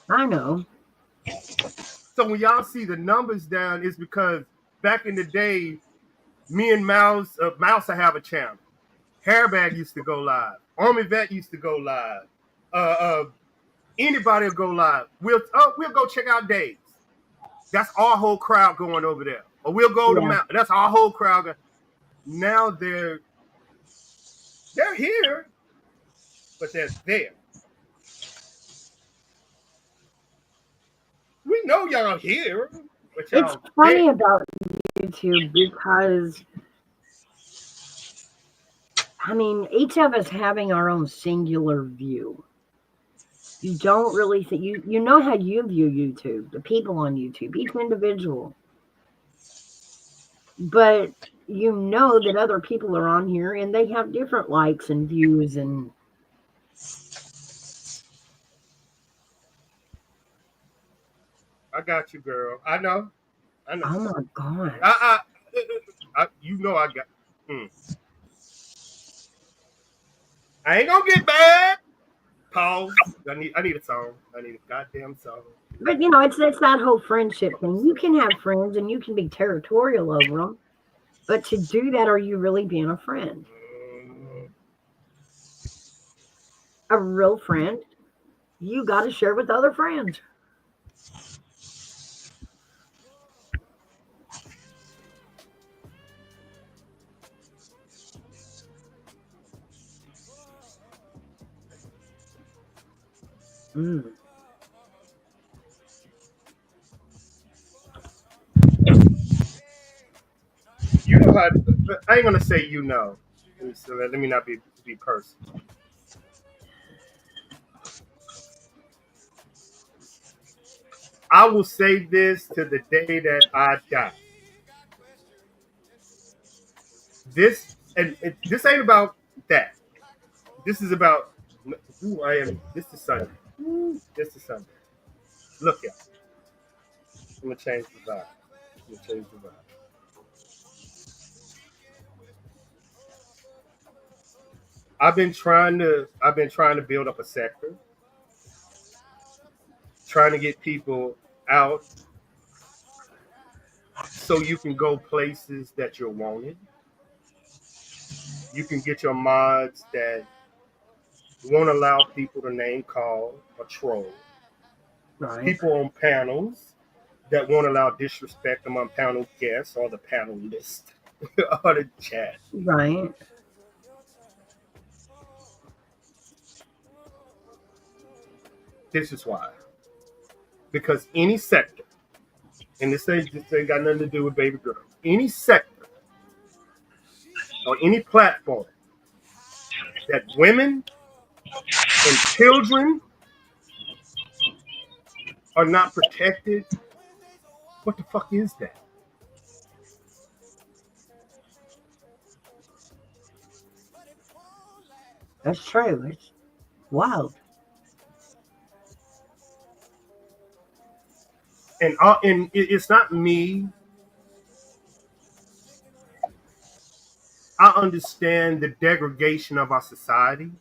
I know. So when y'all see the numbers down, it's because back in the day, me and Mouse I have a channel. Hairbag used to go live. ARMYVET used to go live. Anybody will go live. We'll go check out Dave's. That's our whole crowd going over there. Or we'll go to Mount. That's our whole crowd. Now they're here, but they're there. We know y'all here, but y'all it's funny about YouTube because each of us having our own singular view. You don't really think you know how you view YouTube, the people on YouTube, each individual. But you know that other people are on here and they have different likes and views and I got you, girl. I know. oh my god. You know I got. I ain't gonna get mad. Pause. I need a song. I need a goddamn song. But it's that whole friendship thing. You can have friends and you can be territorial over them, but to do that, are you really being a friend? A real friend, you got to share with other friends. Mm. You know how? I ain't gonna say you know. Let me not be personal. I will say this to the day that I die. This this ain't about that. This is about who I am. This is Sunday. This is Sunday. Look, y'all. I'm gonna change the vibe. I've been trying to build up a sector, trying to get people out so you can go places that you're wanted. You can get your mods that won't allow people to name call or troll. Right. People on panels that won't allow disrespect among panel guests or the panel list or the chat. Right. This is why. Because any sector, and this ain't got nothing to do with baby girl, any sector or any platform that women and children are not protected, what the fuck is that? That's true. It's wild. And it's not me I understand the degradation of our society.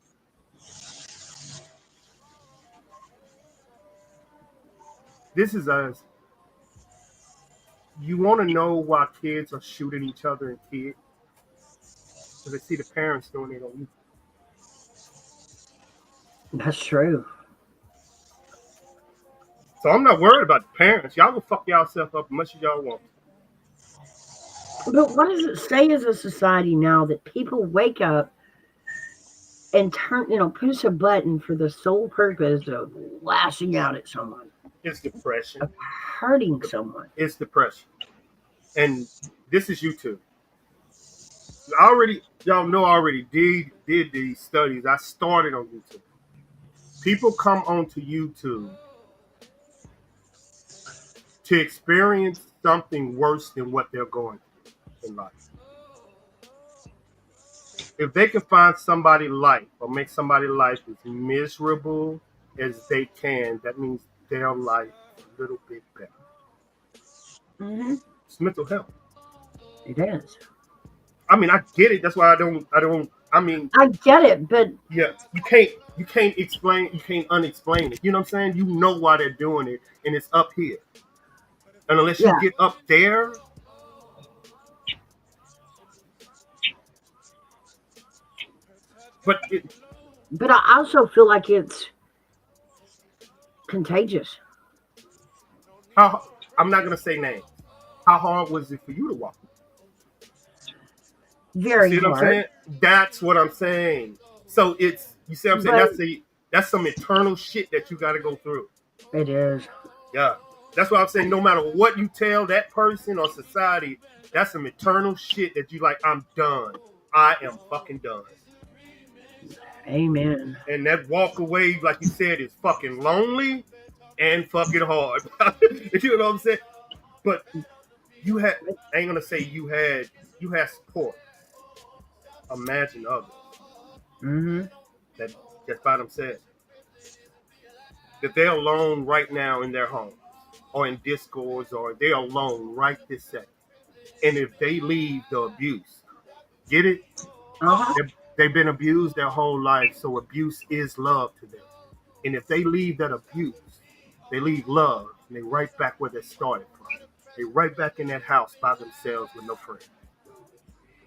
This is us. You want to know why kids are shooting each other and kids? Because they see the parents doing it on you. That's true. So I'm not worried about the parents. Y'all can fuck yourself up as much as y'all want. But what does it say as a society now that people wake up and push a button for the sole purpose of lashing out at someone, It's depression. of hurting someone? It's depression. And this is YouTube. Y'all know I already did these studies. I started on YouTube. People come onto YouTube to experience something worse than what they're going through in life. If they can find somebody's life or make somebody's life as miserable as they can, that means their life is a little bit better. Mm-hmm. It's mental health. It is. I mean, I get it. That's why I mean, I get it, but yeah, you can't explain, you can't unexplain it. You know what I'm saying? You know why they're doing it, and it's up here. And unless you get up there, but I also feel like it's contagious. I'm not gonna say names. How hard was it for you to walk? Very See what hard. I'm saying? That's what I'm saying. So it's, you see what I'm saying? That's some eternal shit that you got to go through. It is. Yeah. That's what I'm saying. No matter what you tell that person or society, that's some eternal shit that you like, I'm done. I am fucking done. Amen. And that walk away, like you said, is fucking lonely and fucking hard. You know what I'm saying? But I ain't gonna say you had support. Imagine others that just by themselves, that they're alone right now in their home or in discords, or they're alone right this second. And if they leave the abuse, get it? They've been abused their whole life, so abuse is love to them. And if they leave that abuse, they leave love, and they right back where they started from. They right back in that house by themselves with no friends.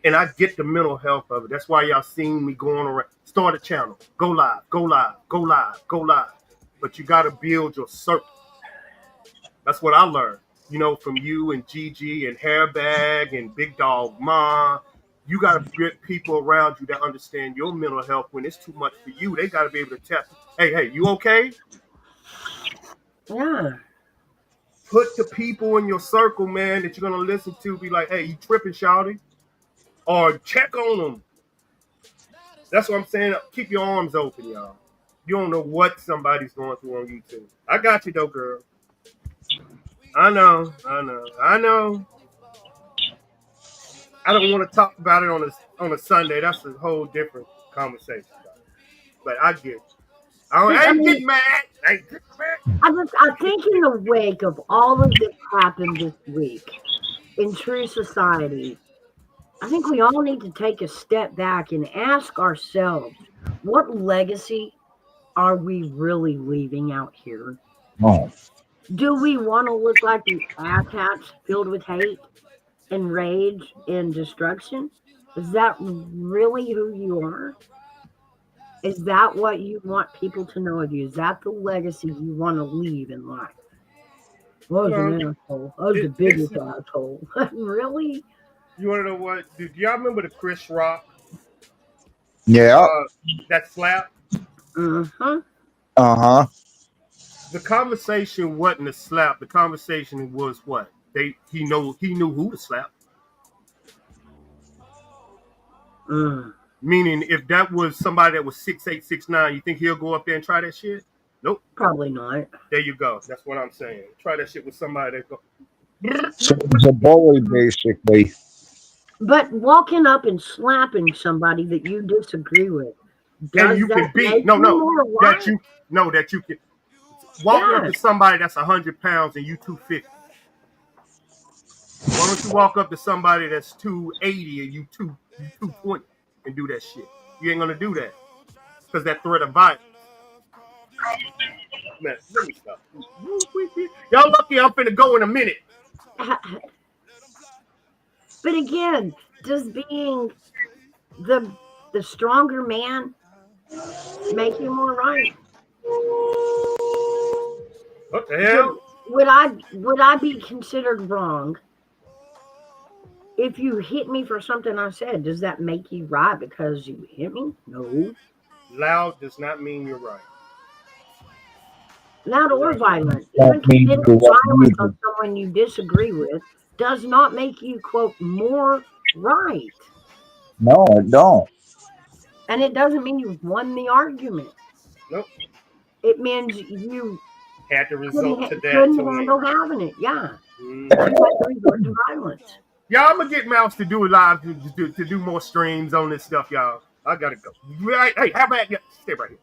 And I get the mental health of it. That's why y'all seen me going around. Start a channel. Go live. Go live. Go live. Go live. But you got to build your circle. That's what I learned. You know, from you and Gigi and Hairbag and Big Dog Ma. You got to get people around you that understand your mental health. When it's too much for you, they got to be able to tap. Hey, you okay? Yeah. Put the people in your circle, man, that you're going to listen to. Be like, hey, you tripping, shawty? Or check on them. That's what I'm saying. Keep your arms open, y'all. You don't know what somebody's going through on YouTube. I got you, though, girl. I know. I don't want to talk about it on a Sunday. That's a whole different conversation. But I get it. I ain't getting mad. I think in the wake of all of this happened this week in true society, I think we all need to take a step back and ask ourselves, what legacy are we really leaving out here? Oh. Do we want to look like the asshats filled with hate and rage and destruction? Is that really who you are? Is that what you want people to know of you? Is that the legacy you want to leave in life? I was an asshole. I was the biggest asshole. Really? You want to know what? Do y'all remember the Chris Rock? Yeah. That slap? Uh-huh. Uh-huh. The conversation wasn't a slap. The conversation was what? He knew who to slap. Meaning, if that was somebody that was 6'8", 6'9", you think he'll go up there and try that shit? Nope. Probably not. There you go. That's what I'm saying. Try that shit with somebody that go. So it's a bully, basically. But walking up and slapping somebody that you disagree with, and you can beat. That you can walking up to somebody that's 100 pounds and you 250. Why don't you walk up to somebody that's 280 and you You 220 and do that shit. You ain't gonna do that because that threat of violence. Man, let me stop. Y'all lucky I'm finna go in a minute. But again, does being the stronger man make you more right? What the hell? Would I be considered wrong if you hit me for something I said? Does that make you right because you hit me? No. Loud does not mean you're right. Loud or violent. Even Don't mean committing you're violence right. on someone you disagree with does not make you, quote, more right. No, it don't. And it doesn't mean you've won the argument. Nope. It means you Had to result to that couldn't to handle win. having it. Yeah. Mm. You had to resort to violence. Y'all, I'm gonna get Mouse to do it live to do more streams on this stuff, y'all. I gotta go. Right, hey, how about you? Stay right here.